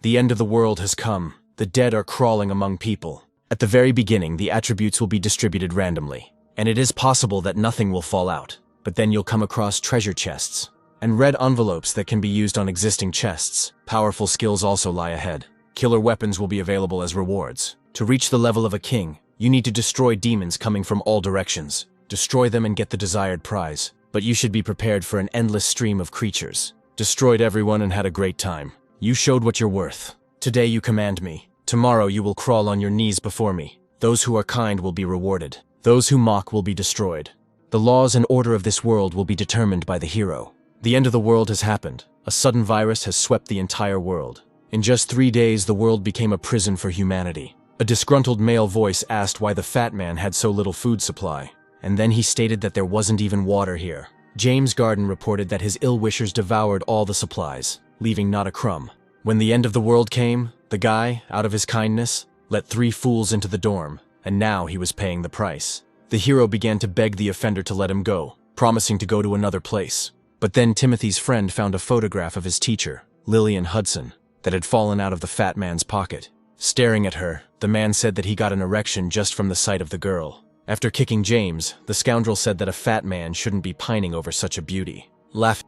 The end of the world has come. The dead are crawling among people. At the very beginning, the attributes will be distributed randomly, and it is possible that nothing will fall out. But then you'll come across treasure chests and red envelopes that can be used on existing chests. Powerful skills also lie ahead. Killer weapons will be available as rewards. To reach the level of a king, you need to destroy demons coming from all directions. Destroy them and get the desired prize. But you should be prepared for an endless stream of creatures. Destroyed everyone and had a great time. You showed what you're worth. Today you command me. Tomorrow you will crawl on your knees before me. Those who are kind will be rewarded. Those who mock will be destroyed. The laws and order of this world will be determined by the hero. The end of the world has happened. A sudden virus has swept the entire world. In just 3 days, the world became a prison for humanity. A disgruntled male voice asked why the fat man had so little food supply. And then he stated that there wasn't even water here. James Garden reported that his ill-wishers devoured all the supplies, leaving not a crumb. When the end of the world came, the guy, out of his kindness, let 3 fools into the dorm, and now he was paying the price. The hero began to beg the offender to let him go, promising to go to another place. But then Timothy's friend found a photograph of his teacher, Lillian Hudson, that had fallen out of the fat man's pocket. Staring at her, the man said that he got an erection just from the sight of the girl. After kicking James, the scoundrel said that a fat man shouldn't be pining over such a beauty.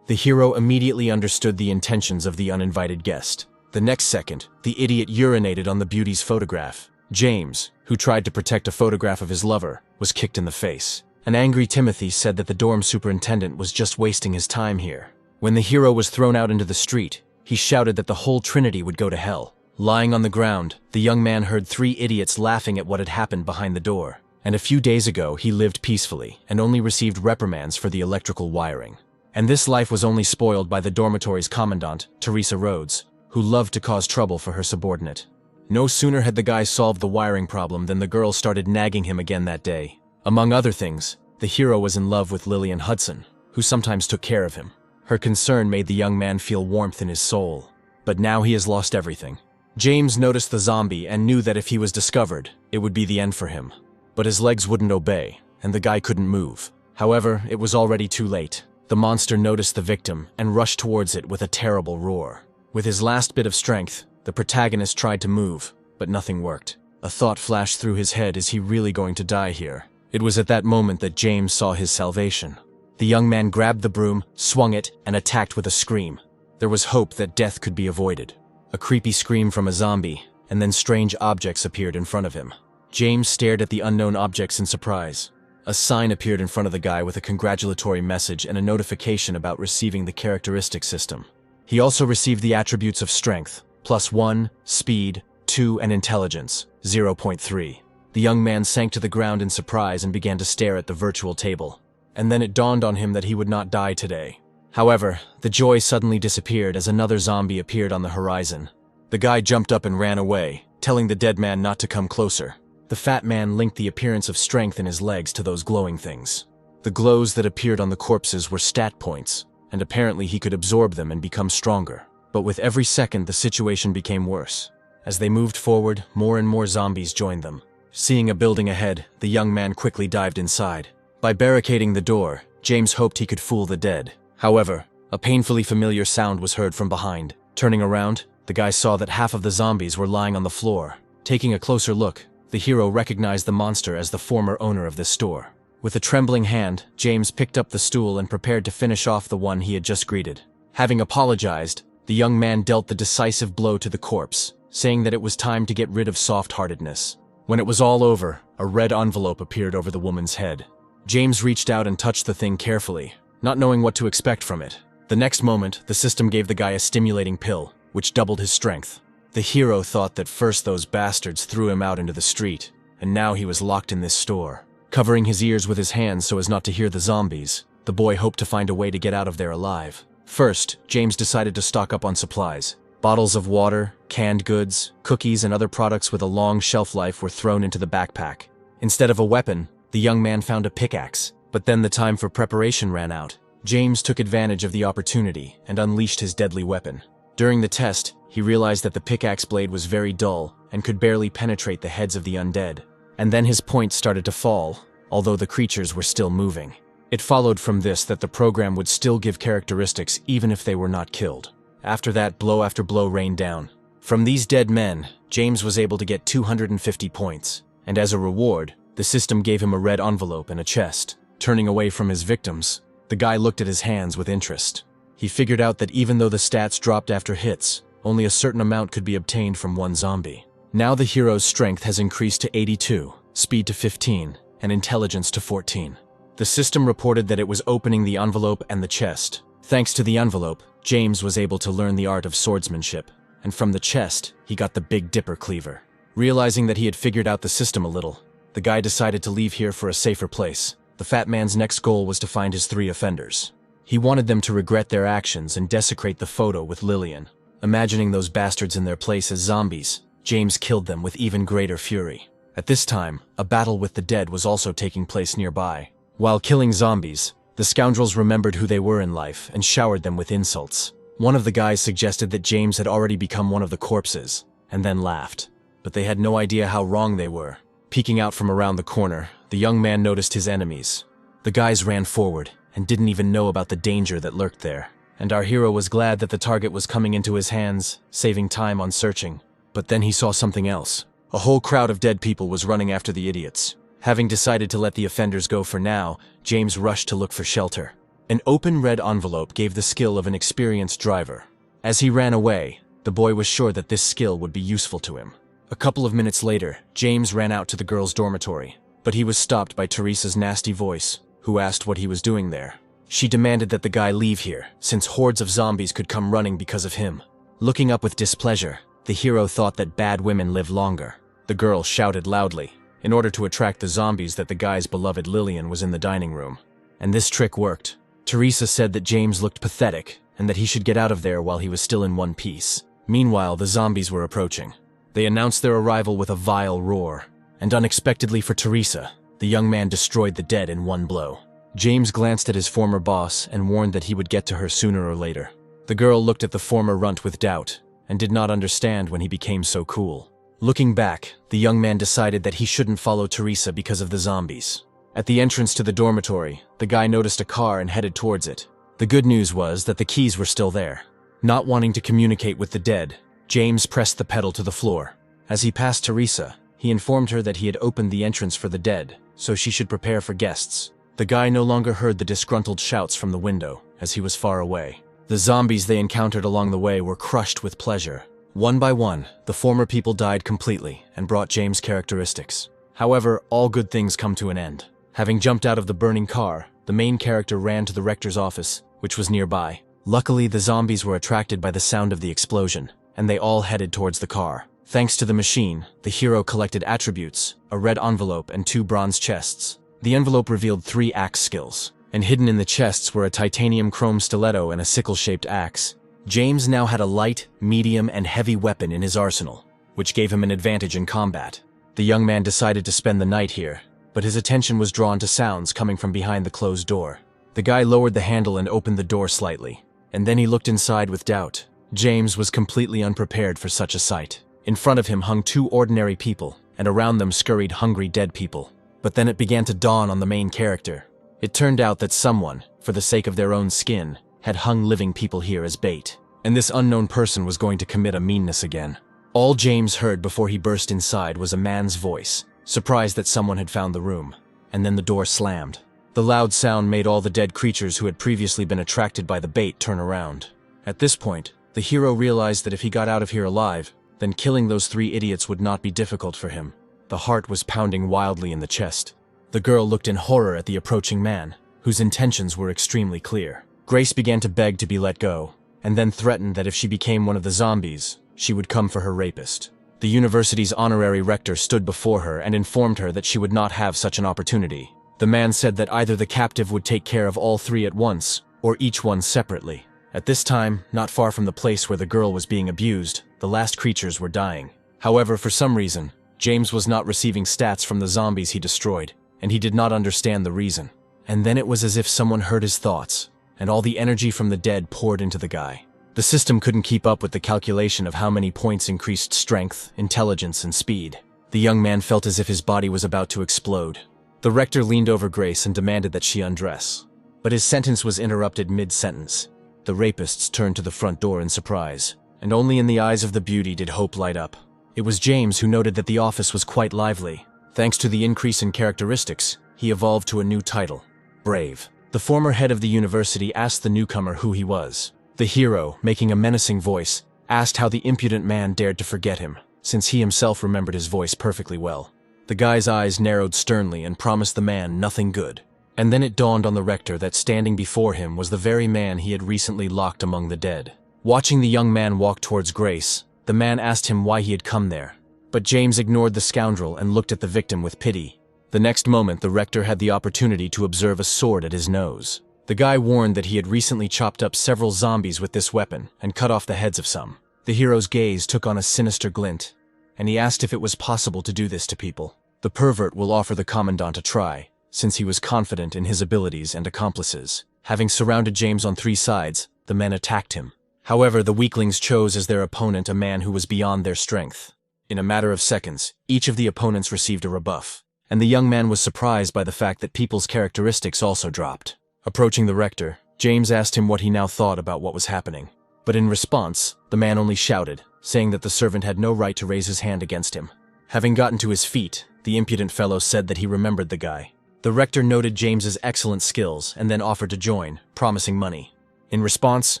The hero immediately understood the intentions of the uninvited guest. The next second, the idiot urinated on the beauty's photograph. James, who tried to protect a photograph of his lover, was kicked in the face. An angry Timothy said that the dorm superintendent was just wasting his time here. When the hero was thrown out into the street, he shouted that the whole Trinity would go to hell. Lying on the ground, the young man heard 3 idiots laughing at what had happened behind the door. And a few days ago, he lived peacefully and only received reprimands for the electrical wiring. And this life was only spoiled by the dormitory's commandant, Teresa Rhodes, who loved to cause trouble for her subordinate. No sooner had the guy solved the wiring problem than the girl started nagging him again that day. Among other things, the hero was in love with Lillian Hudson, who sometimes took care of him. Her concern made the young man feel warmth in his soul. But now he has lost everything. James noticed the zombie and knew that if he was discovered, it would be the end for him. But his legs wouldn't obey, and the guy couldn't move. However, it was already too late. The monster noticed the victim and rushed towards it with a terrible roar. With his last bit of strength, the protagonist tried to move, but nothing worked. A thought flashed through his head: is he really going to die here? It was at that moment that James saw his salvation. The young man grabbed the broom, swung it, and attacked with a scream. There was hope that death could be avoided. A creepy scream from a zombie, and then strange objects appeared in front of him. James stared at the unknown objects in surprise. A sign appeared in front of the guy with a congratulatory message and a notification about receiving the characteristic system. He also received the attributes of strength, +1, speed, 2, and intelligence, 0.3. The young man sank to the ground in surprise and began to stare at the virtual table. And then it dawned on him that he would not die today. However, the joy suddenly disappeared as another zombie appeared on the horizon. The guy jumped up and ran away, telling the dead man not to come closer. The fat man linked the appearance of strength in his legs to those glowing things. The glows that appeared on the corpses were stat points, and apparently he could absorb them and become stronger. But with every second, the situation became worse. As they moved forward, more and more zombies joined them. Seeing a building ahead, the young man quickly dived inside. By barricading the door, James hoped he could fool the dead. However, a painfully familiar sound was heard from behind. Turning around, the guy saw that half of the zombies were lying on the floor. Taking a closer look, the hero recognized the monster as the former owner of this store. With a trembling hand, James picked up the stool and prepared to finish off the one he had just greeted. Having apologized, the young man dealt the decisive blow to the corpse, saying that it was time to get rid of soft-heartedness. When it was all over, a red envelope appeared over the woman's head. James reached out and touched the thing carefully, not knowing what to expect from it. The next moment, the system gave the guy a stimulating pill, which doubled his strength. The hero thought that first those bastards threw him out into the street, and now he was locked in this store. Covering his ears with his hands so as not to hear the zombies, the boy hoped to find a way to get out of there alive. First, James decided to stock up on supplies. Bottles of water, canned goods, cookies, and other products with a long shelf life were thrown into the backpack. Instead of a weapon, the young man found a pickaxe. But then the time for preparation ran out. James took advantage of the opportunity and unleashed his deadly weapon. During the test, he realized that the pickaxe blade was very dull and could barely penetrate the heads of the undead. And then his points started to fall, although the creatures were still moving. It followed from this that the program would still give characteristics even if they were not killed. After that, blow after blow rained down. From these dead men, James was able to get 250 points, and as a reward, the system gave him a red envelope and a chest. Turning away from his victims, the guy looked at his hands with interest. He figured out that even though the stats dropped after hits, only a certain amount could be obtained from one zombie. Now the hero's strength has increased to 82, speed to 15, and intelligence to 14. The system reported that it was opening the envelope and the chest. Thanks to the envelope, James was able to learn the art of swordsmanship, and from the chest, he got the Big Dipper cleaver. Realizing that he had figured out the system a little, the guy decided to leave here for a safer place. The fat man's next goal was to find his 3 offenders. He wanted them to regret their actions and desecrate the photo with Lillian. Imagining those bastards in their place as zombies, James killed them with even greater fury. At this time, a battle with the dead was also taking place nearby. While killing zombies, the scoundrels remembered who they were in life and showered them with insults. One of the guys suggested that James had already become one of the corpses, and then laughed. But they had no idea how wrong they were. Peeking out from around the corner, the young man noticed his enemies. The guys ran forward and didn't even know about the danger that lurked there. And our hero was glad that the target was coming into his hands, saving time on searching. But then he saw something else. A whole crowd of dead people was running after the idiots. Having decided to let the offenders go for now, James rushed to look for shelter. An open red envelope gave the skill of an experienced driver. As he ran away, the boy was sure that this skill would be useful to him. A couple of minutes later, James ran out to the girls' dormitory, but he was stopped by Teresa's nasty voice, who asked what he was doing there. She demanded that the guy leave here, since hordes of zombies could come running because of him. Looking up with displeasure, the hero thought that bad women live longer. The girl shouted loudly, in order to attract the zombies, that the guy's beloved Lillian was in the dining room. And this trick worked. Teresa said that James looked pathetic, and that he should get out of there while he was still in one piece. Meanwhile, the zombies were approaching. They announced their arrival with a vile roar, and unexpectedly for Teresa, the young man destroyed the dead in one blow. James glanced at his former boss and warned that he would get to her sooner or later. The girl looked at the former runt with doubt, and did not understand when he became so cool. Looking back, the young man decided that he shouldn't follow Teresa because of the zombies. At the entrance to the dormitory, the guy noticed a car and headed towards it. The good news was that the keys were still there. Not wanting to communicate with the dead, James pressed the pedal to the floor. As he passed Teresa, he informed her that he had opened the entrance for the dead, so she should prepare for guests. The guy no longer heard the disgruntled shouts from the window, as he was far away. The zombies they encountered along the way were crushed with pleasure. One by one, the former people died completely and brought James characteristics. However, all good things come to an end. Having jumped out of the burning car, the main character ran to the rector's office, which was nearby. Luckily, the zombies were attracted by the sound of the explosion, and they all headed towards the car. Thanks to the machine, the hero collected attributes, a red envelope and 2 bronze chests. The envelope revealed 3 axe skills, and hidden in the chests were a titanium chrome stiletto and a sickle-shaped axe. James now had a light, medium, and heavy weapon in his arsenal, which gave him an advantage in combat. The young man decided to spend the night here, but his attention was drawn to sounds coming from behind the closed door. The guy lowered the handle and opened the door slightly, and then he looked inside with doubt. James was completely unprepared for such a sight. In front of him hung 2 ordinary people, and around them scurried hungry dead people. But then it began to dawn on the main character. It turned out that someone, for the sake of their own skin, had hung living people here as bait, and this unknown person was going to commit a meanness again. All James heard before he burst inside was a man's voice, surprised that someone had found the room, and then the door slammed. The loud sound made all the dead creatures who had previously been attracted by the bait turn around. At this point, the hero realized that if he got out of here alive, then killing those 3 idiots would not be difficult for him. The heart was pounding wildly in the chest. The girl looked in horror at the approaching man, whose intentions were extremely clear. Grace began to beg to be let go, and then threatened that if she became one of the zombies, she would come for her rapist. The university's honorary rector stood before her and informed her that she would not have such an opportunity. The man said that either the captive would take care of all 3 at once, or each one separately. At this time, not far from the place where the girl was being abused, the last creatures were dying. However, for some reason, James was not receiving stats from the zombies he destroyed, and he did not understand the reason. And then it was as if someone heard his thoughts, and all the energy from the dead poured into the guy. The system couldn't keep up with the calculation of how many points increased strength, intelligence, and speed. The young man felt as if his body was about to explode. The rector leaned over Grace and demanded that she undress. But his sentence was interrupted mid-sentence. The rapists turned to the front door in surprise. and only in the eyes of the beauty did hope light up. It was James who noted that the office was quite lively. Thanks to the increase in characteristics, he evolved to a new title, Brave. The former head of the university asked the newcomer who he was. The hero, making a menacing voice, asked how the impudent man dared to forget him, since he himself remembered his voice perfectly well. The guy's eyes narrowed sternly and promised the man nothing good. And then it dawned on the rector that standing before him was the very man he had recently locked among the dead. Watching the young man walk towards Grace, the man asked him why he had come there. But James ignored the scoundrel and looked at the victim with pity. The next moment, the rector had the opportunity to observe a sword at his nose. The guy warned that he had recently chopped up several zombies with this weapon and cut off the heads of some. The hero's gaze took on a sinister glint, and he asked if it was possible to do this to people. The pervert will offer the commandant a try, since he was confident in his abilities and accomplices. Having surrounded James on 3 sides, the men attacked him. However, the weaklings chose as their opponent a man who was beyond their strength. In a matter of seconds, each of the opponents received a rebuff, and the young man was surprised by the fact that people's characteristics also dropped. Approaching the rector, James asked him what he now thought about what was happening. But in response, the man only shouted, saying that the servant had no right to raise his hand against him. Having gotten to his feet, the impudent fellow said that he remembered the guy. The rector noted James's excellent skills and then offered to join, promising money. In response,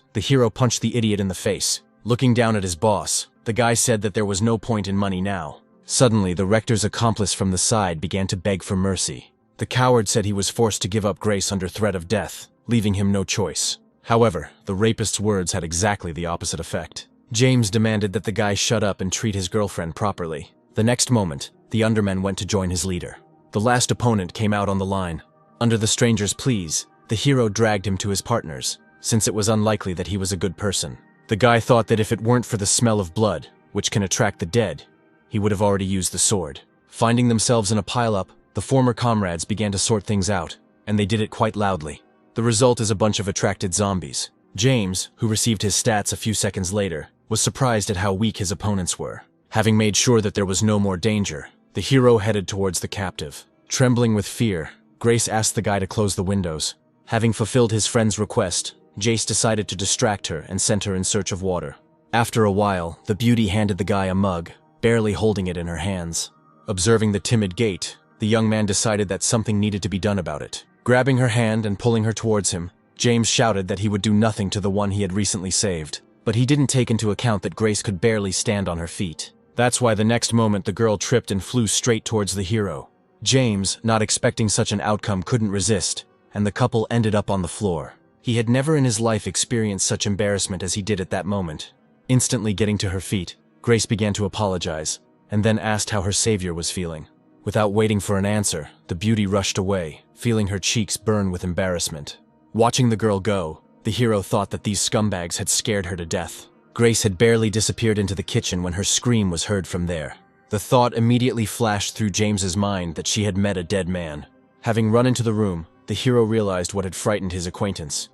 the hero punched the idiot in the face. Looking down at his boss, the guy said that there was no point in money now. Suddenly, the rector's accomplice from the side began to beg for mercy. The coward said he was forced to give up Grace under threat of death, leaving him no choice. However, the rapist's words had exactly the opposite effect. James demanded that the guy shut up and treat his girlfriend properly. The next moment, the undermen went to join his leader. The last opponent came out on the line. Under the stranger's pleas, the hero dragged him to his partners, since it was unlikely that he was a good person. The guy thought that if it weren't for the smell of blood, which can attract the dead, he would have already used the sword. Finding themselves in a pile-up, the former comrades began to sort things out, and they did it quite loudly. The result is a bunch of attracted zombies. James, who received his stats a few seconds later, was surprised at how weak his opponents were. Having made sure that there was no more danger, the hero headed towards the captive. Trembling with fear, Grace asked the guy to close the windows. Having fulfilled his friend's request, Jace decided to distract her and sent her in search of water. After a while, the beauty handed the guy a mug, barely holding it in her hands. Observing the timid gait, the young man decided that something needed to be done about it. Grabbing her hand and pulling her towards him, James shouted that he would do nothing to the one he had recently saved. But he didn't take into account that Grace could barely stand on her feet. That's why the next moment the girl tripped and flew straight towards the hero. James, not expecting such an outcome, couldn't resist, and the couple ended up on the floor. He had never in his life experienced such embarrassment as he did at that moment. Instantly getting to her feet, Grace began to apologize, and then asked how her savior was feeling. Without waiting for an answer, the beauty rushed away, feeling her cheeks burn with embarrassment. Watching the girl go, the hero thought that these scumbags had scared her to death. Grace had barely disappeared into the kitchen when her scream was heard from there. The thought immediately flashed through James's mind that she had met a dead man. Having run into the room, the hero realized what had frightened his acquaintance.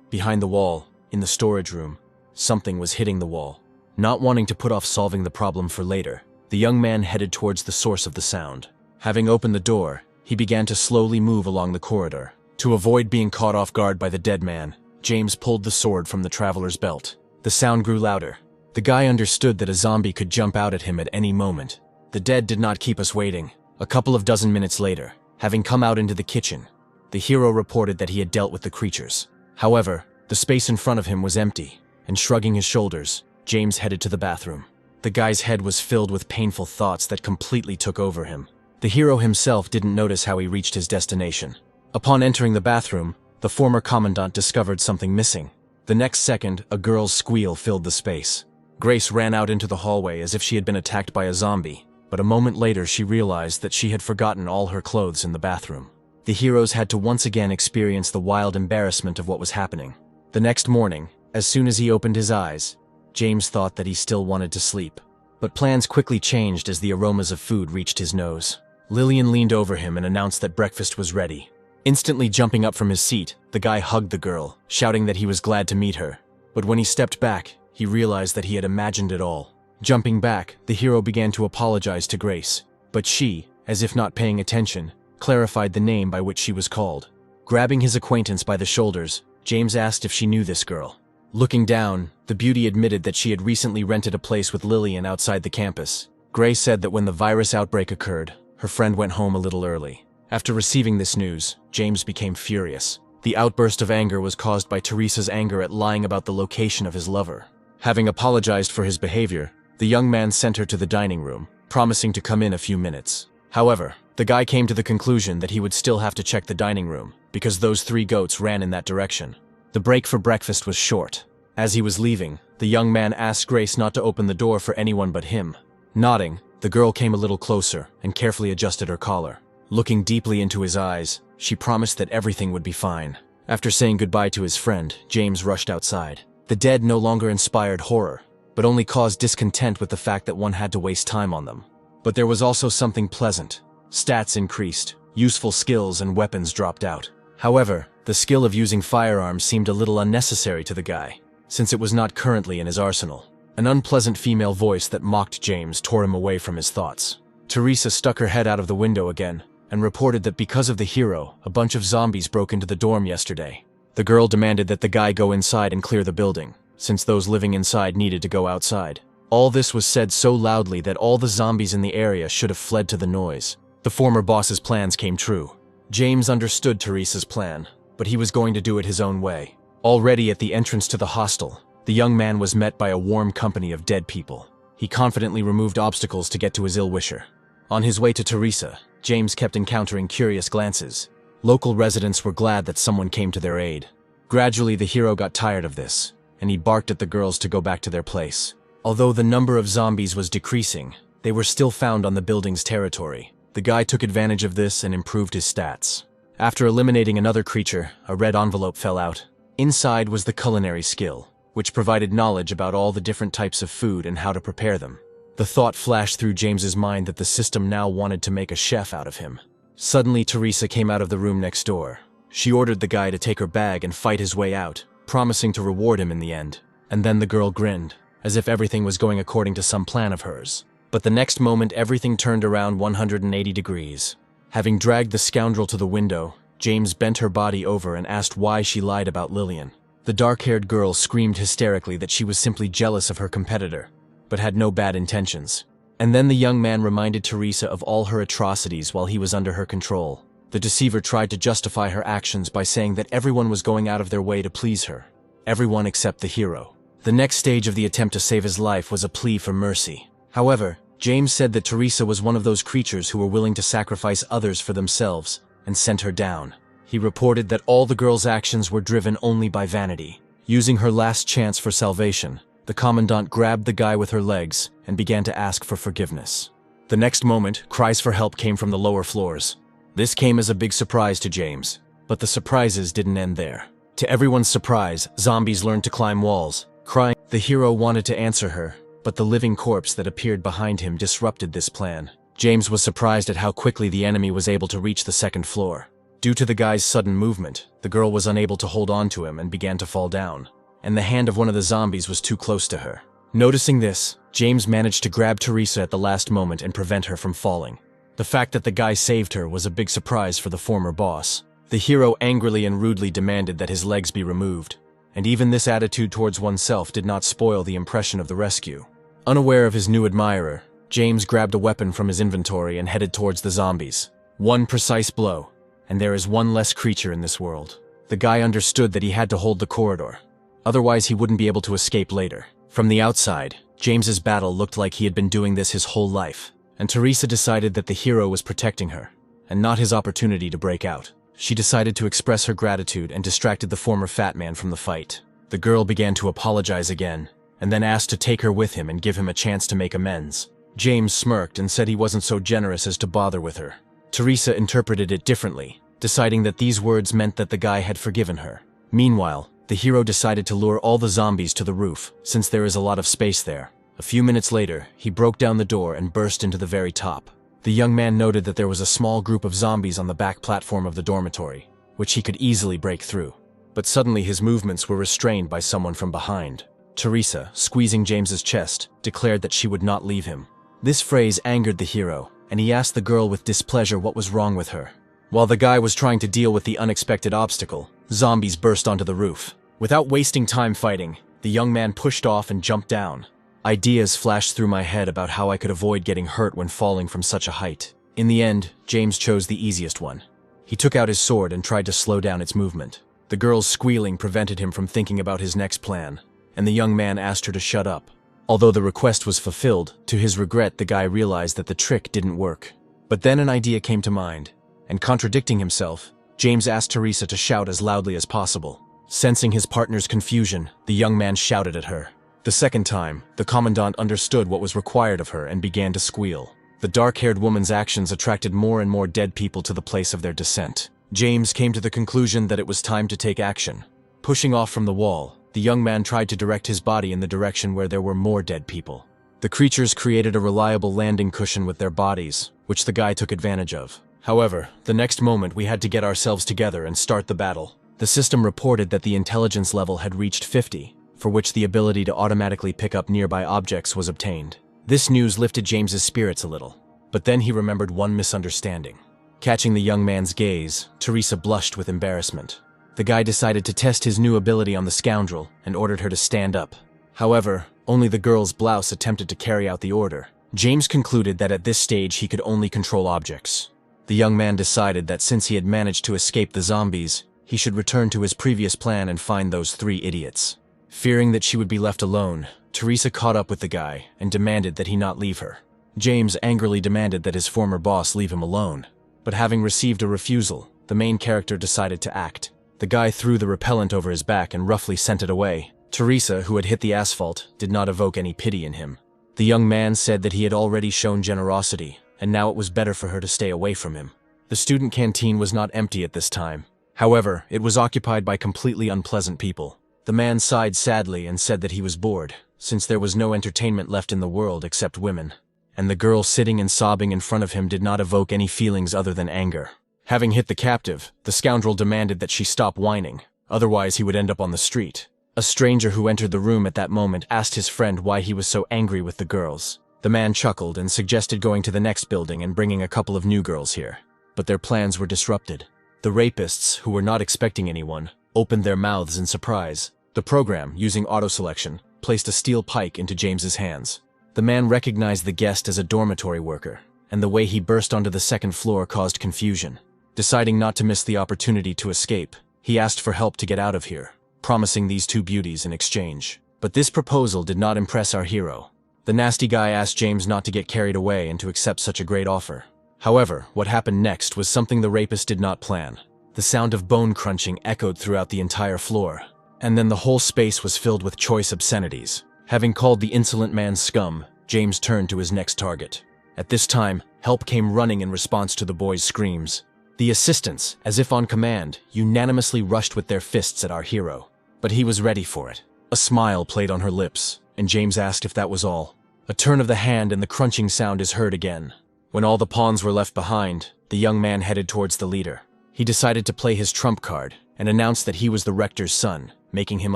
Behind the wall, in the storage room, something was hitting the wall. Not wanting to put off solving the problem for later, the young man headed towards the source of the sound. Having opened the door, he began to slowly move along the corridor. To avoid being caught off guard by the dead man, James pulled the sword from the traveler's belt. The sound grew louder. The guy understood that a zombie could jump out at him at any moment. The dead did not keep us waiting. A couple of dozen minutes later, having come out into the kitchen, the hero reported that he had dealt with the creatures. However, the space in front of him was empty, and shrugging his shoulders, James headed to the bathroom. The guy's head was filled with painful thoughts that completely took over him. The hero himself didn't notice how he reached his destination. Upon entering the bathroom, the former commandant discovered something missing. The next second, a girl's squeal filled the space. Grace ran out into the hallway as if she had been attacked by a zombie, but a moment later she realized that she had forgotten all her clothes in the bathroom. The heroes had to once again experience the wild embarrassment of what was happening. The next morning, as soon as he opened his eyes, James thought that he still wanted to sleep. But plans quickly changed as the aromas of food reached his nose. Lillian leaned over him and announced that breakfast was ready. Instantly jumping up from his seat, the guy hugged the girl, shouting that he was glad to meet her. But when he stepped back, he realized that he had imagined it all. Jumping back, the hero began to apologize to Grace, but she, as if not paying attention, clarified the name by which she was called. Grabbing his acquaintance by the shoulders, James asked if she knew this girl. Looking down, the beauty admitted that she had recently rented a place with Lillian outside the campus. Gray said that when the virus outbreak occurred, her friend went home a little early. After receiving this news, James became furious. The outburst of anger was caused by Teresa's anger at lying about the location of his lover. Having apologized for his behavior, the young man sent her to the dining room, promising to come in a few minutes. However, the guy came to the conclusion that he would still have to check the dining room, because those 3 goats ran in that direction. The break for breakfast was short. As he was leaving, the young man asked Grace not to open the door for anyone but him. Nodding, the girl came a little closer and carefully adjusted her collar. Looking deeply into his eyes, she promised that everything would be fine. After saying goodbye to his friend, James rushed outside. The dead no longer inspired horror, but only caused discontent with the fact that one had to waste time on them. But there was also something pleasant. Stats increased, useful skills and weapons dropped out. However, the skill of using firearms seemed a little unnecessary to the guy, since it was not currently in his arsenal. An unpleasant female voice that mocked James tore him away from his thoughts. Teresa stuck her head out of the window again and reported that because of the hero, a bunch of zombies broke into the dorm yesterday. The girl demanded that the guy go inside and clear the building, since those living inside needed to go outside. All this was said so loudly that all the zombies in the area should have fled to the noise. The former boss's plans came true. James understood Teresa's plan, but he was going to do it his own way. Already at the entrance to the hostel, the young man was met by a warm company of dead people. He confidently removed obstacles to get to his ill-wisher. On his way to Teresa, James kept encountering curious glances. Local residents were glad that someone came to their aid. Gradually, the hero got tired of this, and he barked at the girls to go back to their place. Although the number of zombies was decreasing, they were still found on the building's territory. The guy took advantage of this and improved his stats. After eliminating another creature, a red envelope fell out. Inside was the culinary skill, which provided knowledge about all the different types of food and how to prepare them. The thought flashed through James's mind that the system now wanted to make a chef out of him. Suddenly, Teresa came out of the room next door. She ordered the guy to take her bag and fight his way out, promising to reward him in the end. And then the girl grinned, as if everything was going according to some plan of hers. But the next moment, everything turned around 180 degrees. Having dragged the scoundrel to the window, James bent her body over and asked why she lied about Lillian. The dark-haired girl screamed hysterically that she was simply jealous of her competitor, but had no bad intentions. And then the young man reminded Teresa of all her atrocities while he was under her control. The deceiver tried to justify her actions by saying that everyone was going out of their way to please her. Everyone except the hero. The next stage of the attempt to save his life was a plea for mercy. However, James said that Teresa was one of those creatures who were willing to sacrifice others for themselves, and sent her down. He reported that all the girl's actions were driven only by vanity. Using her last chance for salvation, the commandant grabbed the guy with her legs and began to ask for forgiveness. The next moment, cries for help came from the lower floors. This came as a big surprise to James, but the surprises didn't end there. To everyone's surprise, zombies learned to climb walls. Crying, the hero wanted to answer her, but the living corpse that appeared behind him disrupted this plan. James was surprised at how quickly the enemy was able to reach the second floor. Due to the guy's sudden movement, the girl was unable to hold on to him and began to fall down, and the hand of one of the zombies was too close to her. Noticing this, James managed to grab Teresa at the last moment and prevent her from falling. The fact that the guy saved her was a big surprise for the former boss. The hero angrily and rudely demanded that his legs be removed, and even this attitude towards oneself did not spoil the impression of the rescue. Unaware of his new admirer, James grabbed a weapon from his inventory and headed towards the zombies. One precise blow, and there is one less creature in this world. The guy understood that he had to hold the corridor. Otherwise, he wouldn't be able to escape later. From the outside, James's battle looked like he had been doing this his whole life, and Teresa decided that the hero was protecting her, and not his opportunity to break out. She decided to express her gratitude and distracted the former fat man from the fight. The girl began to apologize again, and then asked to take her with him and give him a chance to make amends. James smirked and said he wasn't so generous as to bother with her. Teresa interpreted it differently, deciding that these words meant that the guy had forgiven her. Meanwhile, the hero decided to lure all the zombies to the roof, since there is a lot of space there. A few minutes later, he broke down the door and burst into the very top. The young man noted that there was a small group of zombies on the back platform of the dormitory, which he could easily break through. But suddenly his movements were restrained by someone from behind. Teresa, squeezing James's chest, declared that she would not leave him. This phrase angered the hero, and he asked the girl with displeasure what was wrong with her. While the guy was trying to deal with the unexpected obstacle, zombies burst onto the roof. Without wasting time fighting, the young man pushed off and jumped down. Ideas flashed through my head about how I could avoid getting hurt when falling from such a height. In the end, James chose the easiest one. He took out his sword and tried to slow down its movement. The girl's squealing prevented him from thinking about his next plan, and the young man asked her to shut up. Although the request was fulfilled, to his regret the guy realized that the trick didn't work. But then an idea came to mind, and contradicting himself, James asked Teresa to shout as loudly as possible. Sensing his partner's confusion, the young man shouted at her. The second time, the commandant understood what was required of her and began to squeal. The dark-haired woman's actions attracted more and more dead people to the place of their descent. James came to the conclusion that it was time to take action. Pushing off from the wall, the young man tried to direct his body in the direction where there were more dead people. The creatures created a reliable landing cushion with their bodies, which the guy took advantage of. However, the next moment we had to get ourselves together and start the battle. The system reported that the intelligence level had reached 50, for which the ability to automatically pick up nearby objects was obtained. This news lifted James's spirits a little, but then he remembered one misunderstanding. Catching the young man's gaze, Teresa blushed with embarrassment. The guy decided to test his new ability on the scoundrel and ordered her to stand up. However, only the girl's blouse attempted to carry out the order. James concluded that at this stage he could only control objects. The young man decided that since he had managed to escape the zombies, he should return to his previous plan and find those 3 idiots. Fearing that she would be left alone, Teresa caught up with the guy and demanded that he not leave her. James angrily demanded that his former boss leave him alone. But having received a refusal, the main character decided to act. The guy threw the repellent over his back and roughly sent it away. Teresa, who had hit the asphalt, did not evoke any pity in him. The young man said that he had already shown generosity, and now it was better for her to stay away from him. The student canteen was not empty at this time. However, it was occupied by completely unpleasant people. The man sighed sadly and said that he was bored, since there was no entertainment left in the world except women. And the girl sitting and sobbing in front of him did not evoke any feelings other than anger. Having hit the captive, the scoundrel demanded that she stop whining, otherwise he would end up on the street. A stranger who entered the room at that moment asked his friend why he was so angry with the girls. The man chuckled and suggested going to the next building and bringing a couple of new girls here. But their plans were disrupted. The rapists, who were not expecting anyone, opened their mouths in surprise. The program, using auto-selection, placed a steel pike into James's hands. The man recognized the guest as a dormitory worker, and the way he burst onto the second floor caused confusion. Deciding not to miss the opportunity to escape, he asked for help to get out of here, promising these 2 beauties in exchange. But this proposal did not impress our hero. The nasty guy asked James not to get carried away and to accept such a great offer. However, what happened next was something the rapist did not plan. The sound of bone crunching echoed throughout the entire floor, and then the whole space was filled with choice obscenities. Having called the insolent man scum, James turned to his next target. At this time, help came running in response to the boy's screams. The assistants, as if on command, unanimously rushed with their fists at our hero. But he was ready for it. A smile played on her lips, and James asked if that was all. A turn of the hand and the crunching sound is heard again. When all the pawns were left behind, the young man headed towards the leader. He decided to play his trump card and announced that he was the rector's son, making him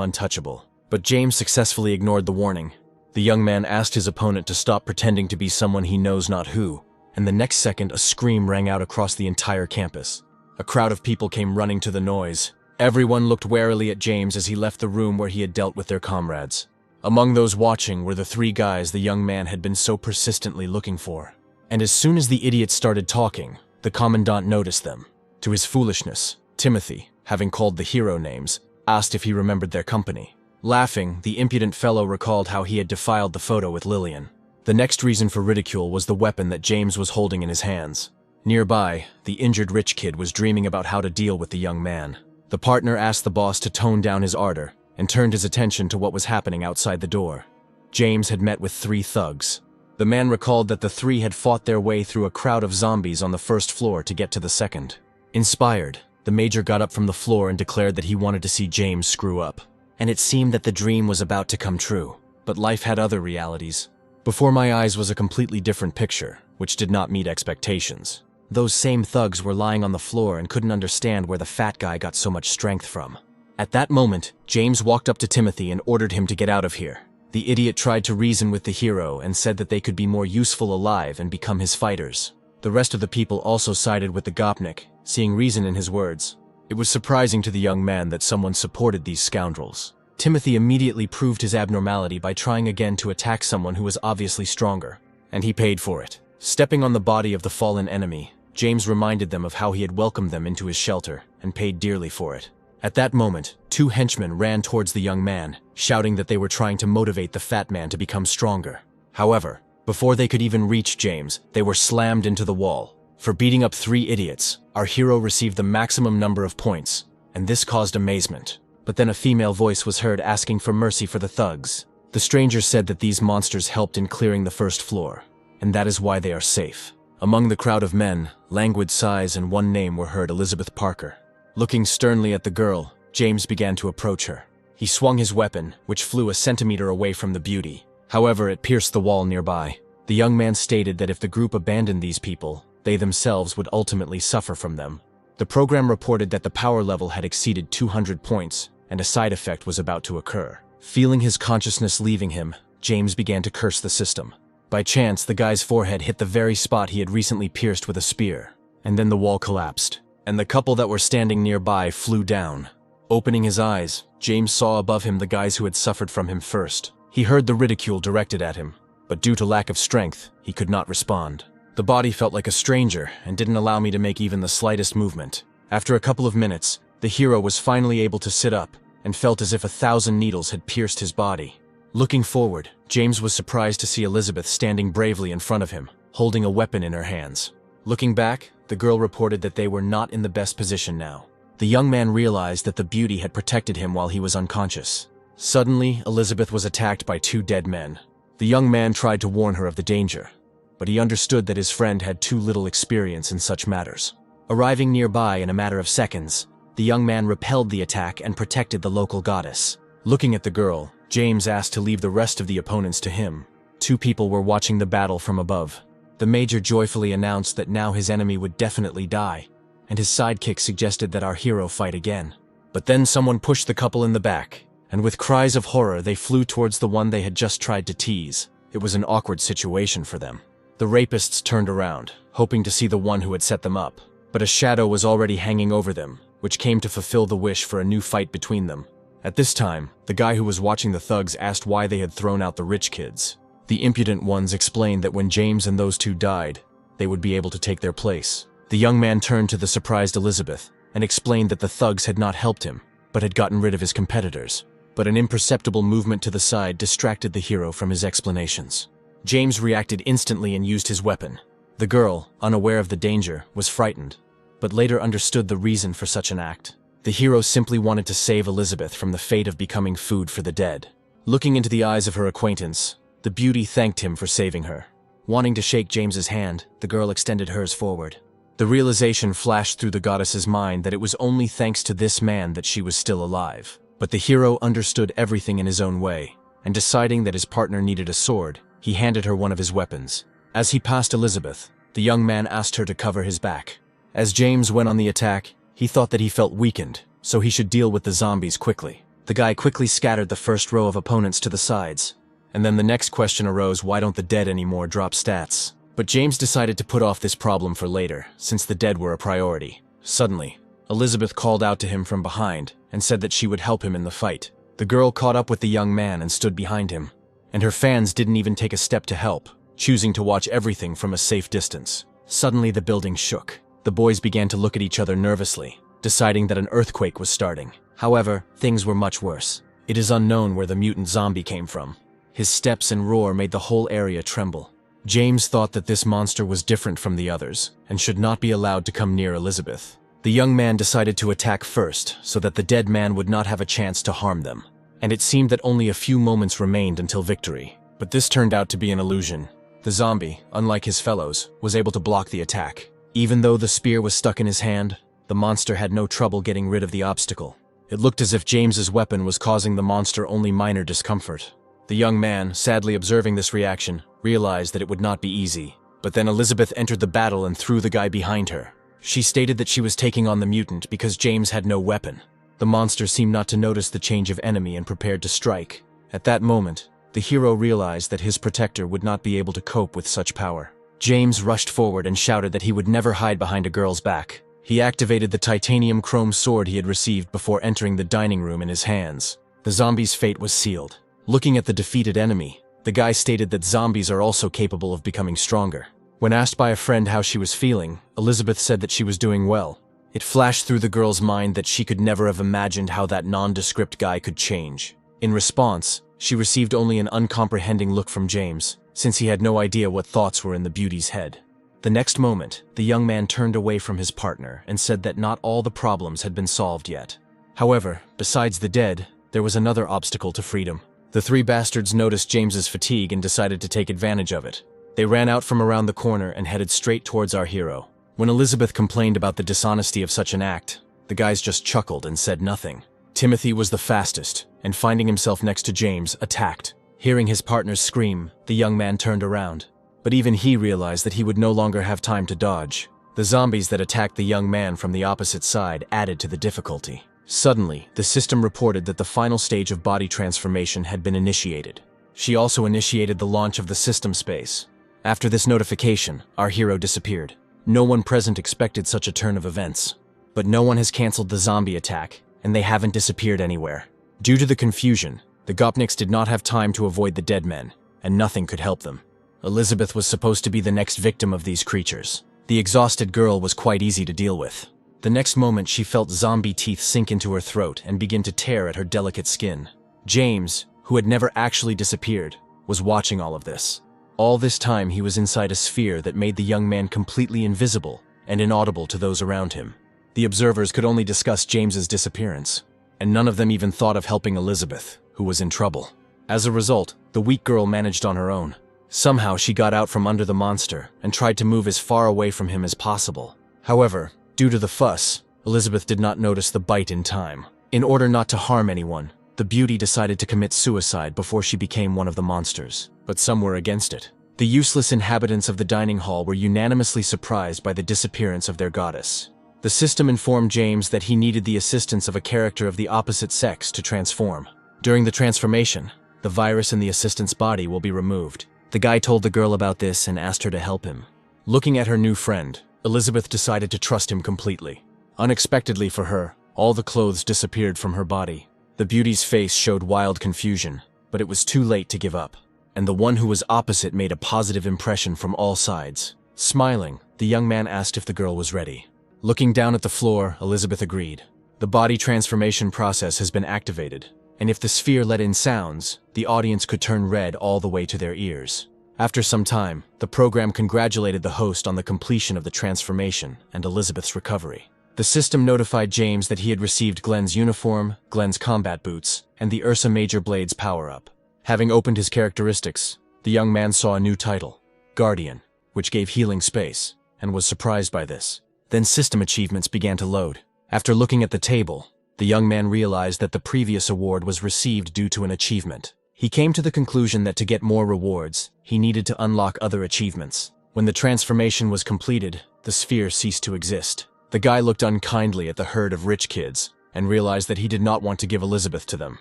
untouchable. But James successfully ignored the warning. The young man asked his opponent to stop pretending to be someone he knows not who, and the next second a scream rang out across the entire campus. A crowd of people came running to the noise. Everyone looked warily at James as he left the room where he had dealt with their comrades. Among those watching were the 3 guys the young man had been so persistently looking for. And as soon as the idiots started talking, the commandant noticed them. To his foolishness, Timothy, having called the hero names, asked if he remembered their company. Laughing, the impudent fellow recalled how he had defiled the photo with Lillian. The next reason for ridicule was the weapon that James was holding in his hands. Nearby, the injured rich kid was dreaming about how to deal with the young man. The partner asked the boss to tone down his ardor and turned his attention to what was happening outside the door. James had met with 3 thugs. The man recalled that the 3 had fought their way through a crowd of zombies on the first floor to get to the second. Inspired, the major got up from the floor and declared that he wanted to see James screw up. And it seemed that the dream was about to come true, but life had other realities. Before my eyes was a completely different picture, which did not meet expectations. Those same thugs were lying on the floor and couldn't understand where the fat guy got so much strength from. At that moment, James walked up to Timothy and ordered him to get out of here. The idiot tried to reason with the hero and said that they could be more useful alive and become his fighters. The rest of the people also sided with the Gopnik, seeing reason in his words. It was surprising to the young man that someone supported these scoundrels. Timothy immediately proved his abnormality by trying again to attack someone who was obviously stronger, and he paid for it. Stepping on the body of the fallen enemy, James reminded them of how he had welcomed them into his shelter and paid dearly for it. At that moment, 2 henchmen ran towards the young man, shouting that they were trying to motivate the fat man to become stronger. However, before they could even reach James, they were slammed into the wall. For beating up 3 idiots, our hero received the maximum number of points, and this caused amazement. But then a female voice was heard asking for mercy for the thugs. The stranger said that these monsters helped in clearing the first floor, and that is why they are safe. Among the crowd of men, languid sighs and one name were heard: Elizabeth Parker. Looking sternly at the girl, James began to approach her. He swung his weapon, which flew a centimeter away from the beauty. However, it pierced the wall nearby. The young man stated that if the group abandoned these people, they themselves would ultimately suffer from them. The program reported that the power level had exceeded 200 points, and a side effect was about to occur. Feeling his consciousness leaving him, James began to curse the system. By chance, the guy's forehead hit the very spot he had recently pierced with a spear, and then the wall collapsed, and the couple that were standing nearby flew down. Opening his eyes, James saw above him the guys who had suffered from him first. He heard the ridicule directed at him, but due to lack of strength, he could not respond. The body felt like a stranger and didn't allow me to make even the slightest movement. After a couple of minutes, the hero was finally able to sit up and felt as if 1,000 needles had pierced his body. Looking forward, James was surprised to see Elizabeth standing bravely in front of him, holding a weapon in her hands. Looking back, the girl reported that they were not in the best position now. The young man realized that the beauty had protected him while he was unconscious. Suddenly, Elizabeth was attacked by 2 dead men. The young man tried to warn her of the danger, but he understood that his friend had too little experience in such matters. Arriving nearby in a matter of seconds, the young man repelled the attack and protected the local goddess. Looking at the girl, James asked to leave the rest of the opponents to him. 2 people were watching the battle from above. The major joyfully announced that now his enemy would definitely die, and his sidekick suggested that our hero fight again. But then someone pushed the couple in the back, and with cries of horror they flew towards the one they had just tried to tease. It was an awkward situation for them. The rapists turned around, hoping to see the one who had set them up, but a shadow was already hanging over them, which came to fulfill the wish for a new fight between them. At this time, the guy who was watching the thugs asked why they had thrown out the rich kids. The impudent ones explained that when James and those 2 died, they would be able to take their place. The young man turned to the surprised Elizabeth and explained that the thugs had not helped him, but had gotten rid of his competitors. But an imperceptible movement to the side distracted the hero from his explanations. James reacted instantly and used his weapon. The girl, unaware of the danger, was frightened, but later understood the reason for such an act. The hero simply wanted to save Elizabeth from the fate of becoming food for the dead. Looking into the eyes of her acquaintance, the beauty thanked him for saving her. Wanting to shake James's hand, the girl extended hers forward. The realization flashed through the goddess's mind that it was only thanks to this man that she was still alive. But the hero understood everything in his own way, and deciding that his partner needed a sword, he handed her one of his weapons. As he passed Elizabeth, the young man asked her to cover his back. As James went on the attack, he thought that he felt weakened, so he should deal with the zombies quickly. The guy quickly scattered the first row of opponents to the sides, and then the next question arose: why don't the dead anymore drop stats? But James decided to put off this problem for later, since the dead were a priority. Suddenly, Elizabeth called out to him from behind and said that she would help him in the fight. The girl caught up with the young man and stood behind him, and her fans didn't even take a step to help, choosing to watch everything from a safe distance. Suddenly the building shook. The boys began to look at each other nervously, deciding that an earthquake was starting. However, things were much worse. It is unknown where the mutant zombie came from. His steps and roar made the whole area tremble. James thought that this monster was different from the others, and should not be allowed to come near Elizabeth. The young man decided to attack first, so that the dead man would not have a chance to harm them. And it seemed that only a few moments remained until victory. But this turned out to be an illusion. The zombie, unlike his fellows, was able to block the attack. Even though the spear was stuck in his hand, the monster had no trouble getting rid of the obstacle. It looked as if James's weapon was causing the monster only minor discomfort. The young man, sadly observing this reaction, realized that it would not be easy. But then Elizabeth entered the battle and threw the guy behind her. She stated that she was taking on the mutant because James had no weapon. The monster seemed not to notice the change of enemy and prepared to strike. At that moment, the hero realized that his protector would not be able to cope with such power. James rushed forward and shouted that he would never hide behind a girl's back. He activated the titanium chrome sword he had received before entering the dining room in his hands. The zombie's fate was sealed. Looking at the defeated enemy, the guy stated that zombies are also capable of becoming stronger. When asked by a friend how she was feeling, Elizabeth said that she was doing well. It flashed through the girl's mind that she could never have imagined how that nondescript guy could change. In response, she received only an uncomprehending look from James, since he had no idea what thoughts were in the beauty's head. The next moment, the young man turned away from his partner and said that not all the problems had been solved yet. However, besides the dead, there was another obstacle to freedom. The three bastards noticed James's fatigue and decided to take advantage of it. They ran out from around the corner and headed straight towards our hero. When Elizabeth complained about the dishonesty of such an act, the guys just chuckled and said nothing. Timothy was the fastest, and finding himself next to James, attacked. Hearing his partner's scream, the young man turned around. But even he realized that he would no longer have time to dodge. The zombies that attacked the young man from the opposite side added to the difficulty. Suddenly, the system reported that the final stage of body transformation had been initiated. She also initiated the launch of the system space. After this notification, our hero disappeared. No one present expected such a turn of events. But no one has canceled the zombie attack, and they haven't disappeared anywhere. Due to the confusion, the Gopniks did not have time to avoid the dead men, and nothing could help them. Elizabeth was supposed to be the next victim of these creatures. The exhausted girl was quite easy to deal with. The next moment she felt zombie teeth sink into her throat and begin to tear at her delicate skin. James, who had never actually disappeared, was watching all of this. All this time he was inside a sphere that made the young man completely invisible and inaudible to those around him. The observers could only discuss James's disappearance, and none of them even thought of helping Elizabeth, who was in trouble. As a result, the weak girl managed on her own. Somehow she got out from under the monster and tried to move as far away from him as possible. However, due to the fuss, Elizabeth did not notice the bite in time. In order not to harm anyone, the beauty decided to commit suicide before she became one of the monsters. But some were against it. The useless inhabitants of the dining hall were unanimously surprised by the disappearance of their goddess. The system informed James that he needed the assistance of a character of the opposite sex to transform. During the transformation, the virus in the assistant's body will be removed. The guy told the girl about this and asked her to help him. Looking at her new friend, Elizabeth decided to trust him completely. Unexpectedly for her, all the clothes disappeared from her body. The beauty's face showed wild confusion, but it was too late to give up. And the one who was opposite made a positive impression from all sides. Smiling, the young man asked if the girl was ready. Looking down at the floor, Elizabeth agreed. The body transformation process has been activated, and if the sphere let in sounds, the audience could turn red all the way to their ears. After some time, the program congratulated the host on the completion of the transformation and Elizabeth's recovery. The system notified James that he had received Glenn's uniform, Glenn's combat boots, and the Ursa Major Blade's power-up. Having opened his characteristics, the young man saw a new title, Guardian, which gave healing space, and was surprised by this. Then system achievements began to load. After looking at the table, the young man realized that the previous award was received due to an achievement. He came to the conclusion that to get more rewards, he needed to unlock other achievements. When the transformation was completed, the sphere ceased to exist. The guy looked unkindly at the herd of rich kids and realized that he did not want to give Elizabeth to them.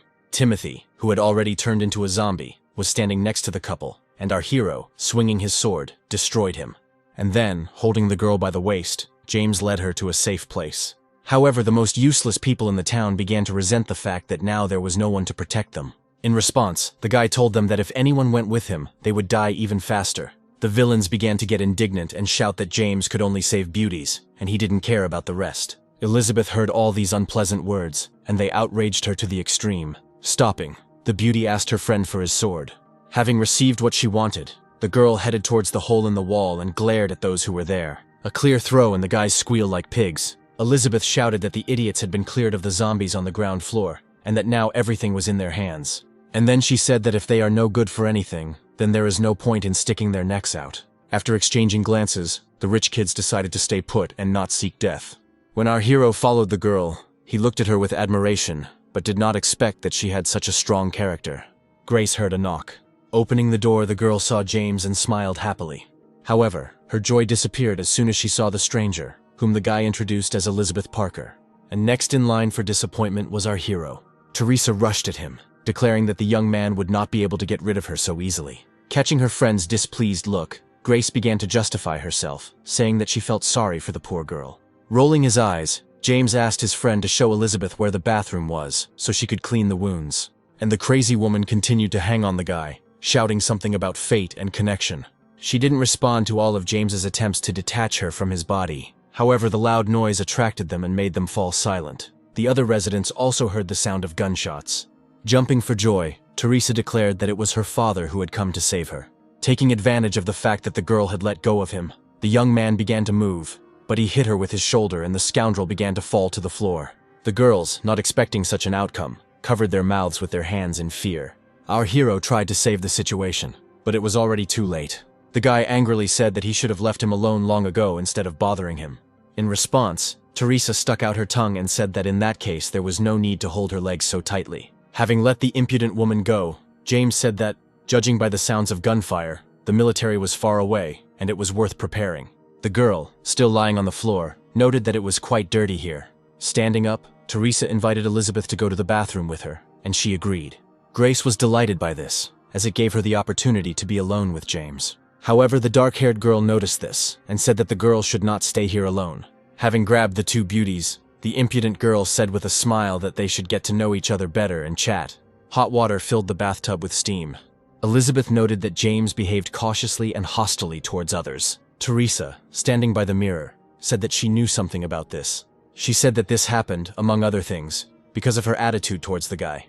Timothy, who had already turned into a zombie, was standing next to the couple, and our hero, swinging his sword, destroyed him. And then, holding the girl by the waist, James led her to a safe place. However, the most useless people in the town began to resent the fact that now there was no one to protect them. In response, the guy told them that if anyone went with him, they would die even faster. The villains began to get indignant and shout that James could only save beauties, and he didn't care about the rest. Elizabeth heard all these unpleasant words, and they outraged her to the extreme. Stopping, the beauty asked her friend for his sword. Having received what she wanted, the girl headed towards the hole in the wall and glared at those who were there. A clear throw and the guys squealed like pigs. Elizabeth shouted that the idiots had been cleared of the zombies on the ground floor, and that now everything was in their hands. And then she said that if they are no good for anything, then there is no point in sticking their necks out. After exchanging glances, the rich kids decided to stay put and not seek death. When our hero followed the girl, he looked at her with admiration, but did not expect that she had such a strong character. Grace heard a knock. Opening the door, the girl saw James and smiled happily. However, her joy disappeared as soon as she saw the stranger, whom the guy introduced as Elizabeth Parker. And next in line for disappointment was our hero. Teresa rushed at him, declaring that the young man would not be able to get rid of her so easily. Catching her friend's displeased look, Grace began to justify herself, saying that she felt sorry for the poor girl. Rolling his eyes, James asked his friend to show Elizabeth where the bathroom was so she could clean the wounds. And the crazy woman continued to hang on the guy, shouting something about fate and connection. She didn't respond to all of James's attempts to detach her from his body. However, the loud noise attracted them and made them fall silent. The other residents also heard the sound of gunshots. Jumping for joy, Teresa declared that it was her father who had come to save her. Taking advantage of the fact that the girl had let go of him, the young man began to move, but he hit her with his shoulder and the scoundrel began to fall to the floor. The girls, not expecting such an outcome, covered their mouths with their hands in fear. Our hero tried to save the situation, but it was already too late. The guy angrily said that he should have left him alone long ago instead of bothering him. In response, Teresa stuck out her tongue and said that in that case there was no need to hold her legs so tightly. Having let the impudent woman go, James said that, judging by the sounds of gunfire, the military was far away and it was worth preparing. The girl, still lying on the floor, noted that it was quite dirty here. Standing up, Teresa invited Elizabeth to go to the bathroom with her, and she agreed. Grace was delighted by this, as it gave her the opportunity to be alone with James. However, the dark-haired girl noticed this and said that the girl should not stay here alone. Having grabbed the two beauties, the impudent girl said with a smile that they should get to know each other better and chat. Hot water filled the bathtub with steam. Elizabeth noted that James behaved cautiously and hostilely towards others. Teresa, standing by the mirror, said that she knew something about this. She said that this happened, among other things, because of her attitude towards the guy.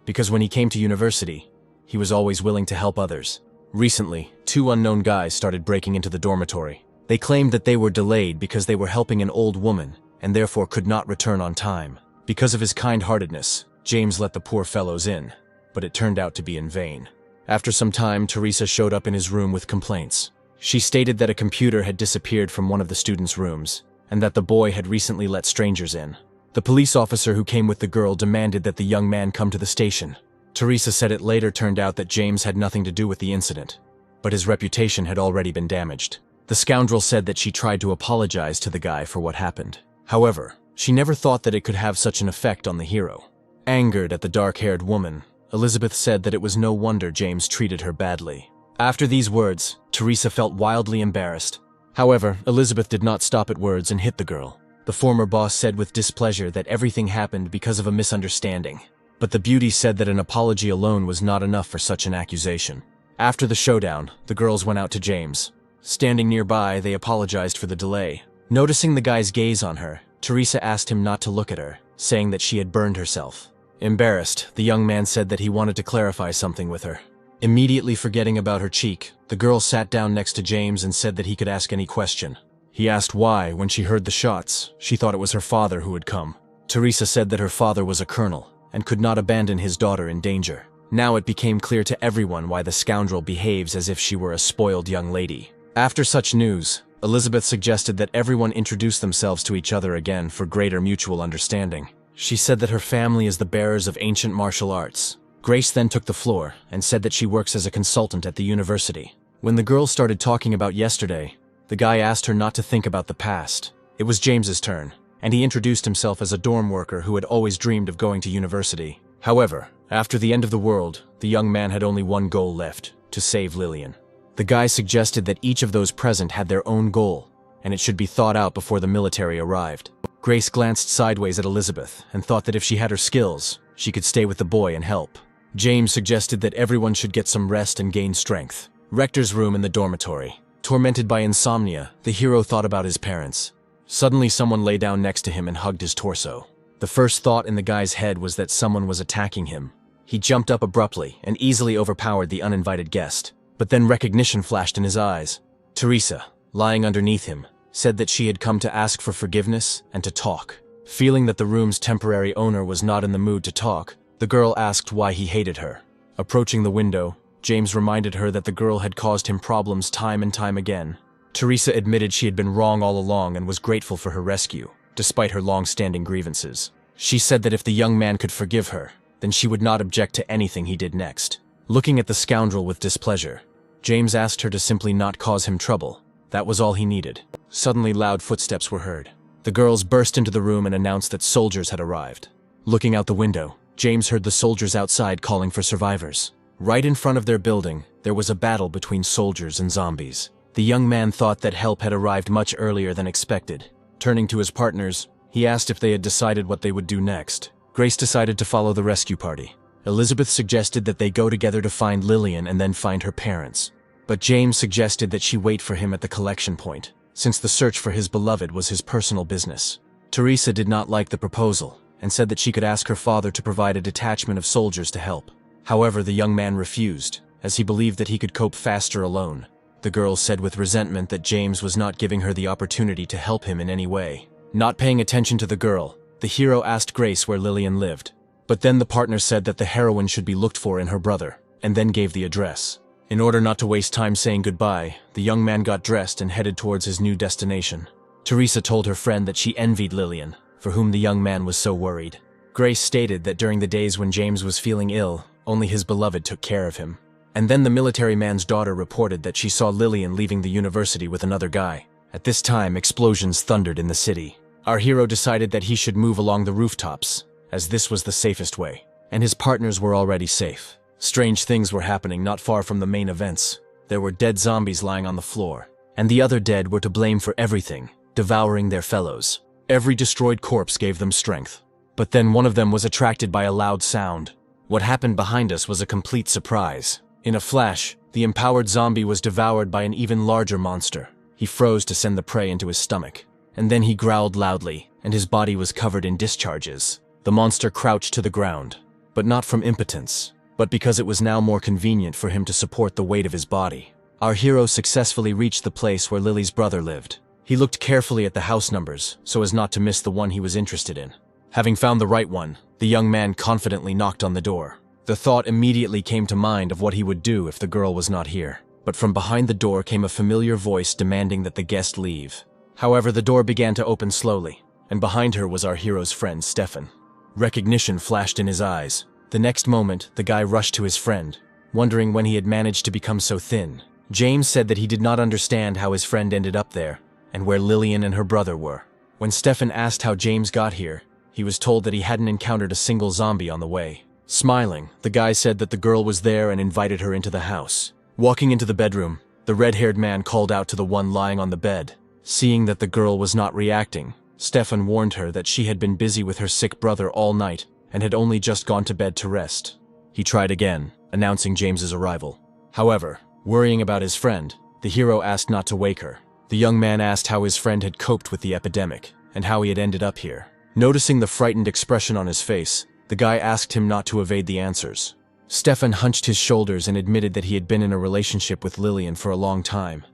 Because when he came to university, he was always willing to help others. Recently, two unknown guys started breaking into the dormitory. They claimed that they were delayed because they were helping an old woman and therefore could not return on time. Because of his kind-heartedness, James let the poor fellows in, but it turned out to be in vain. After some time, Teresa showed up in his room with complaints. She stated that a computer had disappeared from one of the students' rooms, and that the boy had recently let strangers in. The police officer who came with the girl demanded that the young man come to the station. Teresa said it later turned out that James had nothing to do with the incident, but his reputation had already been damaged. The scoundrel said that she tried to apologize to the guy for what happened. However, she never thought that it could have such an effect on the hero. Angered at the dark-haired woman, Elizabeth said that it was no wonder James treated her badly. After these words, Teresa felt wildly embarrassed. However, Elizabeth did not stop at words and hit the girl. The former boss said with displeasure that everything happened because of a misunderstanding. But the beauty said that an apology alone was not enough for such an accusation. After the showdown, the girls went out to James. Standing nearby, they apologized for the delay. Noticing the guy's gaze on her, Teresa asked him not to look at her, saying that she had burned herself. Embarrassed, the young man said that he wanted to clarify something with her. Immediately forgetting about her cheek, the girl sat down next to James and said that he could ask any question. He asked why, when she heard the shots, she thought it was her father who had come. Teresa said that her father was a colonel and could not abandon his daughter in danger. Now it became clear to everyone why the scoundrel behaves as if she were a spoiled young lady. After such news, Elizabeth suggested that everyone introduce themselves to each other again for greater mutual understanding. She said that her family is the bearers of ancient martial arts. Grace then took the floor and said that she works as a consultant at the university. When the girls started talking about yesterday, the guy asked her not to think about the past. It was James's turn, and he introduced himself as a dorm worker who had always dreamed of going to university. However, after the end of the world, the young man had only one goal left: to save Lillian. The guy suggested that each of those present had their own goal, and it should be thought out before the military arrived. Grace glanced sideways at Elizabeth and thought that if she had her skills, she could stay with the boy and help. James suggested that everyone should get some rest and gain strength. Rector's room in the dormitory. Tormented by insomnia, the hero thought about his parents. Suddenly someone lay down next to him and hugged his torso. The first thought in the guy's head was that someone was attacking him. He jumped up abruptly and easily overpowered the uninvited guest. But then recognition flashed in his eyes. Teresa, lying underneath him, said that she had come to ask for forgiveness and to talk. Feeling that the room's temporary owner was not in the mood to talk, the girl asked why he hated her. Approaching the window, James reminded her that the girl had caused him problems time and time again. Teresa admitted she had been wrong all along and was grateful for her rescue, despite her long-standing grievances. She said that if the young man could forgive her, then she would not object to anything he did next. Looking at the scoundrel with displeasure, James asked her to simply not cause him trouble. That was all he needed. Suddenly loud footsteps were heard. The girls burst into the room and announced that soldiers had arrived. Looking out the window, James heard the soldiers outside calling for survivors. Right in front of their building, there was a battle between soldiers and zombies. The young man thought that help had arrived much earlier than expected. Turning to his partners, he asked if they had decided what they would do next. Grace decided to follow the rescue party. Elizabeth suggested that they go together to find Lillian and then find her parents. But James suggested that she wait for him at the collection point, since the search for his beloved was his personal business. Teresa did not like the proposal, and said that she could ask her father to provide a detachment of soldiers to help. However, the young man refused, as he believed that he could cope faster alone. The girl said with resentment that James was not giving her the opportunity to help him in any way. Not paying attention to the girl, the hero asked Grace where Lillian lived. But then the partner said that the heroine should be looked for in her brother, and then gave the address. In order not to waste time saying goodbye, the young man got dressed and headed towards his new destination. Teresa told her friend that she envied Lillian, for whom the young man was so worried. Grace stated that during the days when James was feeling ill, only his beloved took care of him. And then the military man's daughter reported that she saw Lillian leaving the university with another guy. At this time, explosions thundered in the city. Our hero decided that he should move along the rooftops, as this was the safest way, and his partners were already safe. Strange things were happening not far from the main events. There were dead zombies lying on the floor, and the other dead were to blame for everything, devouring their fellows. Every destroyed corpse gave them strength. But then one of them was attracted by a loud sound. What happened behind us was a complete surprise. In a flash, the empowered zombie was devoured by an even larger monster. He froze to send the prey into his stomach, and then he growled loudly, and his body was covered in discharges. The monster crouched to the ground, but not from impotence, but because it was now more convenient for him to support the weight of his body. Our hero successfully reached the place where Lily's brother lived. He looked carefully at the house numbers so as not to miss the one he was interested in. Having found the right one, the young man confidently knocked on the door. The thought immediately came to mind of what he would do if the girl was not here. But from behind the door came a familiar voice demanding that the guest leave. However, the door began to open slowly, and behind her was our hero's friend, Stefan. Recognition flashed in his eyes. The next moment, the guy rushed to his friend, wondering when he had managed to become so thin. James said that he did not understand how his friend ended up there, and where Lillian and her brother were. When Stefan asked how James got here, he was told that he hadn't encountered a single zombie on the way. Smiling, the guy said that the girl was there and invited her into the house. Walking into the bedroom, the red-haired man called out to the one lying on the bed. Seeing that the girl was not reacting, Stefan warned her that she had been busy with her sick brother all night and had only just gone to bed to rest. He tried again, announcing James's arrival. However, worrying about his friend, the hero asked not to wake her. The young man asked how his friend had coped with the epidemic and how he had ended up here. Noticing the frightened expression on his face, the guy asked him not to evade the answers. Stefan hunched his shoulders and admitted that he had been in a relationship with Lillian for a long time,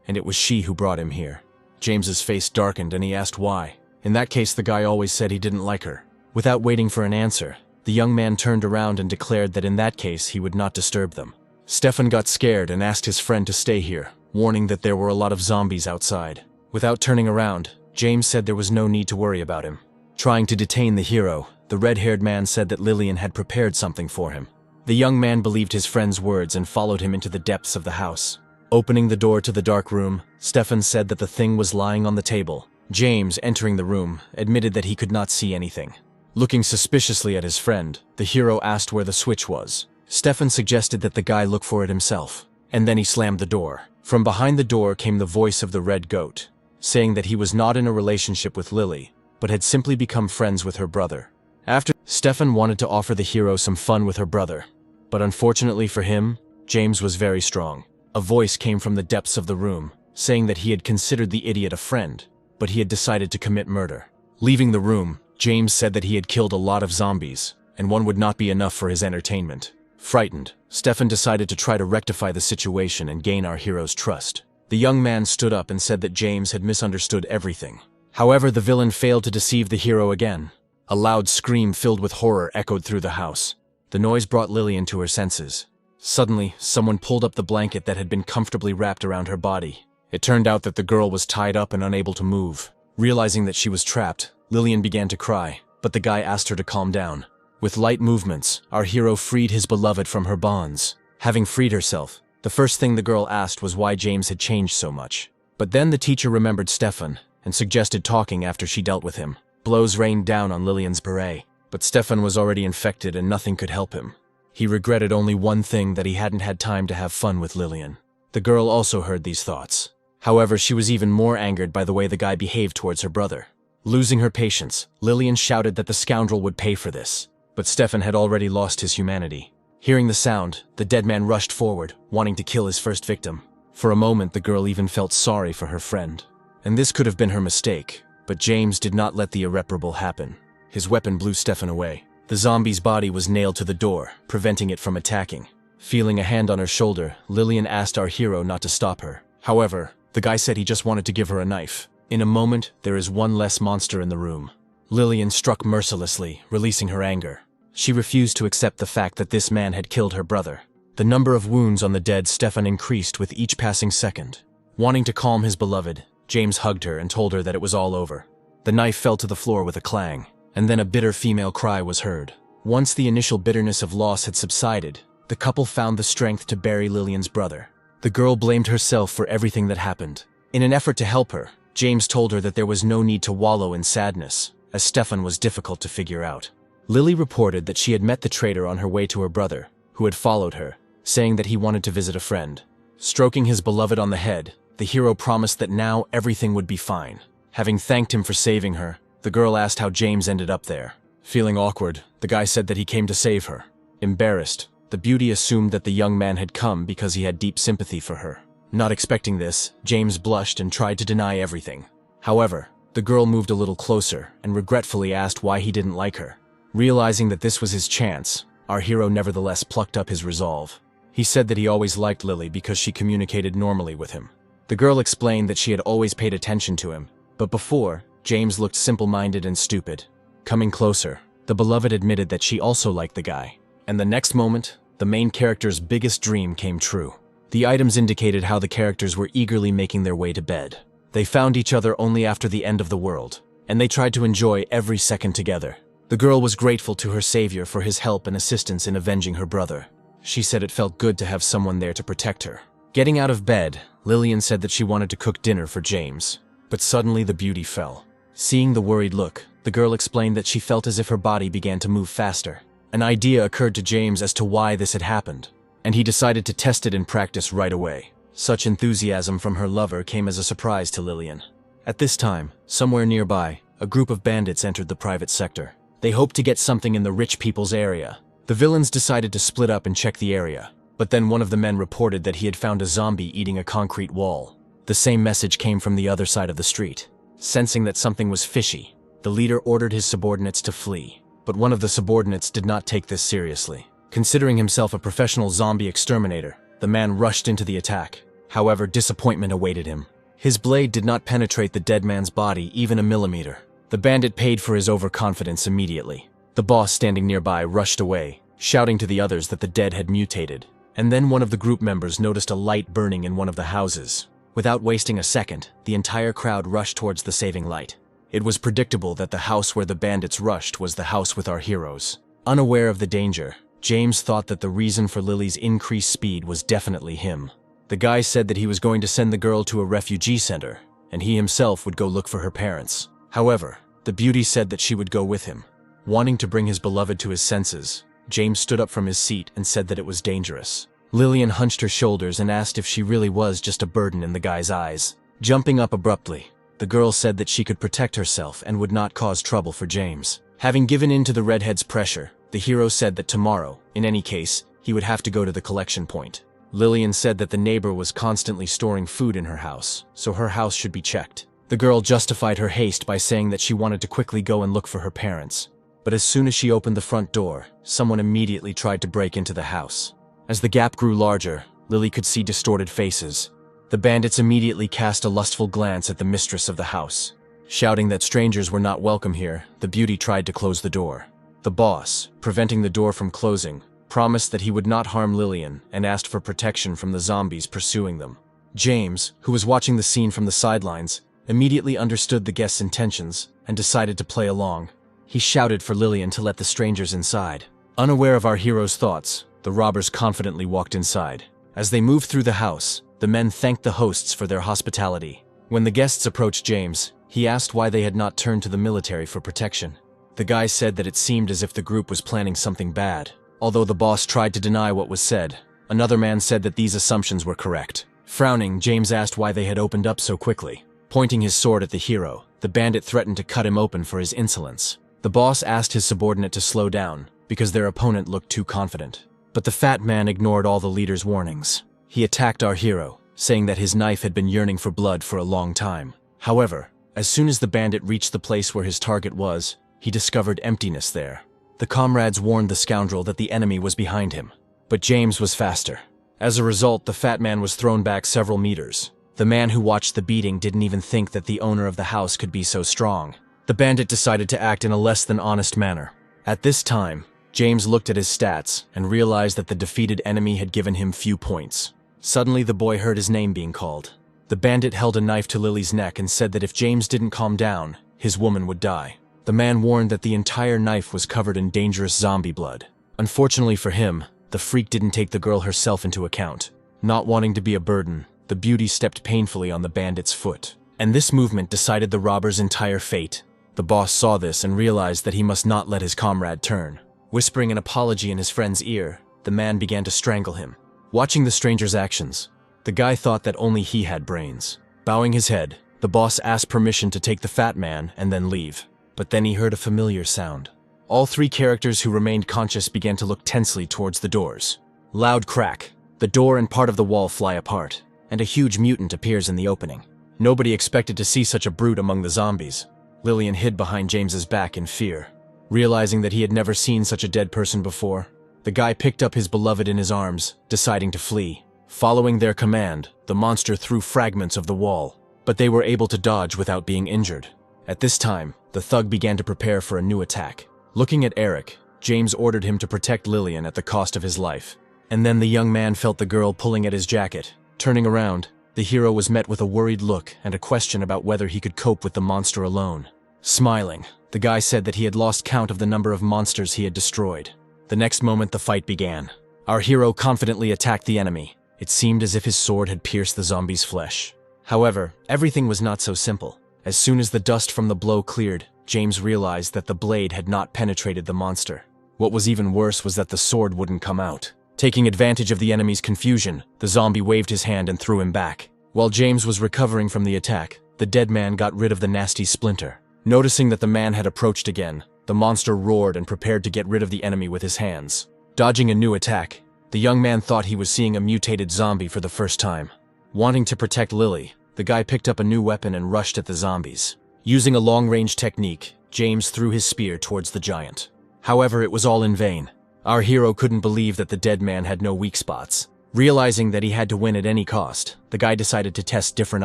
and it was she who brought him here. James's face darkened and he asked why. In that case, the guy always said he didn't like her. Without waiting for an answer, the young man turned around and declared that in that case he would not disturb them. Stefan got scared and asked his friend to stay here, warning that there were a lot of zombies outside. Without turning around, James said there was no need to worry about him. Trying to detain the hero, the red-haired man said that Lillian had prepared something for him. The young man believed his friend's words and followed him into the depths of the house. Opening the door to the dark room, Stefan said that the thing was lying on the table. James, entering the room, admitted that he could not see anything. Looking suspiciously at his friend, the hero asked where the switch was. Stefan suggested that the guy look for it himself, and then he slammed the door. From behind the door came the voice of the red goat, saying that he was not in a relationship with Lily, but had simply become friends with her brother. After, Stefan wanted to offer the hero some fun with her brother, but unfortunately for him, James was very strong. A voice came from the depths of the room, saying that he had considered the idiot a friend, but he had decided to commit murder. Leaving the room, James said that he had killed a lot of zombies, and one would not be enough for his entertainment. Frightened, Stefan decided to try to rectify the situation and gain our hero's trust. The young man stood up and said that James had misunderstood everything. However, the villain failed to deceive the hero again. A loud scream filled with horror echoed through the house. The noise brought Lillian to her senses. Suddenly, someone pulled up the blanket that had been comfortably wrapped around her body. It turned out that the girl was tied up and unable to move. Realizing that she was trapped, Lillian began to cry, but the guy asked her to calm down. With light movements, our hero freed his beloved from her bonds. Having freed herself, the first thing the girl asked was why James had changed so much. But then the teacher remembered Stefan and suggested talking after she dealt with him. Blows rained down on Lillian's beret, but Stefan was already infected and nothing could help him. He regretted only one thing, that he hadn't had time to have fun with Lillian. The girl also heard these thoughts. However, she was even more angered by the way the guy behaved towards her brother. Losing her patience, Lillian shouted that the scoundrel would pay for this. But Stefan had already lost his humanity. Hearing the sound, the dead man rushed forward, wanting to kill his first victim. For a moment, the girl even felt sorry for her friend. And this could have been her mistake, but James did not let the irreparable happen. His weapon blew Stefan away. The zombie's body was nailed to the door, preventing it from attacking. Feeling a hand on her shoulder, Lillian asked our hero not to stop her. However, the guy said he just wanted to give her a knife. In a moment, there is one less monster in the room. Lillian struck mercilessly, releasing her anger. She refused to accept the fact that this man had killed her brother. The number of wounds on the dead Stefan increased with each passing second. Wanting to calm his beloved, James hugged her and told her that it was all over. The knife fell to the floor with a clang, and then a bitter female cry was heard. Once the initial bitterness of loss had subsided, the couple found the strength to bury Lillian's brother. The girl blamed herself for everything that happened. In an effort to help her, James told her that there was no need to wallow in sadness, as Stefan was difficult to figure out. Lily reported that she had met the traitor on her way to her brother, who had followed her, saying that he wanted to visit a friend. Stroking his beloved on the head, the hero promised that now everything would be fine. Having thanked him for saving her, the girl asked how James ended up there. Feeling awkward, the guy said that he came to save her. Embarrassed, the beauty assumed that the young man had come because he had deep sympathy for her. Not expecting this, James blushed and tried to deny everything. However, the girl moved a little closer and regretfully asked why he didn't like her. Realizing that this was his chance, our hero nevertheless plucked up his resolve. He said that he always liked Lily because she communicated normally with him. The girl explained that she had always paid attention to him, but before, James looked simple-minded and stupid. Coming closer, the beloved admitted that she also liked the guy. And the next moment, the main character's biggest dream came true. The items indicated how the characters were eagerly making their way to bed. They found each other only after the end of the world, and they tried to enjoy every second together. The girl was grateful to her savior for his help and assistance in avenging her brother. She said it felt good to have someone there to protect her. Getting out of bed, Lillian said that she wanted to cook dinner for James. But suddenly the beauty fell. Seeing the worried look, the girl explained that she felt as if her body began to move faster. An idea occurred to James as to why this had happened, and he decided to test it in practice right away. Such enthusiasm from her lover came as a surprise to Lillian. At this time, somewhere nearby, a group of bandits entered the private sector. They hoped to get something in the rich people's area. The villains decided to split up and check the area, but then one of the men reported that he had found a zombie eating a concrete wall. The same message came from the other side of the street. Sensing that something was fishy, the leader ordered his subordinates to flee, but one of the subordinates did not take this seriously. Considering himself a professional zombie exterminator, the man rushed into the attack. However, disappointment awaited him. His blade did not penetrate the dead man's body even a millimeter. The bandit paid for his overconfidence immediately. The boss standing nearby rushed away, shouting to the others that the dead had mutated. And then one of the group members noticed a light burning in one of the houses. Without wasting a second, the entire crowd rushed towards the saving light. It was predictable that the house where the bandits rushed was the house with our heroes. Unaware of the danger, James thought that the reason for Lily's increased speed was definitely him. The guy said that he was going to send the girl to a refugee center, and he himself would go look for her parents. However, the beauty said that she would go with him. Wanting to bring his beloved to his senses, James stood up from his seat and said that it was dangerous. Lillian hunched her shoulders and asked if she really was just a burden in the guy's eyes. Jumping up abruptly, the girl said that she could protect herself and would not cause trouble for James. Having given in to the redhead's pressure, the hero said that tomorrow, in any case, he would have to go to the collection point. Lillian said that the neighbor was constantly storing food in her house, so her house should be checked. The girl justified her haste by saying that she wanted to quickly go and look for her parents. But as soon as she opened the front door, someone immediately tried to break into the house. As the gap grew larger, Lily could see distorted faces. The bandits immediately cast a lustful glance at the mistress of the house. Shouting that strangers were not welcome here, the beauty tried to close the door. The boss, preventing the door from closing, promised that he would not harm Lillian and asked for protection from the zombies pursuing them. James, who was watching the scene from the sidelines, immediately understood the guests' intentions and decided to play along. He shouted for Lillian to let the strangers inside. Unaware of our hero's thoughts, the robbers confidently walked inside. As they moved through the house, the men thanked the hosts for their hospitality. When the guests approached James, he asked why they had not turned to the military for protection. The guy said that it seemed as if the group was planning something bad. Although the boss tried to deny what was said, another man said that these assumptions were correct. Frowning, James asked why they had opened up so quickly. Pointing his sword at the hero, the bandit threatened to cut him open for his insolence. The boss asked his subordinate to slow down, because their opponent looked too confident. But the fat man ignored all the leader's warnings. He attacked our hero, saying that his knife had been yearning for blood for a long time. However, as soon as the bandit reached the place where his target was, he discovered emptiness there. The comrades warned the scoundrel that the enemy was behind him. But James was faster. As a result, the fat man was thrown back several meters. The man who watched the beating didn't even think that the owner of the house could be so strong. The bandit decided to act in a less than honest manner. At this time, James looked at his stats and realized that the defeated enemy had given him few points. Suddenly, the boy heard his name being called. The bandit held a knife to Lily's neck and said that if James didn't calm down, his woman would die. The man warned that the entire knife was covered in dangerous zombie blood. Unfortunately for him, the freak didn't take the girl herself into account. Not wanting to be a burden, the beauty stepped painfully on the bandit's foot. And this movement decided the robber's entire fate. The boss saw this and realized that he must not let his comrade turn. Whispering an apology in his friend's ear, the man began to strangle him. Watching the stranger's actions, the guy thought that only he had brains. Bowing his head, the boss asked permission to take the fat man and then leave. But then he heard a familiar sound. All three characters who remained conscious began to look tensely towards the doors. Loud crack. The door and part of the wall fly apart, and a huge mutant appears in the opening. Nobody expected to see such a brute among the zombies. Lillian hid behind James's back in fear. Realizing that he had never seen such a dead person before, the guy picked up his beloved in his arms, deciding to flee. Following their command, the monster threw fragments of the wall, but they were able to dodge without being injured. At this time, the thug began to prepare for a new attack. Looking at Eric, James ordered him to protect Lillian at the cost of his life. And then the young man felt the girl pulling at his jacket. Turning around, the hero was met with a worried look and a question about whether he could cope with the monster alone. Smiling, the guy said that he had lost count of the number of monsters he had destroyed. The next moment, the fight began. Our hero confidently attacked the enemy. It seemed as if his sword had pierced the zombie's flesh. However, everything was not so simple. As soon as the dust from the blow cleared, James realized that the blade had not penetrated the monster. What was even worse was that the sword wouldn't come out. Taking advantage of the enemy's confusion, the zombie waved his hand and threw him back. While James was recovering from the attack, the dead man got rid of the nasty splinter. Noticing that the man had approached again, the monster roared and prepared to get rid of the enemy with his hands. Dodging a new attack, the young man thought he was seeing a mutated zombie for the first time. Wanting to protect Lily, the guy picked up a new weapon and rushed at the zombies. Using a long-range technique, James threw his spear towards the giant. However, it was all in vain. Our hero couldn't believe that the dead man had no weak spots. Realizing that he had to win at any cost, the guy decided to test different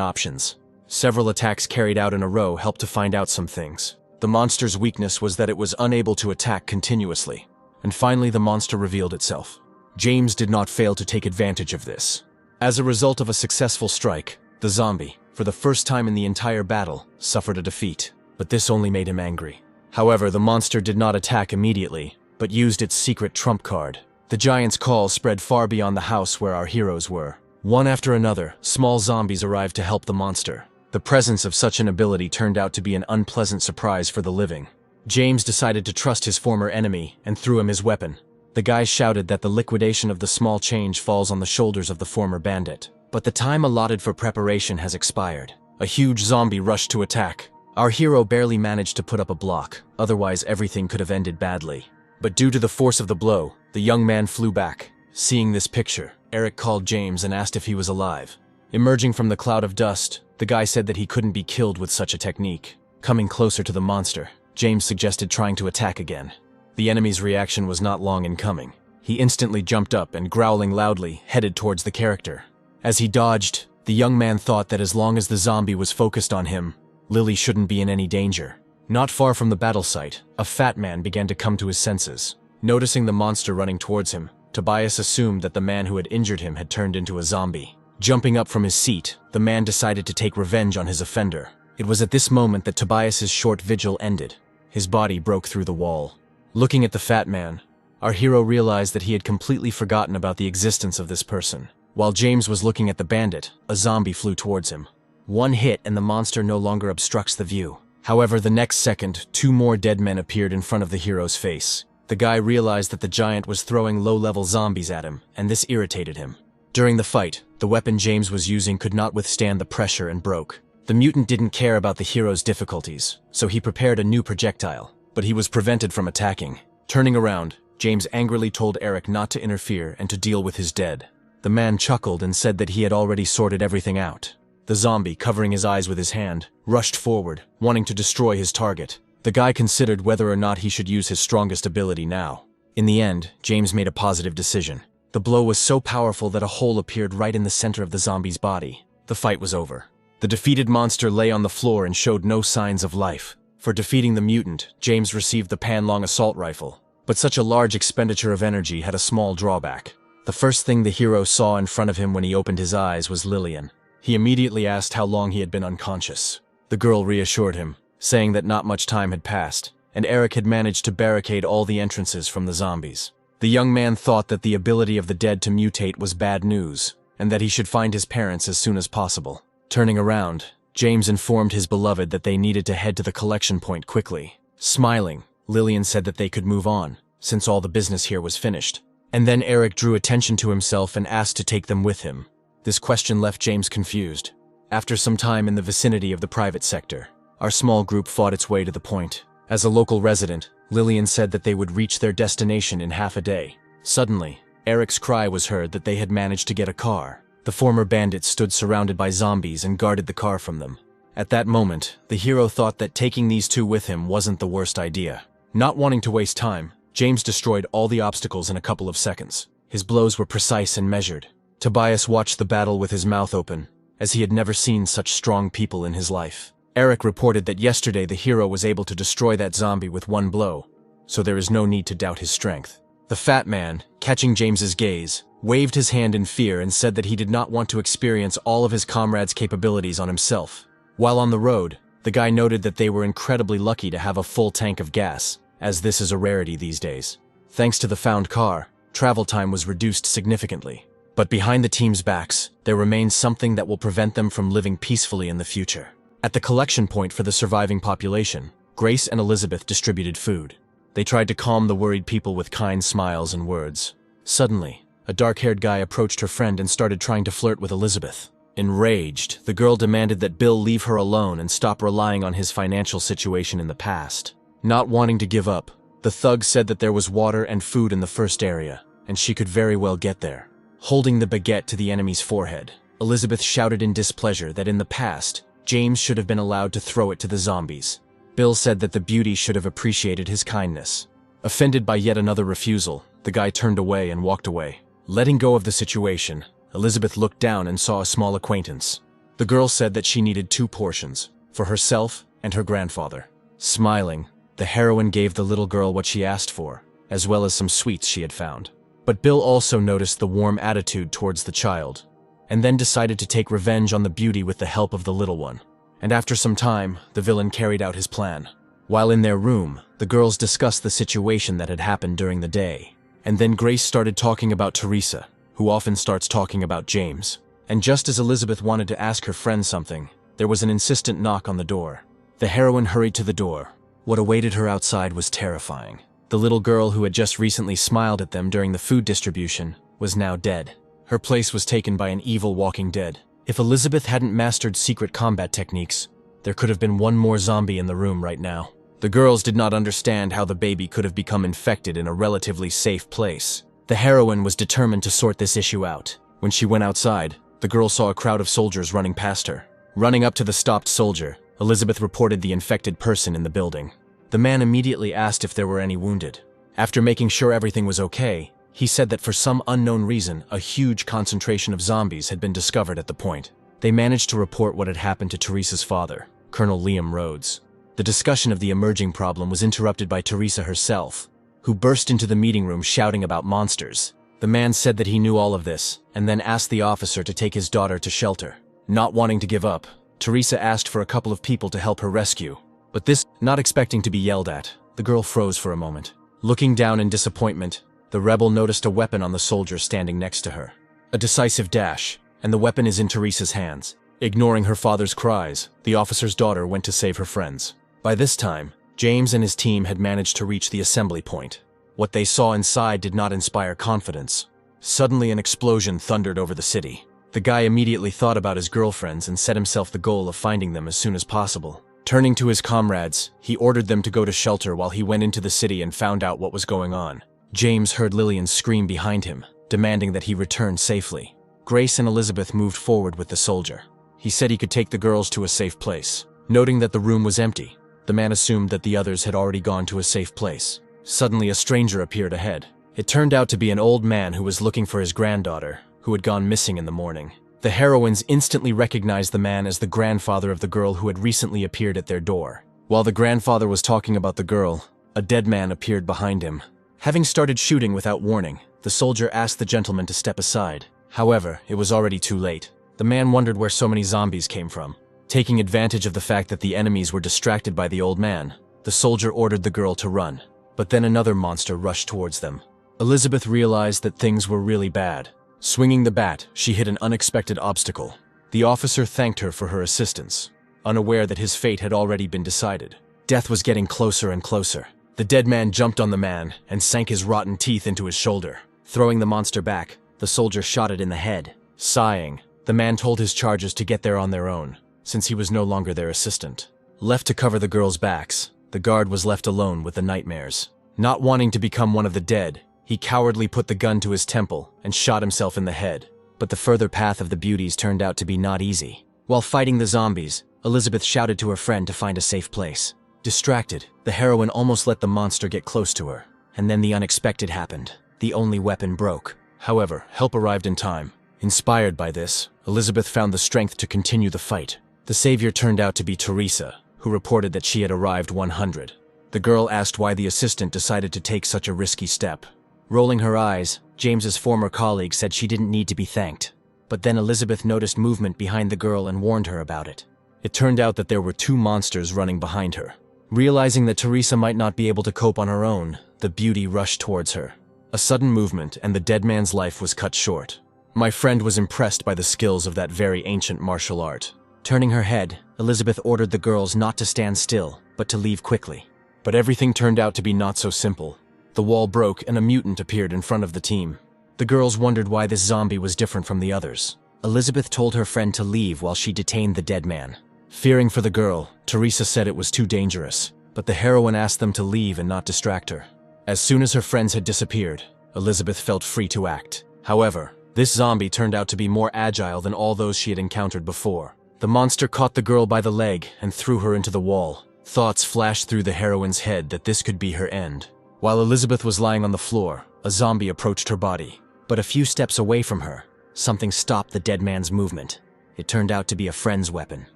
options. Several attacks carried out in a row helped to find out some things. The monster's weakness was that it was unable to attack continuously. And finally, the monster revealed itself. James did not fail to take advantage of this. As a result of a successful strike, the zombie, for the first time in the entire battle, suffered a defeat. But this only made him angry. However, the monster did not attack immediately, but used its secret trump card. The giant's call spread far beyond the house where our heroes were. One after another, small zombies arrived to help the monster. The presence of such an ability turned out to be an unpleasant surprise for the living. James decided to trust his former enemy and threw him his weapon. The guy shouted that the liquidation of the small change falls on the shoulders of the former bandit. But the time allotted for preparation has expired. A huge zombie rushed to attack. Our hero barely managed to put up a block, otherwise everything could have ended badly. But due to the force of the blow, the young man flew back. Seeing this picture, Eric called James and asked if he was alive. Emerging from the cloud of dust, the guy said that he couldn't be killed with such a technique. Coming closer to the monster, James suggested trying to attack again. The enemy's reaction was not long in coming. He instantly jumped up and, growling loudly, headed towards the character. As he dodged, the young man thought that as long as the zombie was focused on him, Lily shouldn't be in any danger. Not far from the battle site, a fat man began to come to his senses. Noticing the monster running towards him, Tobias assumed that the man who had injured him had turned into a zombie. Jumping up from his seat, the man decided to take revenge on his offender. It was at this moment that Tobias's short vigil ended. His body broke through the wall. Looking at the fat man, our hero realized that he had completely forgotten about the existence of this person. While James was looking at the bandit, a zombie flew towards him. One hit and the monster no longer obstructs the view. However, the next second, two more dead men appeared in front of the hero's face. The guy realized that the giant was throwing low-level zombies at him, and this irritated him. During the fight, The weapon James was using could not withstand the pressure and broke. The mutant didn't care about the hero's difficulties, so he prepared a new projectile, but he was prevented from attacking. Turning around, James angrily told Eric not to interfere and to deal with his dead. The man chuckled and said that he had already sorted everything out. The zombie, covering his eyes with his hand, rushed forward, wanting to destroy his target. The guy considered whether or not he should use his strongest ability now. In the end, James made a positive decision. The blow was so powerful that a hole appeared right in the center of the zombie's body. The fight was over. The defeated monster lay on the floor and showed no signs of life. For defeating the mutant, James received the Panlong assault rifle. But such a large expenditure of energy had a small drawback. The first thing the hero saw in front of him when he opened his eyes was Lillian. He immediately asked how long he had been unconscious. The girl reassured him, saying that not much time had passed, and Eric had managed to barricade all the entrances from the zombies. The young man thought that the ability of the dead to mutate was bad news, and that he should find his parents as soon as possible. Turning around, James informed his beloved that they needed to head to the collection point quickly. Smiling, Lillian said that they could move on, since all the business here was finished. And then Eric drew attention to himself and asked to take them with him. This question left James confused. After some time in the vicinity of the private sector, our small group fought its way to the point. As a local resident, Lillian said that they would reach their destination in half a day. Suddenly, Eric's cry was heard that they had managed to get a car. The former bandits stood surrounded by zombies and guarded the car from them. At that moment, the hero thought that taking these two with him wasn't the worst idea. Not wanting to waste time, James destroyed all the obstacles in a couple of seconds. His blows were precise and measured. Tobias watched the battle with his mouth open, as he had never seen such strong people in his life. Eric reported that yesterday the hero was able to destroy that zombie with one blow, so there is no need to doubt his strength. The fat man, catching James's gaze, waved his hand in fear and said that he did not want to experience all of his comrades' capabilities on himself. While on the road, the guy noted that they were incredibly lucky to have a full tank of gas, as this is a rarity these days. Thanks to the found car, travel time was reduced significantly. But behind the team's backs, there remains something that will prevent them from living peacefully in the future. At the collection point for the surviving population, Grace and Elizabeth distributed food. They tried to calm the worried people with kind smiles and words. Suddenly, a dark-haired guy approached her friend and started trying to flirt with Elizabeth. Enraged, the girl demanded that Bill leave her alone and stop relying on his financial situation in the past. Not wanting to give up, the thug said that there was water and food in the first area, and she could very well get there. Holding the baguette to the enemy's forehead, Elizabeth shouted in displeasure that in the past, James should have been allowed to throw it to the zombies. Bill said that the beauty should have appreciated his kindness. Offended by yet another refusal, the guy turned away and walked away. Letting go of the situation, Elizabeth looked down and saw a small acquaintance. The girl said that she needed 2 portions, for herself and her grandfather. Smiling, the heroine gave the little girl what she asked for, as well as some sweets she had found. But Bill also noticed the warm attitude towards the child, and then decided to take revenge on the beauty with the help of the little one. And after some time, the villain carried out his plan. While in their room, the girls discussed the situation that had happened during the day. And then Grace started talking about Teresa, who often starts talking about James. And just as Elizabeth wanted to ask her friend something, there was an insistent knock on the door. The heroine hurried to the door. What awaited her outside was terrifying. The little girl who had just recently smiled at them during the food distribution was now dead. Her place was taken by an evil walking dead. If Elizabeth hadn't mastered secret combat techniques, there could have been one more zombie in the room right now. The girls did not understand how the baby could have become infected in a relatively safe place. The heroine was determined to sort this issue out. When she went outside, the girl saw a crowd of soldiers running past her. Running up to the stopped soldier, Elizabeth reported the infected person in the building. The man immediately asked if there were any wounded. After making sure everything was okay, he said that for some unknown reason, a huge concentration of zombies had been discovered at the point. They managed to report what had happened to Teresa's father, Colonel Liam Rhodes. The discussion of the emerging problem was interrupted by Teresa herself, who burst into the meeting room shouting about monsters. The man said that he knew all of this, and then asked the officer to take his daughter to shelter. Not wanting to give up, Teresa asked for a couple of people to help her rescue. But this, not expecting to be yelled at, the girl froze for a moment. Looking down in disappointment, the rebel noticed a weapon on the soldier standing next to her. A decisive dash, and the weapon is in Teresa's hands. Ignoring her father's cries, the officer's daughter went to save her friends. By this time, James and his team had managed to reach the assembly point. What they saw inside did not inspire confidence. Suddenly an explosion thundered over the city. The guy immediately thought about his girlfriends and set himself the goal of finding them as soon as possible. Turning to his comrades, he ordered them to go to shelter while he went into the city and found out what was going on. James heard Lillian scream behind him, demanding that he return safely. Grace and Elizabeth moved forward with the soldier. He said he could take the girls to a safe place. Noting that the room was empty, the man assumed that the others had already gone to a safe place. Suddenly, a stranger appeared ahead. It turned out to be an old man who was looking for his granddaughter, who had gone missing in the morning. The heroines instantly recognized the man as the grandfather of the girl who had recently appeared at their door. While the grandfather was talking about the girl, a dead man appeared behind him. Having started shooting without warning, the soldier asked the gentleman to step aside. However, it was already too late. The man wondered where so many zombies came from. Taking advantage of the fact that the enemies were distracted by the old man, the soldier ordered the girl to run. But then another monster rushed towards them. Elizabeth realized that things were really bad. Swinging the bat, she hit an unexpected obstacle. The officer thanked her for her assistance, unaware that his fate had already been decided. Death was getting closer and closer. The dead man jumped on the man and sank his rotten teeth into his shoulder. Throwing the monster back, the soldier shot it in the head. Sighing, the man told his charges to get there on their own, since he was no longer their assistant. Left to cover the girls' backs, the guard was left alone with the nightmares. Not wanting to become one of the dead, he cowardly put the gun to his temple and shot himself in the head. But the further path of the beauties turned out to be not easy. While fighting the zombies, Elizabeth shouted to her friend to find a safe place. Distracted, the heroine almost let the monster get close to her. And then the unexpected happened. The only weapon broke. However, help arrived in time. Inspired by this, Elizabeth found the strength to continue the fight. The savior turned out to be Teresa, who reported that she had arrived 100. The girl asked why the assistant decided to take such a risky step. Rolling her eyes, James's former colleague said she didn't need to be thanked. But then Elizabeth noticed movement behind the girl and warned her about it. It turned out that there were two monsters running behind her. Realizing that Teresa might not be able to cope on her own, the beauty rushed towards her. A sudden movement and the dead man's life was cut short. My friend was impressed by the skills of that very ancient martial art. Turning her head, Elizabeth ordered the girls not to stand still, but to leave quickly. But everything turned out to be not so simple. The wall broke and a mutant appeared in front of the team. The girls wondered why this zombie was different from the others. Elizabeth told her friend to leave while she detained the dead man. Fearing for the girl, Teresa said it was too dangerous, but the heroine asked them to leave and not distract her. As soon as her friends had disappeared, Elizabeth felt free to act. However, this zombie turned out to be more agile than all those she had encountered before. The monster caught the girl by the leg and threw her into the wall. Thoughts flashed through the heroine's head that this could be her end. While Elizabeth was lying on the floor, a zombie approached her body. But a few steps away from her, something stopped the dead man's movement. It turned out to be a friend's weapon.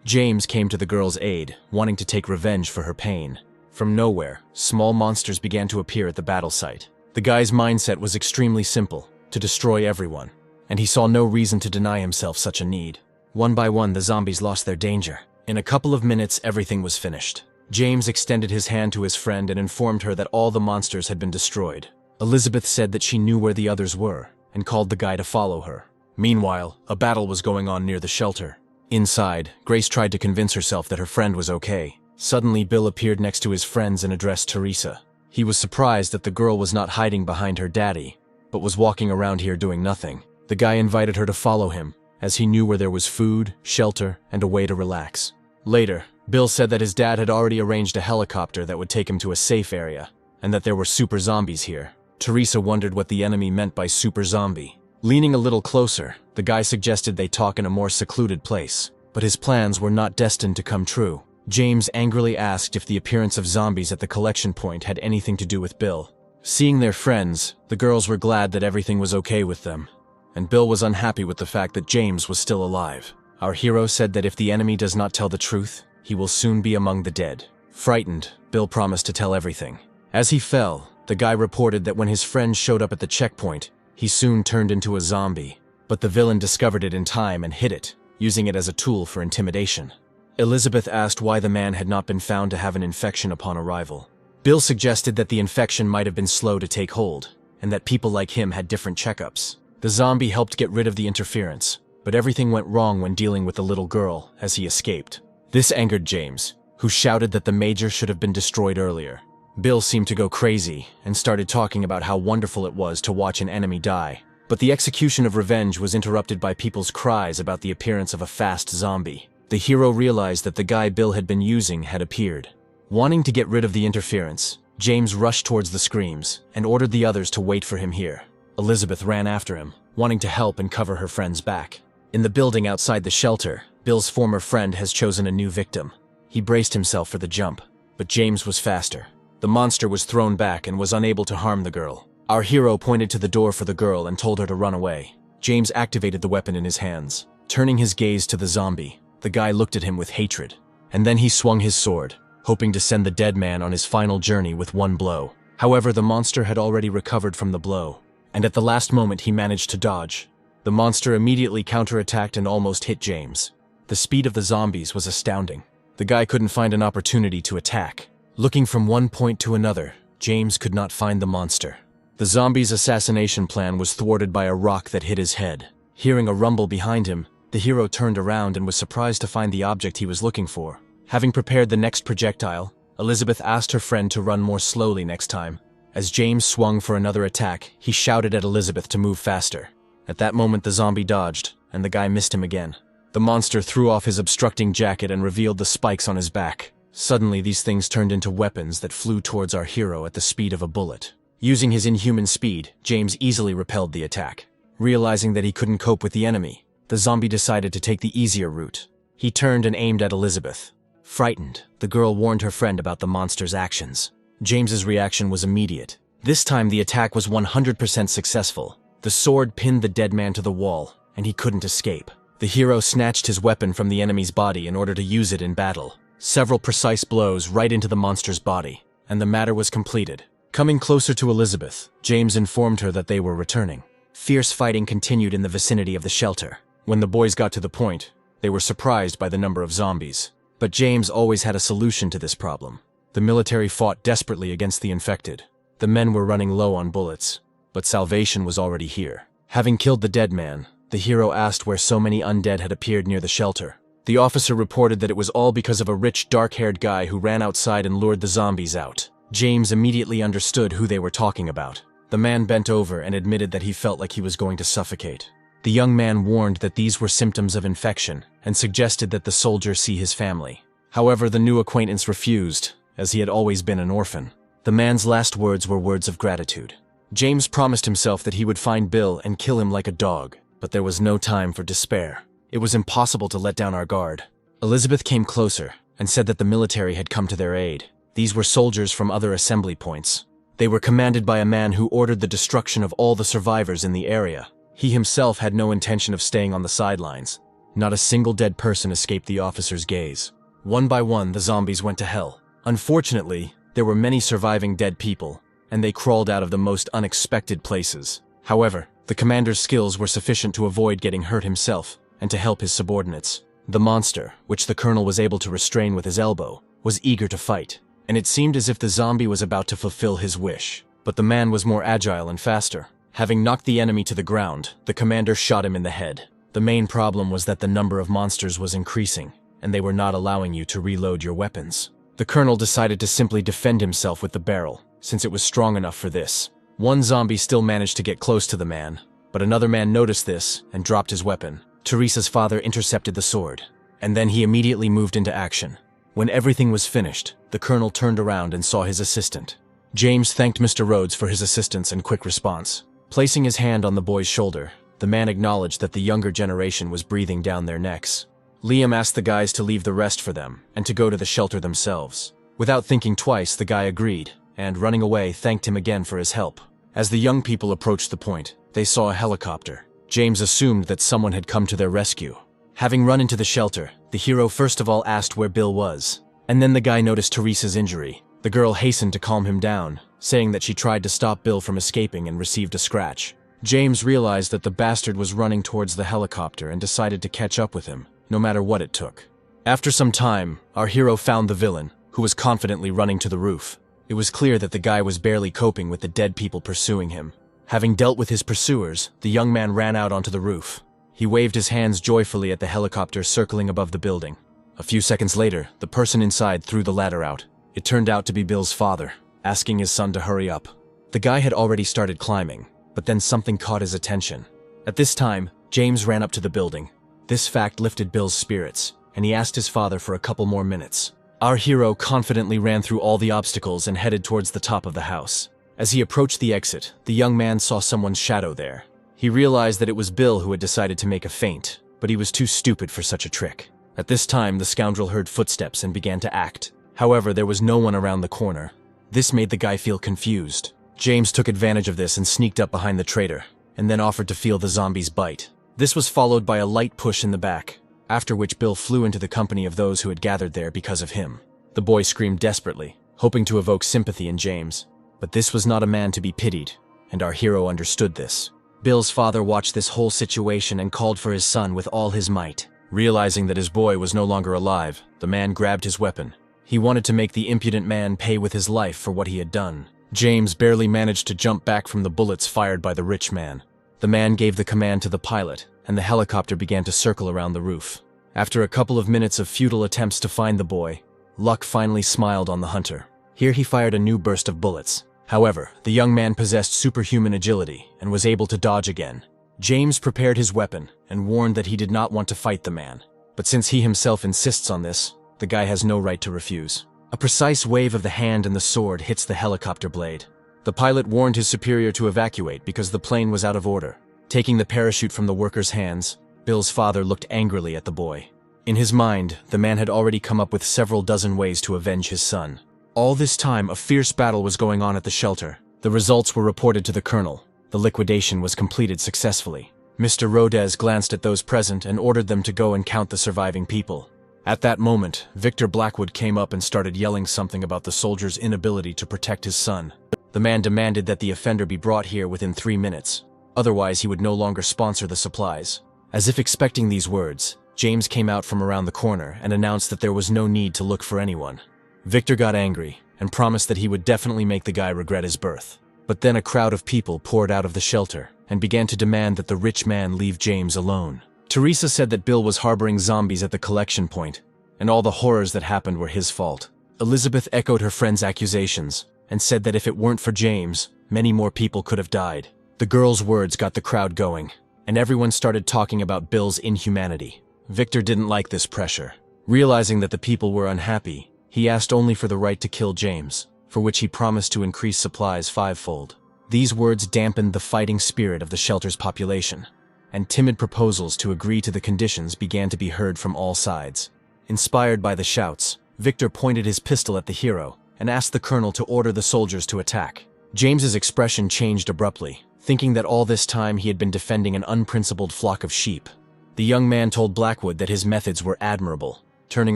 James came to the girl's aid, wanting to take revenge for her pain. From nowhere, small monsters began to appear at the battle site. The guy's mindset was extremely simple, to destroy everyone, and he saw no reason to deny himself such a need. One by one, the zombies lost their danger. In a couple of minutes, everything was finished. James extended his hand to his friend and informed her that all the monsters had been destroyed. Elizabeth said that she knew where the others were, and called the guy to follow her. Meanwhile, a battle was going on near the shelter. Inside, Grace tried to convince herself that her friend was okay. Suddenly, Bill appeared next to his friends and addressed Teresa. He was surprised that the girl was not hiding behind her daddy, but was walking around here doing nothing. The guy invited her to follow him, as he knew where there was food, shelter, and a way to relax. Later, Bill said that his dad had already arranged a helicopter that would take him to a safe area, and that there were super zombies here. Teresa wondered what the enemy meant by super zombie. Leaning a little closer, the guy suggested they talk in a more secluded place, but his plans were not destined to come true. James angrily asked if the appearance of zombies at the collection point had anything to do with Bill. Seeing their friends, the girls were glad that everything was okay with them, and Bill was unhappy with the fact that James was still alive. Our hero said that if the enemy does not tell the truth, he will soon be among the dead. Frightened, Bill promised to tell everything. As he fell, the guy reported that when his friend showed up at the checkpoint, he soon turned into a zombie. But the villain discovered it in time and hid it, using it as a tool for intimidation. Elizabeth asked why the man had not been found to have an infection upon arrival. Bill suggested that the infection might have been slow to take hold, and that people like him had different checkups. The zombie helped get rid of the interference, but everything went wrong when dealing with the little girl as he escaped. This angered James, who shouted that the Major should have been destroyed earlier. Bill seemed to go crazy and started talking about how wonderful it was to watch an enemy die. But the execution of revenge was interrupted by people's cries about the appearance of a fast zombie. The hero realized that the guy Bill had been using had appeared. Wanting to get rid of the interference, James rushed towards the screams and ordered the others to wait for him here. Elizabeth ran after him, wanting to help and cover her friend's back. In the building outside the shelter, Bill's former friend has chosen a new victim. He braced himself for the jump, but James was faster. The monster was thrown back and was unable to harm the girl. Our hero pointed to the door for the girl and told her to run away. James activated the weapon in his hands. Turning his gaze to the zombie, the guy looked at him with hatred. And then he swung his sword, hoping to send the dead man on his final journey with one blow. However, the monster had already recovered from the blow, and at the last moment he managed to dodge. The monster immediately counterattacked and almost hit James. The speed of the zombies was astounding. The guy couldn't find an opportunity to attack. Looking from one point to another, James could not find the monster. The zombie's assassination plan was thwarted by a rock that hit his head. Hearing a rumble behind him, the hero turned around and was surprised to find the object he was looking for. Having prepared the next projectile, Elizabeth asked her friend to run more slowly next time. As James swung for another attack, he shouted at Elizabeth to move faster. At that moment, the zombie dodged, and the guy missed him again. The monster threw off his obstructing jacket and revealed the spikes on his back. Suddenly, these things turned into weapons that flew towards our hero at the speed of a bullet. Using his inhuman speed, James easily repelled the attack. Realizing that he couldn't cope with the enemy, the zombie decided to take the easier route. He turned and aimed at Elizabeth. Frightened, the girl warned her friend about the monster's actions. James's reaction was immediate. This time, the attack was 100% successful. The sword pinned the dead man to the wall, and he couldn't escape. The hero snatched his weapon from the enemy's body in order to use it in battle. Several precise blows right into the monster's body, and the matter was completed. Coming closer to Elizabeth, James informed her that they were returning. Fierce fighting continued in the vicinity of the shelter. When the boys got to the point, they were surprised by the number of zombies. But James always had a solution to this problem. The military fought desperately against the infected. The men were running low on bullets, but salvation was already here. Having killed the dead man, the hero asked where so many undead had appeared near the shelter. The officer reported that it was all because of a rich, dark-haired guy who ran outside and lured the zombies out. James immediately understood who they were talking about. The man bent over and admitted that he felt like he was going to suffocate. The young man warned that these were symptoms of infection and suggested that the soldier see his family. However, the new acquaintance refused, as he had always been an orphan. The man's last words were words of gratitude. James promised himself that he would find Bill and kill him like a dog, but there was no time for despair. It was impossible to let down our guard. Elizabeth came closer and said that the military had come to their aid. These were soldiers from other assembly points. They were commanded by a man who ordered the destruction of all the survivors in the area. He himself had no intention of staying on the sidelines. Not a single dead person escaped the officer's gaze. One by one, the zombies went to hell. Unfortunately, there were many surviving dead people, and they crawled out of the most unexpected places. However, the commander's skills were sufficient to avoid getting hurt himself and to help his subordinates. The monster, which the colonel was able to restrain with his elbow, was eager to fight, and it seemed as if the zombie was about to fulfill his wish. But the man was more agile and faster. Having knocked the enemy to the ground, the commander shot him in the head. The main problem was that the number of monsters was increasing, and they were not allowing you to reload your weapons. The colonel decided to simply defend himself with the barrel, since it was strong enough for this. One zombie still managed to get close to the man, but another man noticed this and dropped his weapon. Teresa's father intercepted the sword, and then he immediately moved into action. When everything was finished, the colonel turned around and saw his assistant. James thanked Mr. Rhodes for his assistance and quick response. Placing his hand on the boy's shoulder, the man acknowledged that the younger generation was breathing down their necks. Liam asked the guys to leave the rest for them and to go to the shelter themselves. Without thinking twice, the guy agreed, and running away, thanked him again for his help. As the young people approached the point, they saw a helicopter. James assumed that someone had come to their rescue. Having run into the shelter, the hero first of all asked where Bill was, and then the guy noticed Teresa's injury. The girl hastened to calm him down, saying that she tried to stop Bill from escaping and received a scratch. James realized that the bastard was running towards the helicopter and decided to catch up with him, no matter what it took. After some time, our hero found the villain, who was confidently running to the roof. It was clear that the guy was barely coping with the dead people pursuing him. Having dealt with his pursuers, the young man ran out onto the roof. He waved his hands joyfully at the helicopter circling above the building. A few seconds later, the person inside threw the ladder out. It turned out to be Bill's father, asking his son to hurry up. The guy had already started climbing, but then something caught his attention. At this time, James ran up to the building. This fact lifted Bill's spirits, and he asked his father for a couple more minutes. Our hero confidently ran through all the obstacles and headed towards the top of the house. As he approached the exit, the young man saw someone's shadow there. He realized that it was Bill who had decided to make a feint, but he was too stupid for such a trick. At this time, the scoundrel heard footsteps and began to act. However, there was no one around the corner. This made the guy feel confused. James took advantage of this and sneaked up behind the traitor, and then offered to feel the zombie's bite. This was followed by a light push in the back, after which Bill flew into the company of those who had gathered there because of him. The boy screamed desperately, hoping to evoke sympathy in James. But this was not a man to be pitied, and our hero understood this. Bill's father watched this whole situation and called for his son with all his might. Realizing that his boy was no longer alive, the man grabbed his weapon. He wanted to make the impudent man pay with his life for what he had done. James barely managed to jump back from the bullets fired by the rich man. The man gave the command to the pilot, and the helicopter began to circle around the roof. After a couple of minutes of futile attempts to find the boy, luck finally smiled on the hunter. Here he fired a new burst of bullets. However, the young man possessed superhuman agility and was able to dodge again. James prepared his weapon and warned that he did not want to fight the man. But since he himself insists on this, the guy has no right to refuse. A precise wave of the hand and the sword hits the helicopter blade. The pilot warned his superior to evacuate because the plane was out of order. Taking the parachute from the worker's hands, Bill's father looked angrily at the boy. In his mind, the man had already come up with several dozen ways to avenge his son. All this time, a fierce battle was going on at the shelter. The results were reported to the colonel. The liquidation was completed successfully. Mr. Rodez glanced at those present and ordered them to go and count the surviving people. At that moment, Victor Blackwood came up and started yelling something about the soldier's inability to protect his son. The man demanded that the offender be brought here within 3 minutes. Otherwise, he would no longer sponsor the supplies. As if expecting these words, James came out from around the corner and announced that there was no need to look for anyone. Victor got angry and promised that he would definitely make the guy regret his birth. But then a crowd of people poured out of the shelter and began to demand that the rich man leave James alone. Teresa said that Bill was harboring zombies at the collection point, and all the horrors that happened were his fault. Elizabeth echoed her friend's accusations and said that if it weren't for James, many more people could have died. The girl's words got the crowd going, and everyone started talking about Bill's inhumanity. Victor didn't like this pressure. Realizing that the people were unhappy, he asked only for the right to kill James, for which he promised to increase supplies 5-fold. These words dampened the fighting spirit of the shelter's population, and timid proposals to agree to the conditions began to be heard from all sides. Inspired by the shouts, Victor pointed his pistol at the hero and asked the colonel to order the soldiers to attack. James's expression changed abruptly, thinking that all this time he had been defending an unprincipled flock of sheep. The young man told Blackwood that his methods were admirable. Turning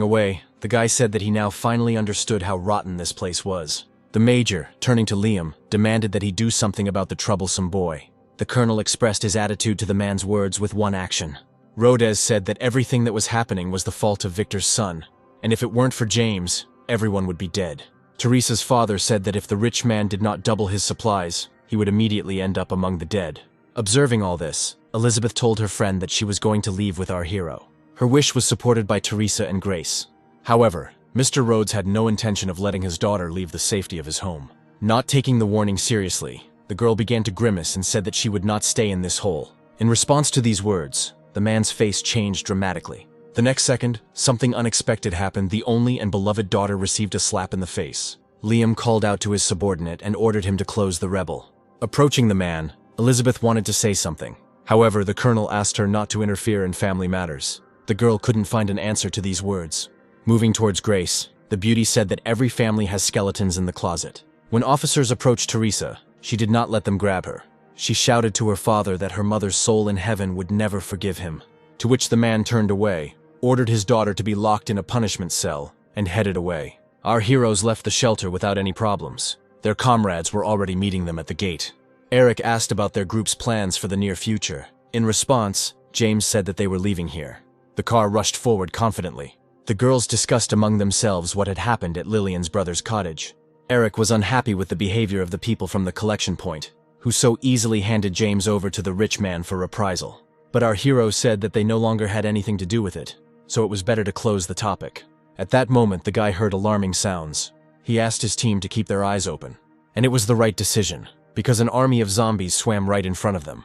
away, the guy said that he now finally understood how rotten this place was. The major, turning to Liam, demanded that he do something about the troublesome boy. The colonel expressed his attitude to the man's words with one action. Rodez said that everything that was happening was the fault of Victor's son, and if it weren't for James, everyone would be dead. Teresa's father said that if the rich man did not double his supplies, he would immediately end up among the dead. Observing all this, Elizabeth told her friend that she was going to leave with our hero. Her wish was supported by Teresa and Grace. However, Mr. Rhodes had no intention of letting his daughter leave the safety of his home. Not taking the warning seriously, the girl began to grimace and said that she would not stay in this hole. In response to these words, the man's face changed dramatically. The next second, something unexpected happened. The only and beloved daughter received a slap in the face. Liam called out to his subordinate and ordered him to close the rebel. Approaching the man, Elizabeth wanted to say something. However, the colonel asked her not to interfere in family matters. The girl couldn't find an answer to these words. Moving towards Grace, the beauty said that every family has skeletons in the closet. When officers approached Teresa, she did not let them grab her. She shouted to her father that her mother's soul in heaven would never forgive him, to which the man turned away, ordered his daughter to be locked in a punishment cell, and headed away. Our heroes left the shelter without any problems. Their comrades were already meeting them at the gate. Eric asked about their group's plans for the near future. In response, James said that they were leaving here. The car rushed forward confidently. The girls discussed among themselves what had happened at Lillian's brother's cottage. Eric was unhappy with the behavior of the people from the collection point, who so easily handed James over to the rich man for reprisal. But our hero said that they no longer had anything to do with it, so it was better to close the topic. At that moment, the guy heard alarming sounds. He asked his team to keep their eyes open, and it was the right decision. because an army of zombies swam right in front of them,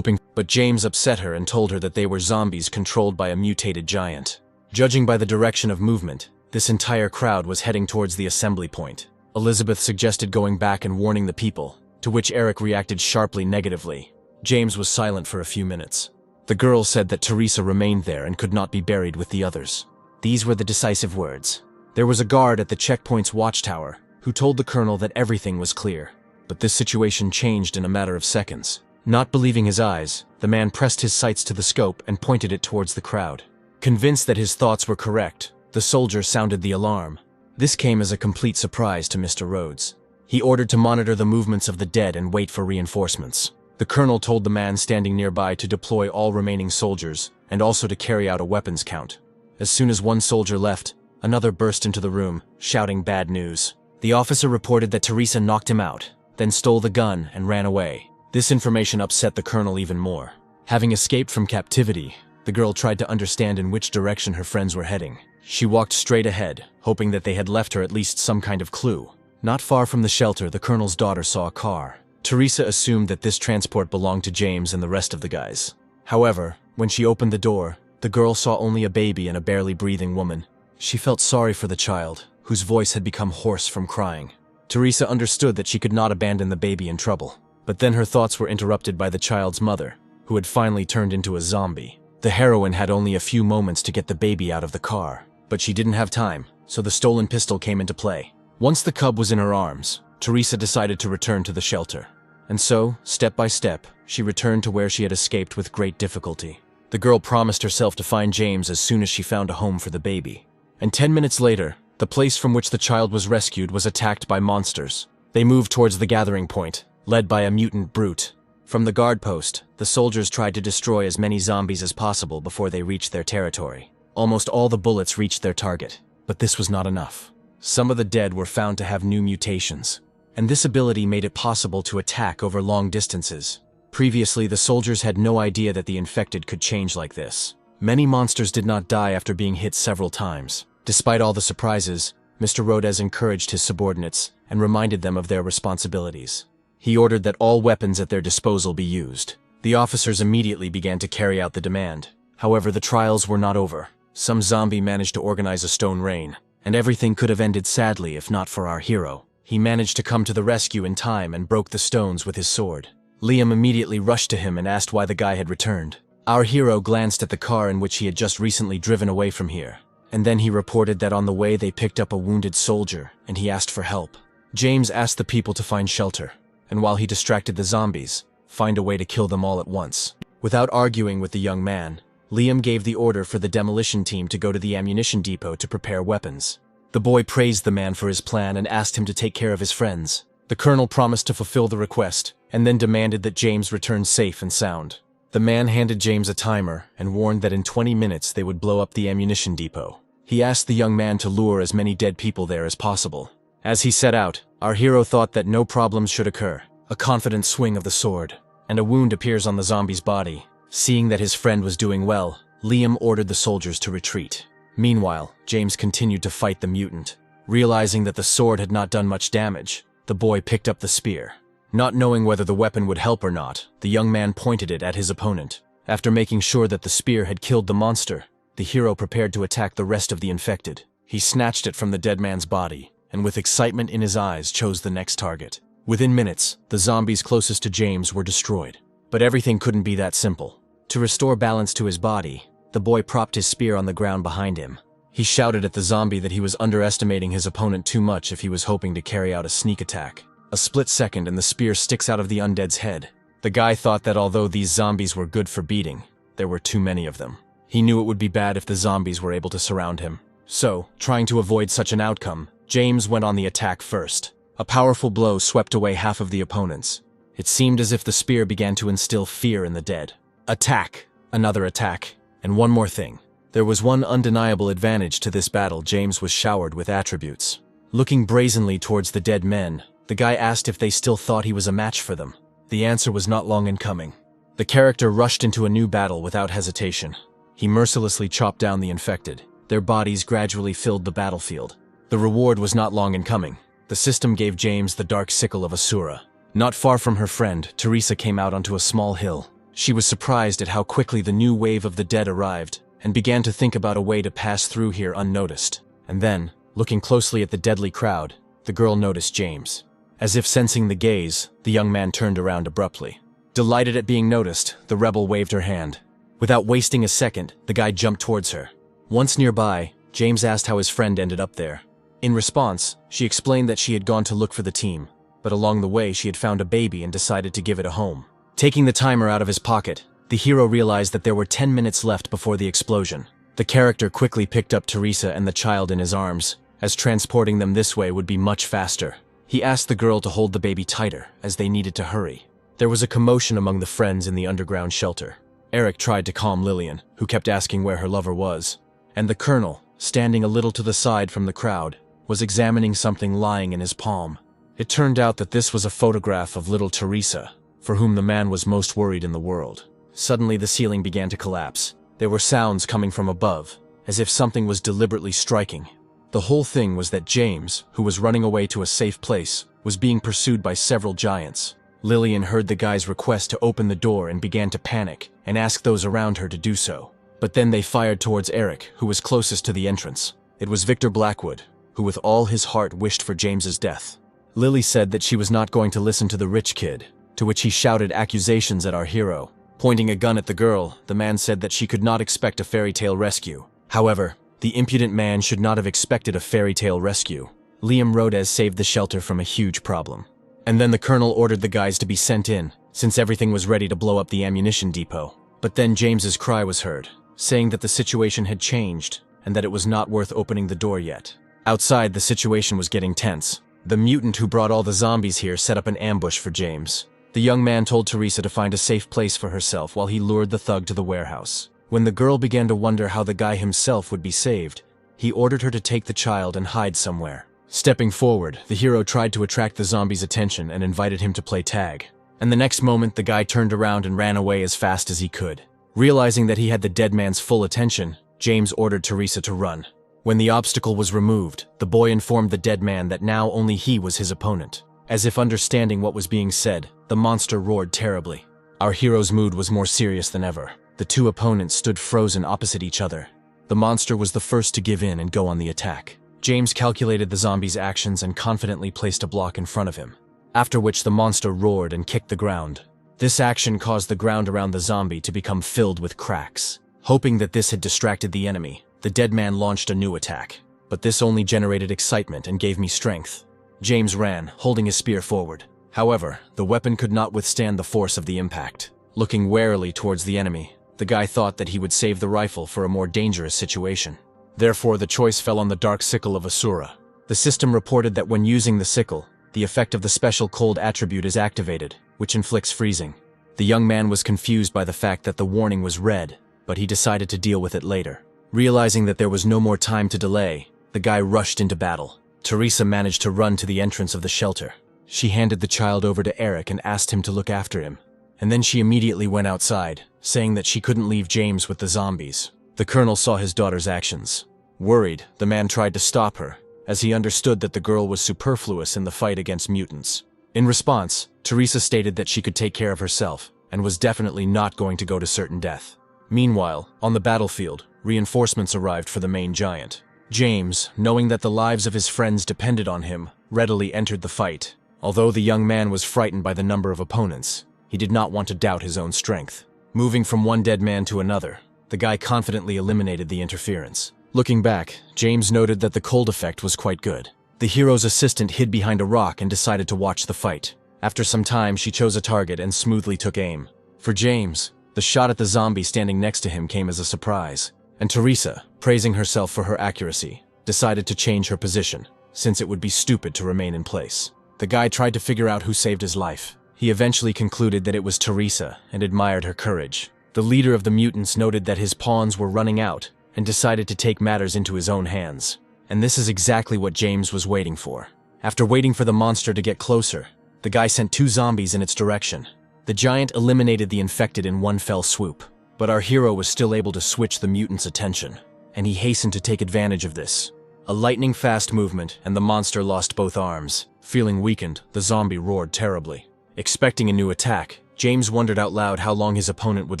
but James upset her and told her that they were zombies controlled by a mutated giant. Judging by the direction of movement, this entire crowd was heading towards the assembly point. Elizabeth suggested going back and warning the people, to which Eric reacted sharply negatively. James was silent for a few minutes. The girl said that Teresa remained there and could not be buried with the others. These were the decisive words. There was a guard at the checkpoint's watchtower who told the colonel that everything was clear. But this situation changed in a matter of seconds. Not believing his eyes, the man pressed his sights to the scope and pointed it towards the crowd. Convinced that his thoughts were correct, the soldier sounded the alarm. This came as a complete surprise to Mr. Rhodes. He ordered to monitor the movements of the dead and wait for reinforcements. The colonel told the man standing nearby to deploy all remaining soldiers and also to carry out a weapons count. As soon as one soldier left, another burst into the room, shouting bad news. The officer reported that Teresa knocked him out, then stole the gun and ran away. This information upset the colonel even more. Having escaped from captivity, the girl tried to understand in which direction her friends were heading. She walked straight ahead, hoping that they had left her at least some kind of clue. Not far from the shelter, the colonel's daughter saw a car. Teresa assumed that this transport belonged to James and the rest of the guys. However, when she opened the door, the girl saw only a baby and a barely breathing woman. She felt sorry for the child, whose voice had become hoarse from crying. Teresa understood that she could not abandon the baby in trouble. But then her thoughts were interrupted by the child's mother, who had finally turned into a zombie. The heroine had only a few moments to get the baby out of the car, but she didn't have time, so the stolen pistol came into play. Once the cub was in her arms, Teresa decided to return to the shelter. And so, step by step, she returned to where she had escaped with great difficulty. The girl promised herself to find James as soon as she found a home for the baby. And 10 minutes later, the place from which the child was rescued was attacked by monsters. They moved towards the gathering point, led by a mutant brute. From the guard post, the soldiers tried to destroy as many zombies as possible before they reached their territory. Almost all the bullets reached their target, but this was not enough. Some of the dead were found to have new mutations, and this ability made it possible to attack over long distances. Previously, the soldiers had no idea that the infected could change like this. Many monsters did not die after being hit several times. Despite all the surprises, Mr. Rhodes encouraged his subordinates and reminded them of their responsibilities. He ordered that all weapons at their disposal be used. The officers immediately began to carry out the demand. However, the trials were not over. Some zombie managed to organize a stone rain, and everything could have ended sadly if not for our hero. He managed to come to the rescue in time and broke the stones with his sword. Liam immediately rushed to him and asked why the guy had returned. Our hero glanced at the car in which he had just recently driven away from here, and then he reported that on the way they picked up a wounded soldier, and he asked for help. James asked the people to find shelter, and while he distracted the zombies, find a way to kill them all at once. Without arguing with the young man, Liam gave the order for the demolition team to go to the ammunition depot to prepare weapons. The boy praised the man for his plan and asked him to take care of his friends. The colonel promised to fulfill the request, and then demanded that James return safe and sound. The man handed James a timer and warned that in 20 minutes they would blow up the ammunition depot. He asked the young man to lure as many dead people there as possible. As he set out, our hero thought that no problems should occur. A confident swing of the sword, and a wound appears on the zombie's body. Seeing that his friend was doing well, Liam ordered the soldiers to retreat. Meanwhile, James continued to fight the mutant. Realizing that the sword had not done much damage, the boy picked up the spear. Not knowing whether the weapon would help or not, the young man pointed it at his opponent. After making sure that the spear had killed the monster, the hero prepared to attack the rest of the infected. He snatched it from the dead man's body, and with excitement in his eyes chose the next target. Within minutes, the zombies closest to James were destroyed. But everything couldn't be that simple. To restore balance to his body, the boy propped his spear on the ground behind him. He shouted at the zombie that he was underestimating his opponent too much if he was hoping to carry out a sneak attack. A split second and the spear sticks out of the undead's head. The guy thought that although these zombies were good for beating, there were too many of them. He knew it would be bad if the zombies were able to surround him. So, trying to avoid such an outcome, James went on the attack first. A powerful blow swept away half of the opponents. It seemed as if the spear began to instill fear in the dead. Attack! Another attack. And one more thing. There was one undeniable advantage to this battle. James was showered with attributes. Looking brazenly towards the dead men, the guy asked if they still thought he was a match for them. The answer was not long in coming. The character rushed into a new battle without hesitation. He mercilessly chopped down the infected. Their bodies gradually filled the battlefield. The reward was not long in coming. The system gave James the dark sickle of Asura. Not far from her friend, Teresa came out onto a small hill. She was surprised at how quickly the new wave of the dead arrived, and began to think about a way to pass through here unnoticed. And then, looking closely at the deadly crowd, the girl noticed James. As if sensing the gaze, the young man turned around abruptly. Delighted at being noticed, the rebel waved her hand. Without wasting a second, the guy jumped towards her. Once nearby, James asked how his friend ended up there. In response, she explained that she had gone to look for the team, but along the way she had found a baby and decided to give it a home. Taking the timer out of his pocket, the hero realized that there were 10 minutes left before the explosion. The character quickly picked up Teresa and the child in his arms, as transporting them this way would be much faster. He asked the girl to hold the baby tighter, as they needed to hurry. There was a commotion among the friends in the underground shelter. Eric tried to calm Lillian, who kept asking where her lover was. And the colonel, standing a little to the side from the crowd, was examining something lying in his palm. It turned out that this was a photograph of little Teresa, for whom the man was most worried in the world. Suddenly the ceiling began to collapse. There were sounds coming from above, as if something was deliberately striking. The whole thing was that James, who was running away to a safe place, was being pursued by several giants. Lillian heard the guy's request to open the door and began to panic and ask those around her to do so. But then they fired towards Eric, who was closest to the entrance. It was Victor Blackwood, who with all his heart wished for James's death. Lily said that she was not going to listen to the rich kid, to which he shouted accusations at our hero. Pointing a gun at the girl, the man said that she could not expect a fairy tale rescue. However, the impudent man should not have expected a fairy tale rescue. Liam Rodez saved the shelter from a huge problem. And then the colonel ordered the guys to be sent in, since everything was ready to blow up the ammunition depot. But then James's cry was heard, saying that the situation had changed, and that it was not worth opening the door yet. Outside, the situation was getting tense. The mutant who brought all the zombies here set up an ambush for James. The young man told Teresa to find a safe place for herself while he lured the thug to the warehouse. When the girl began to wonder how the guy himself would be saved, he ordered her to take the child and hide somewhere. Stepping forward, the hero tried to attract the zombie's attention and invited him to play tag. And the next moment, the guy turned around and ran away as fast as he could. Realizing that he had the dead man's full attention, James ordered Teresa to run. When the obstacle was removed, the boy informed the dead man that now only he was his opponent. As if understanding what was being said, the monster roared terribly. Our hero's mood was more serious than ever. The two opponents stood frozen opposite each other. The monster was the first to give in and go on the attack. James calculated the zombie's actions and confidently placed a block in front of him, after which the monster roared and kicked the ground. This action caused the ground around the zombie to become filled with cracks. Hoping that this had distracted the enemy, the dead man launched a new attack. But this only generated excitement and gave me strength. James ran, holding his spear forward. However, the weapon could not withstand the force of the impact. Looking warily towards the enemy, the guy thought that he would save the rifle for a more dangerous situation. Therefore, the choice fell on the dark sickle of Asura. The system reported that when using the sickle, the effect of the special cold attribute is activated, which inflicts freezing. The young man was confused by the fact that the warning was red, but he decided to deal with it later. Realizing that there was no more time to delay, the guy rushed into battle. Teresa managed to run to the entrance of the shelter. She handed the child over to Eric and asked him to look after him. And then she immediately went outside, saying that she couldn't leave James with the zombies. The colonel saw his daughter's actions. Worried, the man tried to stop her, as he understood that the girl was superfluous in the fight against mutants. In response, Teresa stated that she could take care of herself, and was definitely not going to go to certain death. Meanwhile, on the battlefield, reinforcements arrived for the main giant. James, knowing that the lives of his friends depended on him, readily entered the fight. Although the young man was frightened by the number of opponents, he did not want to doubt his own strength. Moving from one dead man to another, the guy confidently eliminated the interference. Looking back, James noted that the cold effect was quite good. The hero's assistant hid behind a rock and decided to watch the fight. After some time, she chose a target and smoothly took aim. For James, the shot at the zombie standing next to him came as a surprise. And Teresa, praising herself for her accuracy, decided to change her position, since it would be stupid to remain in place. The guy tried to figure out who saved his life. He eventually concluded that it was Teresa and admired her courage. The leader of the mutants noted that his pawns were running out and decided to take matters into his own hands. And this is exactly what James was waiting for. After waiting for the monster to get closer, the guy sent 2 zombies in its direction. The giant eliminated the infected in one fell swoop. But our hero was still able to switch the mutant's attention, and he hastened to take advantage of this. A lightning-fast movement, and the monster lost both arms. Feeling weakened, the zombie roared terribly. Expecting a new attack, James wondered out loud how long his opponent would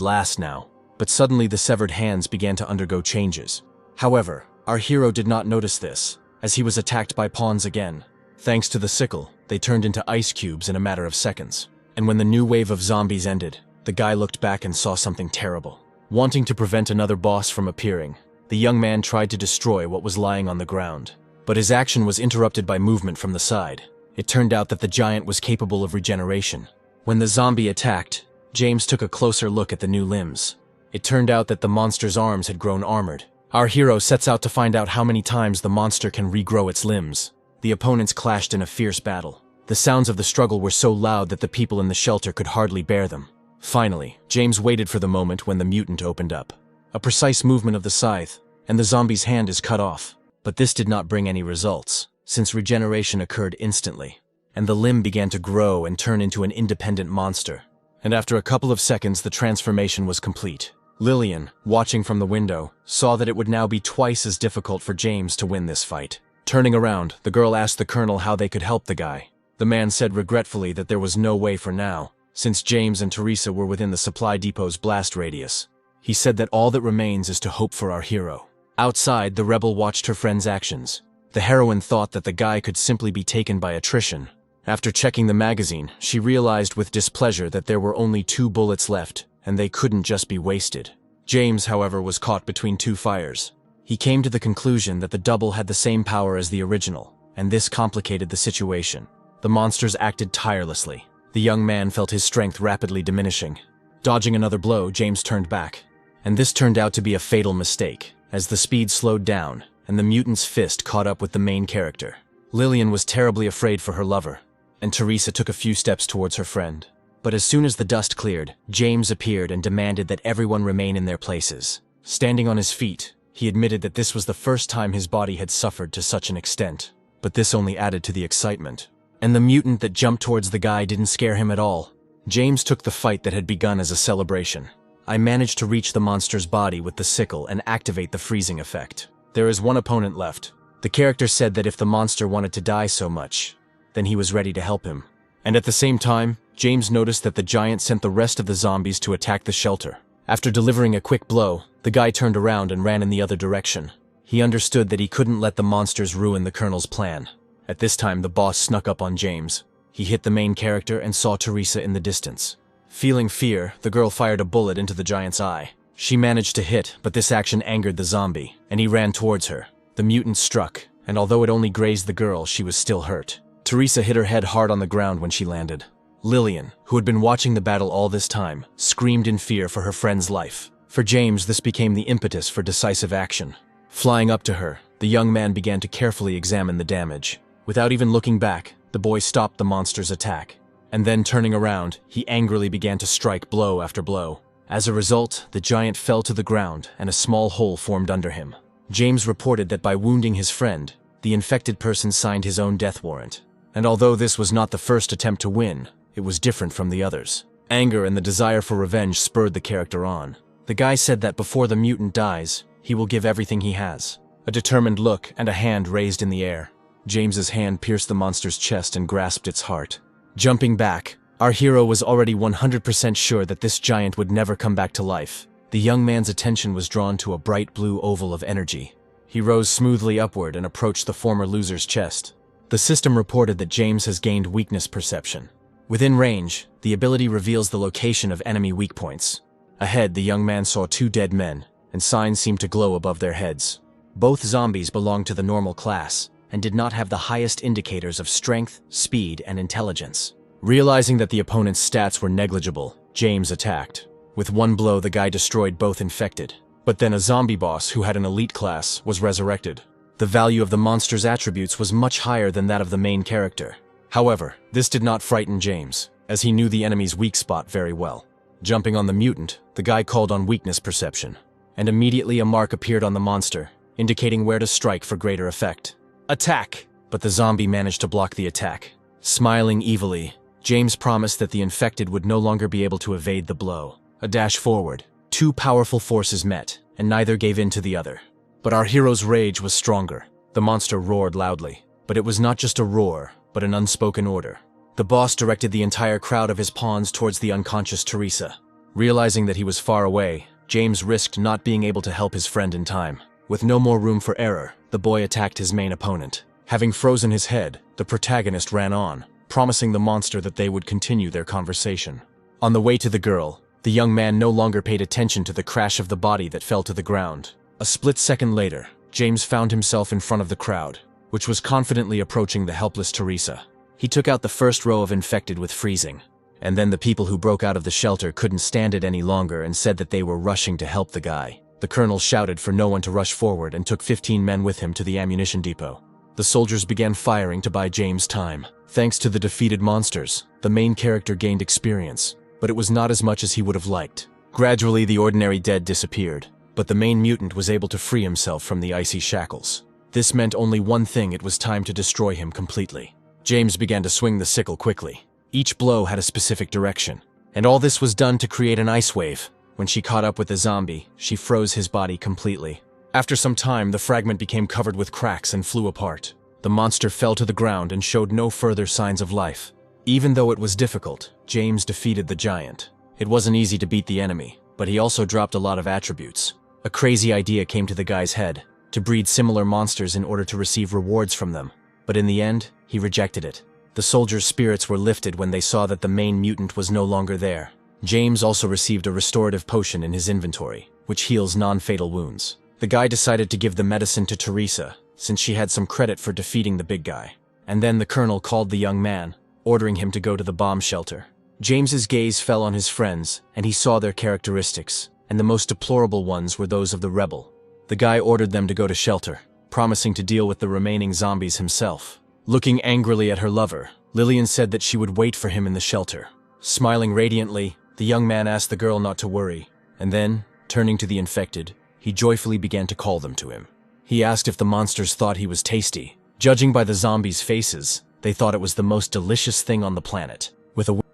last now, but suddenly the severed hands began to undergo changes. However, our hero did not notice this, as he was attacked by pawns again. Thanks to the sickle, they turned into ice cubes in a matter of seconds. And when the new wave of zombies ended, the guy looked back and saw something terrible. Wanting to prevent another boss from appearing, the young man tried to destroy what was lying on the ground. But his action was interrupted by movement from the side. It turned out that the giant was capable of regeneration. When the zombie attacked, James took a closer look at the new limbs. It turned out that the monster's arms had grown armored. Our hero sets out to find out how many times the monster can regrow its limbs. The opponents clashed in a fierce battle. The sounds of the struggle were so loud that the people in the shelter could hardly bear them. Finally, James waited for the moment when the mutant opened up. A precise movement of the scythe, and the zombie's hand is cut off. But this did not bring any results, since regeneration occurred instantly, and the limb began to grow and turn into an independent monster. And after a couple of seconds, the transformation was complete. Lillian, watching from the window, saw that it would now be twice as difficult for James to win this fight. Turning around, the girl asked the colonel how they could help the guy. The man said regretfully that there was no way for now, since James and Teresa were within the supply depot's blast radius. He said that all that remains is to hope for our hero. Outside, the rebel watched her friend's actions. The heroine thought that the guy could simply be taken by attrition. After checking the magazine, she realized with displeasure that there were only 2 bullets left, and they couldn't just be wasted. James, however, was caught between 2 fires. He came to the conclusion that the double had the same power as the original, and this complicated the situation. The monsters acted tirelessly. The young man felt his strength rapidly diminishing. Dodging another blow, James turned back. And this turned out to be a fatal mistake, as the speed slowed down, and the mutant's fist caught up with the main character. Lillian was terribly afraid for her lover, and Teresa took a few steps towards her friend. But as soon as the dust cleared, James appeared and demanded that everyone remain in their places. Standing on his feet, he admitted that this was the first time his body had suffered to such an extent. But this only added to the excitement. And the mutant that jumped towards the guy didn't scare him at all. James took the fight that had begun as a celebration. I managed to reach the monster's body with the sickle and activate the freezing effect. There is one opponent left. The character said that if the monster wanted to die so much, then he was ready to help him. And at the same time, James noticed that the giant sent the rest of the zombies to attack the shelter. After delivering a quick blow, the guy turned around and ran in the other direction. He understood that he couldn't let the monsters ruin the colonel's plan. At this time, the boss snuck up on James. He hit the main character and saw Teresa in the distance. Feeling fear, the girl fired a bullet into the giant's eye. She managed to hit, but this action angered the zombie, and he ran towards her. The mutant struck, and although it only grazed the girl, she was still hurt. Teresa hit her head hard on the ground when she landed. Lillian, who had been watching the battle all this time, screamed in fear for her friend's life. For James, this became the impetus for decisive action. Flying up to her, the young man began to carefully examine the damage. Without even looking back, the boy stopped the monster's attack. And then turning around, he angrily began to strike blow after blow. As a result, the giant fell to the ground and a small hole formed under him. James reported that by wounding his friend, the infected person signed his own death warrant. And although this was not the first attempt to win, it was different from the others. Anger and the desire for revenge spurred the character on. The guy said that before the mutant dies, he will give everything he has. A determined look and a hand raised in the air. James's hand pierced the monster's chest and grasped its heart. Jumping back, our hero was already 100% sure that this giant would never come back to life. The young man's attention was drawn to a bright blue oval of energy. He rose smoothly upward and approached the former loser's chest. The system reported that James has gained weakness perception. Within range, the ability reveals the location of enemy weak points. Ahead, the young man saw 2 dead men, and signs seemed to glow above their heads. Both zombies belonged to the normal class, and did not have the highest indicators of strength, speed, and intelligence. Realizing that the opponent's stats were negligible, James attacked. With one blow, the guy destroyed both infected. But then a zombie boss who had an elite class was resurrected. The value of the monster's attributes was much higher than that of the main character. However, this did not frighten James, as he knew the enemy's weak spot very well. Jumping on the mutant, the guy called on weakness perception, and immediately a mark appeared on the monster, indicating where to strike for greater effect. Attack! But the zombie managed to block the attack. Smiling evilly, James promised that the infected would no longer be able to evade the blow. A dash forward. 2 powerful forces met, and neither gave in to the other. But our hero's rage was stronger. The monster roared loudly. But it was not just a roar, but an unspoken order. The boss directed the entire crowd of his pawns towards the unconscious Teresa. Realizing that he was far away, James risked not being able to help his friend in time. With no more room for error, the boy attacked his main opponent. Having frozen his head, the protagonist ran on, promising the monster that they would continue their conversation. On the way to the girl, the young man no longer paid attention to the crash of the body that fell to the ground. A split second later, James found himself in front of the crowd, which was confidently approaching the helpless Teresa. He took out the first row of infected with freezing, and then the people who broke out of the shelter couldn't stand it any longer and said that they were rushing to help the guy. The colonel shouted for no one to rush forward and took 15 men with him to the ammunition depot. The soldiers began firing to buy James time. Thanks to the defeated monsters, the main character gained experience, but it was not as much as he would have liked. Gradually, the ordinary dead disappeared, but the main mutant was able to free himself from the icy shackles. This meant only one thing: it was time to destroy him completely. James began to swing the sickle quickly. Each blow had a specific direction, and all this was done to create an ice wave. When she caught up with the zombie, she froze his body completely. After some time, the fragment became covered with cracks and flew apart. The monster fell to the ground and showed no further signs of life. Even though it was difficult, James defeated the giant. It wasn't easy to beat the enemy, but he also dropped a lot of attributes. A crazy idea came to the guy's head: to breed similar monsters in order to receive rewards from them. But in the end, he rejected it. The soldiers' spirits were lifted when they saw that the main mutant was no longer there. James also received a restorative potion in his inventory, which heals non-fatal wounds. The guy decided to give the medicine to Teresa, since she had some credit for defeating the big guy. And then the colonel called the young man, ordering him to go to the bomb shelter. James's gaze fell on his friends, and he saw their characteristics, and the most deplorable ones were those of the rebel. The guy ordered them to go to shelter, promising to deal with the remaining zombies himself. Looking angrily at her lover, Lillian said that she would wait for him in the shelter. Smiling radiantly, the young man asked the girl not to worry, and then, turning to the infected, he joyfully began to call them to him. He asked if the monsters thought he was tasty. Judging by the zombies' faces, they thought it was the most delicious thing on the planet.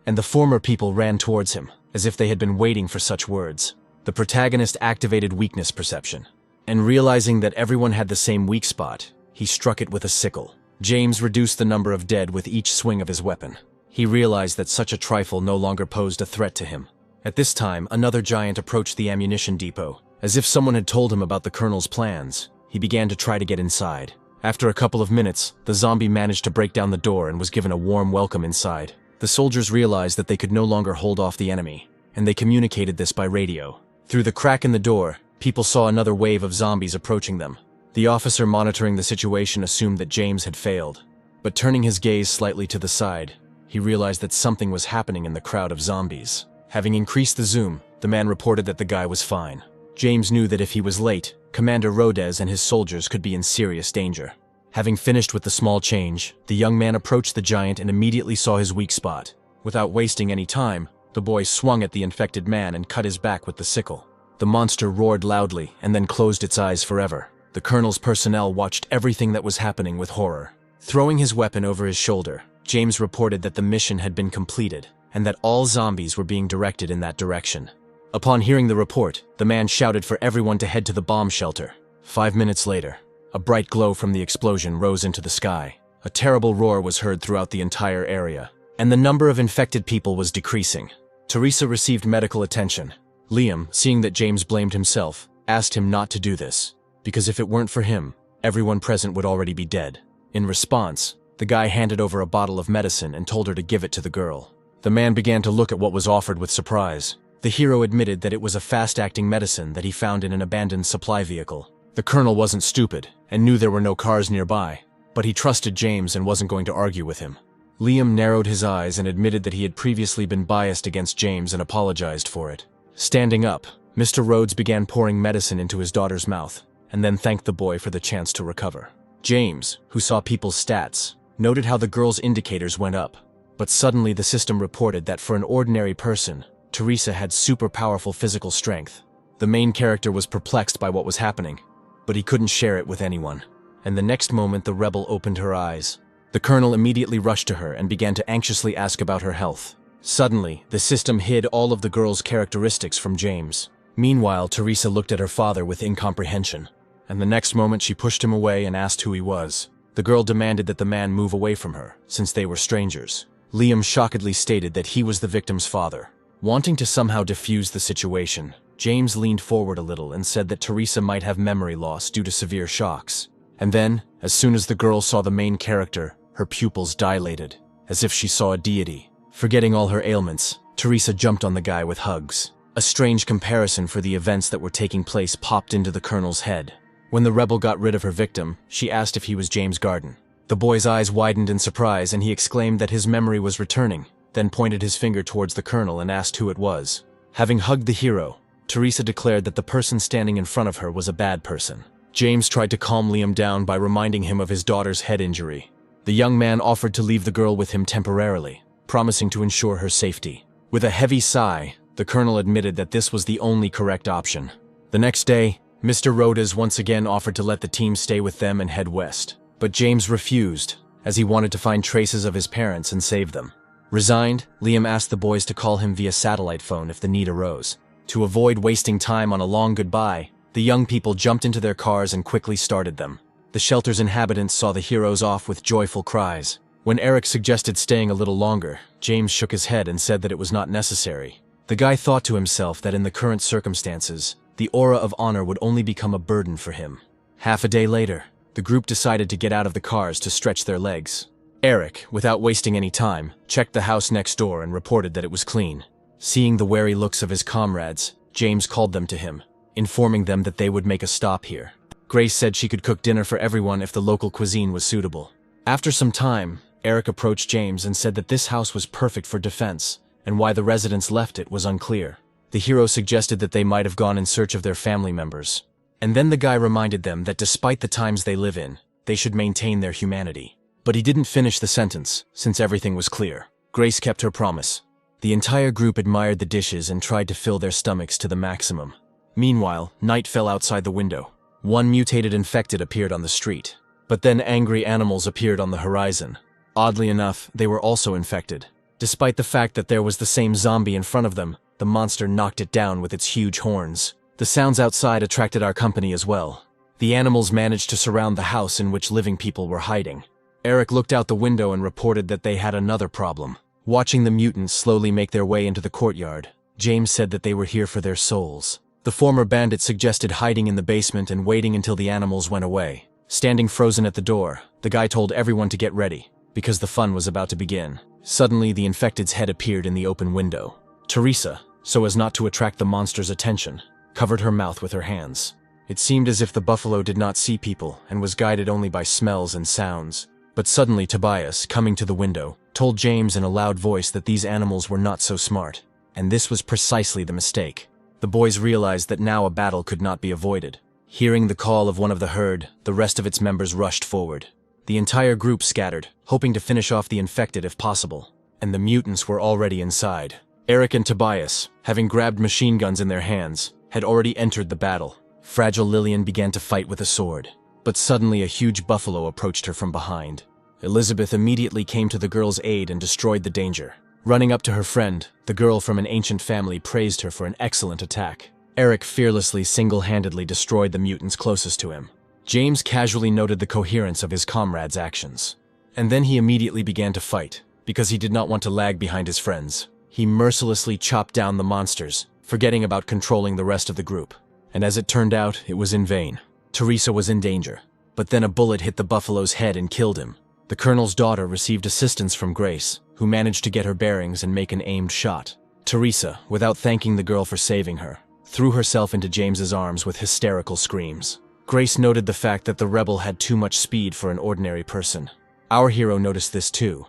And the former people ran towards him, as if they had been waiting for such words. The protagonist activated weakness perception, and realizing that everyone had the same weak spot, he struck it with a sickle. James reduced the number of dead with each swing of his weapon. He realized that such a trifle no longer posed a threat to him. At this time, another giant approached the ammunition depot. As if someone had told him about the colonel's plans, he began to try to get inside. After a couple of minutes, the zombie managed to break down the door and was given a warm welcome inside. The soldiers realized that they could no longer hold off the enemy, and they communicated this by radio. Through the crack in the door, people saw another wave of zombies approaching them. The officer monitoring the situation assumed that James had failed, but turning his gaze slightly to the side, he realized that something was happening in the crowd of zombies. Having increased the zoom, the man reported that the guy was fine. James knew that if he was late, Commander Rodez and his soldiers could be in serious danger. Having finished with the small change, the young man approached the giant and immediately saw his weak spot. Without wasting any time, the boy swung at the infected man and cut his back with the sickle. The monster roared loudly and then closed its eyes forever. The colonel's personnel watched everything that was happening with horror. Throwing his weapon over his shoulder, James reported that the mission had been completed and that all zombies were being directed in that direction. Upon hearing the report, the man shouted for everyone to head to the bomb shelter. 5 minutes later, a bright glow from the explosion rose into the sky. A terrible roar was heard throughout the entire area, and the number of infected people was decreasing. Teresa received medical attention. Liam, seeing that James blamed himself, asked him not to do this, because if it weren't for him, everyone present would already be dead. In response, the guy handed over a bottle of medicine and told her to give it to the girl. The man began to look at what was offered with surprise. The hero admitted that it was a fast-acting medicine that he found in an abandoned supply vehicle. The colonel wasn't stupid and knew there were no cars nearby, but he trusted James and wasn't going to argue with him. Liam narrowed his eyes and admitted that he had previously been biased against James and apologized for it. Standing up, Mr. Rhodes began pouring medicine into his daughter's mouth, and then thanked the boy for the chance to recover. James, who saw people's stats, noted how the girl's indicators went up, but suddenly the system reported that for an ordinary person, Teresa had super powerful physical strength. The main character was perplexed by what was happening, but he couldn't share it with anyone. And the next moment the rebel opened her eyes. The colonel immediately rushed to her and began to anxiously ask about her health. Suddenly, the system hid all of the girl's characteristics from James. Meanwhile, Teresa looked at her father with incomprehension, and the next moment she pushed him away and asked who he was. The girl demanded that the man move away from her, since they were strangers. Liam shockedly stated that he was the victim's father. Wanting to somehow defuse the situation, James leaned forward a little and said that Teresa might have memory loss due to severe shocks. And then, as soon as the girl saw the main character, her pupils dilated, as if she saw a deity. Forgetting all her ailments, Teresa jumped on the guy with hugs. A strange comparison for the events that were taking place popped into the colonel's head. When the rebel got rid of her victim, she asked if he was James Garden. The boy's eyes widened in surprise and he exclaimed that his memory was returning, then pointed his finger towards the colonel and asked who it was. Having hugged the hero, Teresa declared that the person standing in front of her was a bad person. James tried to calm Liam down by reminding him of his daughter's head injury. The young man offered to leave the girl with him temporarily, promising to ensure her safety. With a heavy sigh, the colonel admitted that this was the only correct option. The next day, Mr. Rodas once again offered to let the team stay with them and head west. But James refused, as he wanted to find traces of his parents and save them. Resigned, Liam asked the boys to call him via satellite phone if the need arose. To avoid wasting time on a long goodbye, the young people jumped into their cars and quickly started them. The shelter's inhabitants saw the heroes off with joyful cries. When Eric suggested staying a little longer, James shook his head and said that it was not necessary. The guy thought to himself that in the current circumstances, the aura of honor would only become a burden for him. Half a day later, the group decided to get out of the cars to stretch their legs. Eric, without wasting any time, checked the house next door and reported that it was clean. Seeing the wary looks of his comrades, James called them to him, informing them that they would make a stop here. Grace said she could cook dinner for everyone if the local cuisine was suitable. After some time, Eric approached James and said that this house was perfect for defense, and why the residents left it was unclear. The hero suggested that they might have gone in search of their family members. And then the guy reminded them that despite the times they live in, they should maintain their humanity. But he didn't finish the sentence, since everything was clear. Grace kept her promise. The entire group admired the dishes and tried to fill their stomachs to the maximum. Meanwhile, night fell outside the window. One mutated infected appeared on the street. But then angry animals appeared on the horizon. Oddly enough, they were also infected. Despite the fact that there was the same zombie in front of them, the monster knocked it down with its huge horns. The sounds outside attracted our company as well. The animals managed to surround the house in which living people were hiding. Eric looked out the window and reported that they had another problem. Watching the mutants slowly make their way into the courtyard, James said that they were here for their souls. The former bandit suggested hiding in the basement and waiting until the animals went away. Standing frozen at the door, the guy told everyone to get ready, because the fun was about to begin. Suddenly, the infected's head appeared in the open window. Teresa, so as not to attract the monster's attention, covered her mouth with her hands. It seemed as if the buffalo did not see people and was guided only by smells and sounds. But suddenly Tobias, coming to the window, told James in a loud voice that these animals were not so smart. And this was precisely the mistake. The boys realized that now a battle could not be avoided. Hearing the call of one of the herd, the rest of its members rushed forward. The entire group scattered, hoping to finish off the infected if possible. And the mutants were already inside. Eric and Tobias, having grabbed machine guns in their hands, had already entered the battle. Fragile Lillian began to fight with a sword. But suddenly a huge buffalo approached her from behind. Elizabeth immediately came to the girl's aid and destroyed the danger. Running up to her friend, the girl from an ancient family praised her for an excellent attack. Eric fearlessly single-handedly destroyed the mutants closest to him. James casually noted the coherence of his comrades' actions. And then he immediately began to fight, because he did not want to lag behind his friends. He mercilessly chopped down the monsters, forgetting about controlling the rest of the group. And as it turned out, it was in vain. Teresa was in danger, but then a bullet hit the buffalo's head and killed him. The colonel's daughter received assistance from Grace, who managed to get her bearings and make an aimed shot. Teresa, without thanking the girl for saving her, threw herself into James's arms with hysterical screams. Grace noted the fact that the rebel had too much speed for an ordinary person. Our hero noticed this too,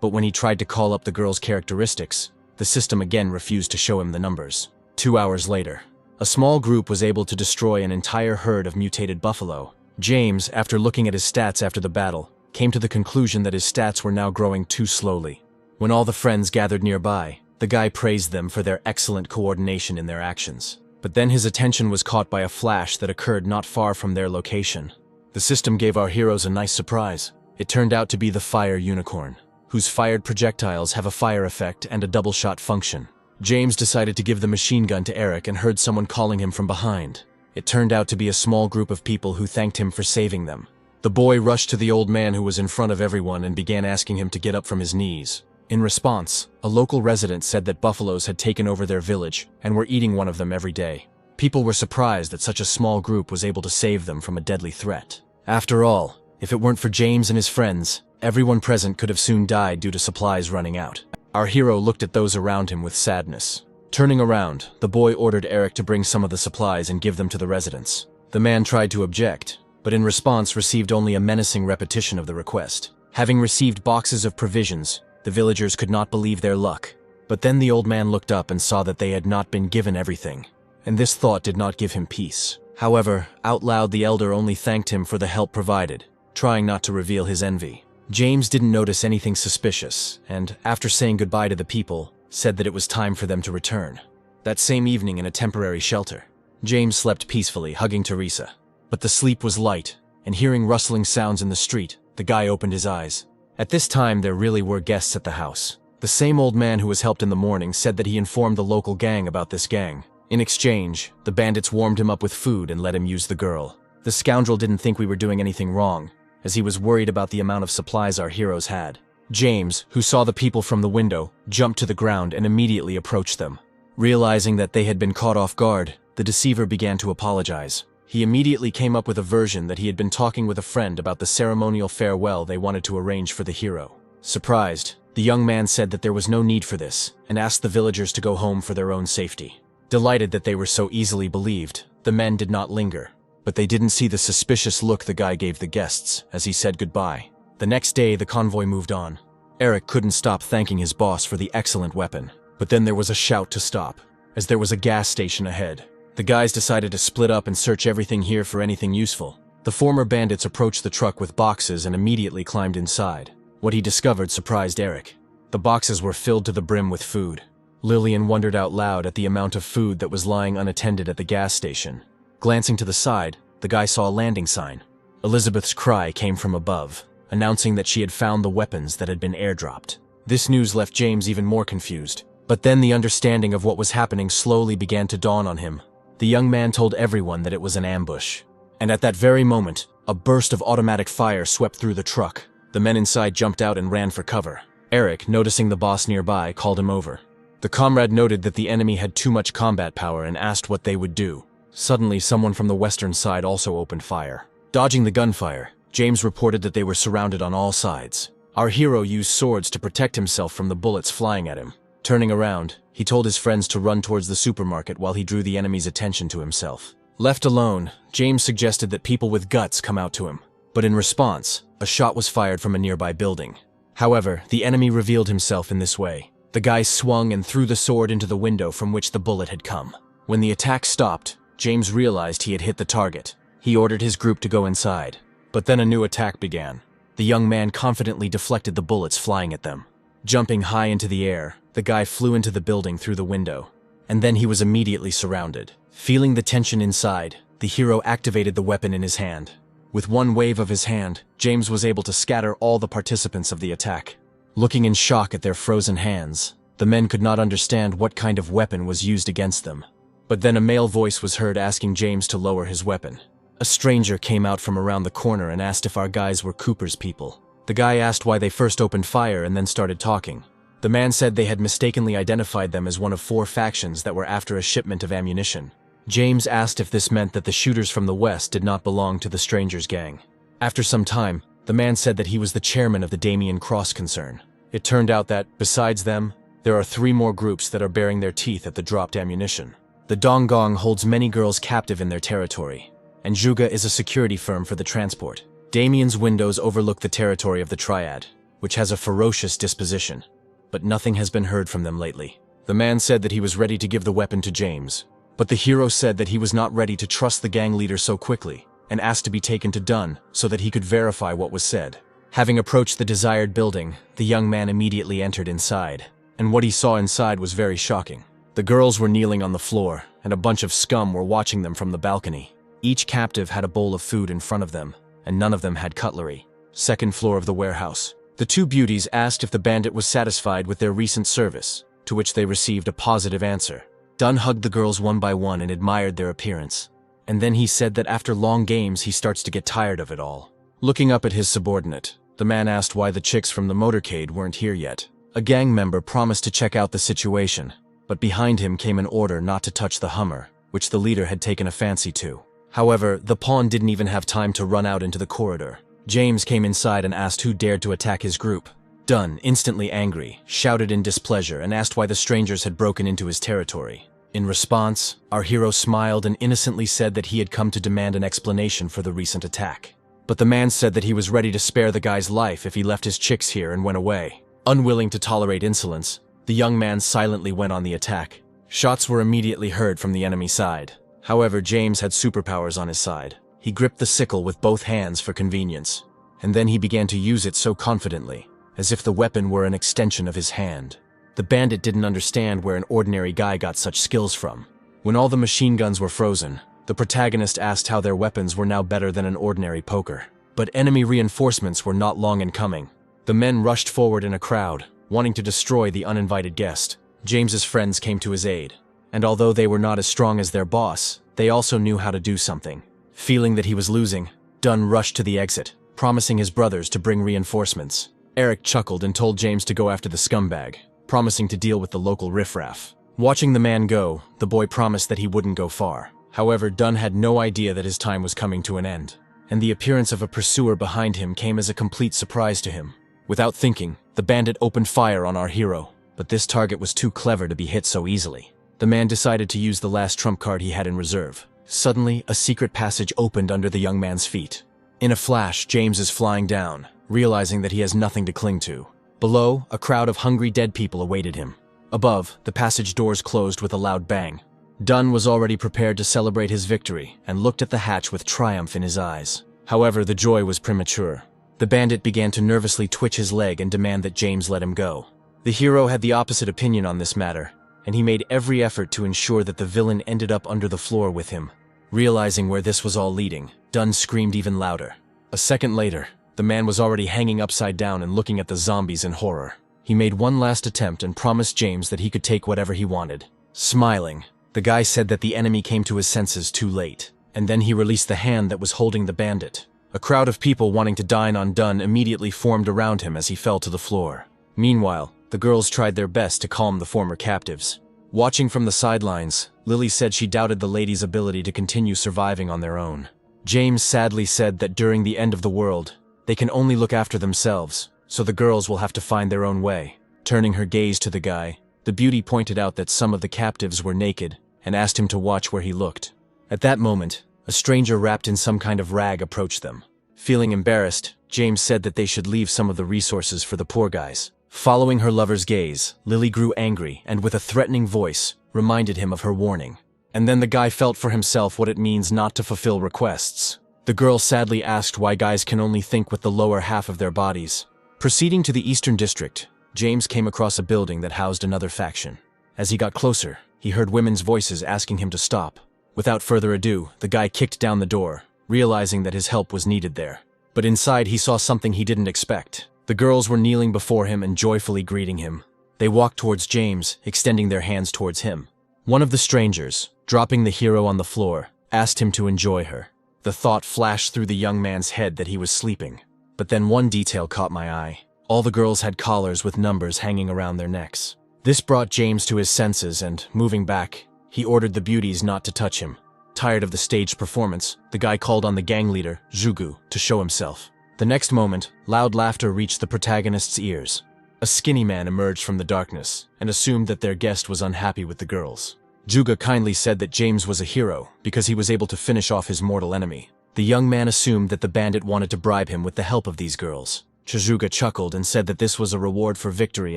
but when he tried to call up the girl's characteristics, the system again refused to show him the numbers. 2 hours later, a small group was able to destroy an entire herd of mutated buffalo. James, after looking at his stats after the battle, came to the conclusion that his stats were now growing too slowly. When all the friends gathered nearby, the guy praised them for their excellent coordination in their actions. But then his attention was caught by a flash that occurred not far from their location. The system gave our heroes a nice surprise. It turned out to be the fire unicorn, whose fired projectiles have a fire effect and a double-shot function. James decided to give the machine gun to Eric and heard someone calling him from behind. It turned out to be a small group of people who thanked him for saving them. The boy rushed to the old man who was in front of everyone and began asking him to get up from his knees. In response, a local resident said that buffaloes had taken over their village and were eating one of them every day. People were surprised that such a small group was able to save them from a deadly threat. After all, if it weren't for James and his friends, everyone present could have soon died due to supplies running out. Our hero looked at those around him with sadness. Turning around, the boy ordered Eric to bring some of the supplies and give them to the residents. The man tried to object, but in response received only a menacing repetition of the request. Having received boxes of provisions, the villagers could not believe their luck. But then the old man looked up and saw that they had not been given everything, and this thought did not give him peace. However, out loud the elder only thanked him for the help provided, trying not to reveal his envy. James didn't notice anything suspicious, and, after saying goodbye to the people, said that it was time for them to return. That same evening in a temporary shelter, James slept peacefully, hugging Teresa. But the sleep was light, and hearing rustling sounds in the street, the guy opened his eyes. At this time there really were guests at the house. The same old man who was helped in the morning said that he informed the local gang about this gang. In exchange, the bandits warmed him up with food and let him use the girl. The scoundrel didn't think we were doing anything wrong, as he was worried about the amount of supplies our heroes had. James, who saw the people from the window, jumped to the ground and immediately approached them. Realizing that they had been caught off guard, the deceiver began to apologize. He immediately came up with a version that he had been talking with a friend about the ceremonial farewell they wanted to arrange for the hero. Surprised, the young man said that there was no need for this, and asked the villagers to go home for their own safety. Delighted that they were so easily believed, the men did not linger. But they didn't see the suspicious look the guy gave the guests as he said goodbye. The next day, the convoy moved on. Eric couldn't stop thanking his boss for the excellent weapon. But then there was a shout to stop, as there was a gas station ahead. The guys decided to split up and search everything here for anything useful. The former bandits approached the truck with boxes and immediately climbed inside. What he discovered surprised Eric. The boxes were filled to the brim with food. Lillian wondered out loud at the amount of food that was lying unattended at the gas station. Glancing to the side, the guy saw a landing sign. Elizabeth's cry came from above, announcing that she had found the weapons that had been airdropped. This news left James even more confused. But then the understanding of what was happening slowly began to dawn on him. The young man told everyone that it was an ambush. And at that very moment, a burst of automatic fire swept through the truck. The men inside jumped out and ran for cover. Eric, noticing the boss nearby, called him over. The comrade noted that the enemy had too much combat power and asked what they would do. Suddenly, someone from the western side also opened fire. Dodging the gunfire, James reported that they were surrounded on all sides. Our hero used swords to protect himself from the bullets flying at him. Turning around, he told his friends to run towards the supermarket while he drew the enemy's attention to himself. Left alone, James suggested that people with guts come out to him. But in response, a shot was fired from a nearby building. However, the enemy revealed himself in this way. The guy swung and threw the sword into the window from which the bullet had come. When the attack stopped, James realized he had hit the target. He ordered his group to go inside. But then a new attack began. The young man confidently deflected the bullets flying at them. Jumping high into the air, the guy flew into the building through the window. And then he was immediately surrounded. Feeling the tension inside, the hero activated the weapon in his hand. With one wave of his hand, James was able to scatter all the participants of the attack. Looking in shock at their frozen hands, the men could not understand what kind of weapon was used against them. But then a male voice was heard asking James to lower his weapon. A stranger came out from around the corner and asked if our guys were Cooper's people. The guy asked why they first opened fire and then started talking. The man said they had mistakenly identified them as one of 4 factions that were after a shipment of ammunition. James asked if this meant that the shooters from the west did not belong to the stranger's gang. After some time, the man said that he was the chairman of the Damien Cross concern. It turned out that, besides them, there are 3 more groups that are baring their teeth at the dropped ammunition. The Donggong holds many girls captive in their territory, and Zhuge is a security firm for the transport. Damien's windows overlook the territory of the Triad, which has a ferocious disposition, but nothing has been heard from them lately. The man said that he was ready to give the weapon to James, but the hero said that he was not ready to trust the gang leader so quickly, and asked to be taken to Dunn so that he could verify what was said. Having approached the desired building, the young man immediately entered inside, and what he saw inside was very shocking. The girls were kneeling on the floor, and a bunch of scum were watching them from the balcony. Each captive had a bowl of food in front of them, and none of them had cutlery. Second floor of the warehouse. The 2 beauties asked if the bandit was satisfied with their recent service, to which they received a positive answer. Dunn hugged the girls one by one and admired their appearance. And then he said that after long games he starts to get tired of it all. Looking up at his subordinate, the man asked why the chicks from the motorcade weren't here yet. A gang member promised to check out the situation, but behind him came an order not to touch the Hummer, which the leader had taken a fancy to. However, the pawn didn't even have time to run out into the corridor. James came inside and asked who dared to attack his group. Dunn, instantly angry, shouted in displeasure and asked why the strangers had broken into his territory. In response, our hero smiled and innocently said that he had come to demand an explanation for the recent attack. But the man said that he was ready to spare the guy's life if he left his chicks here and went away. Unwilling to tolerate insolence, the young man silently went on the attack. Shots were immediately heard from the enemy side. However, James had superpowers on his side. He gripped the sickle with both hands for convenience, and then he began to use it so confidently, as if the weapon were an extension of his hand. The bandit didn't understand where an ordinary guy got such skills from. When all the machine guns were frozen, the protagonist asked how their weapons were now better than an ordinary poker. But enemy reinforcements were not long in coming. The men rushed forward in a crowd, wanting to destroy the uninvited guest. James's friends came to his aid, and although they were not as strong as their boss, they also knew how to do something. Feeling that he was losing, Dunn rushed to the exit, promising his brothers to bring reinforcements. Eric chuckled and told James to go after the scumbag, promising to deal with the local riffraff. Watching the man go, the boy promised that he wouldn't go far. However, Dunn had no idea that his time was coming to an end, and the appearance of a pursuer behind him came as a complete surprise to him. Without thinking, the bandit opened fire on our hero, but this target was too clever to be hit so easily. The man decided to use the last trump card he had in reserve. Suddenly, a secret passage opened under the young man's feet. In a flash, James is flying down, realizing that he has nothing to cling to. Below, a crowd of hungry dead people awaited him. Above, the passage doors closed with a loud bang. Dunn was already prepared to celebrate his victory and looked at the hatch with triumph in his eyes. However, the joy was premature. The bandit began to nervously twitch his leg and demand that James let him go. The hero had the opposite opinion on this matter, and he made every effort to ensure that the villain ended up under the floor with him. Realizing where this was all leading, Dunn screamed even louder. A second later, the man was already hanging upside down and looking at the zombies in horror. He made one last attempt and promised James that he could take whatever he wanted. Smiling, the guy said that the enemy came to his senses too late, and then he released the hand that was holding the bandit. A crowd of people wanting to dine on Dunn immediately formed around him as he fell to the floor. Meanwhile, the girls tried their best to calm the former captives. Watching from the sidelines, Lily said she doubted the ladies' ability to continue surviving on their own. James sadly said that during the end of the world, they can only look after themselves, so the girls will have to find their own way. Turning her gaze to the guy, the beauty pointed out that some of the captives were naked and asked him to watch where he looked. At that moment, a stranger wrapped in some kind of rag approached them. Feeling embarrassed, James said that they should leave some of the resources for the poor guys. Following her lover's gaze, Lily grew angry and with a threatening voice, reminded him of her warning. And then the guy felt for himself what it means not to fulfill requests. The girl sadly asked why guys can only think with the lower half of their bodies. Proceeding to the Eastern District, James came across a building that housed another faction. As he got closer, he heard women's voices asking him to stop. Without further ado, the guy kicked down the door, realizing that his help was needed there. But inside he saw something he didn't expect. The girls were kneeling before him and joyfully greeting him. They walked towards James, extending their hands towards him. One of the strangers, dropping the hero on the floor, asked him to enjoy her. The thought flashed through the young man's head that he was sleeping. But then one detail caught my eye. All the girls had collars with numbers hanging around their necks. This brought James to his senses and, moving back, he ordered the beauties not to touch him. Tired of the staged performance, the guy called on the gang leader, Zhugu, to show himself. The next moment, loud laughter reached the protagonist's ears. A skinny man emerged from the darkness and assumed that their guest was unhappy with the girls. Zhugu kindly said that James was a hero because he was able to finish off his mortal enemy. The young man assumed that the bandit wanted to bribe him with the help of these girls. Zhugu chuckled and said that this was a reward for victory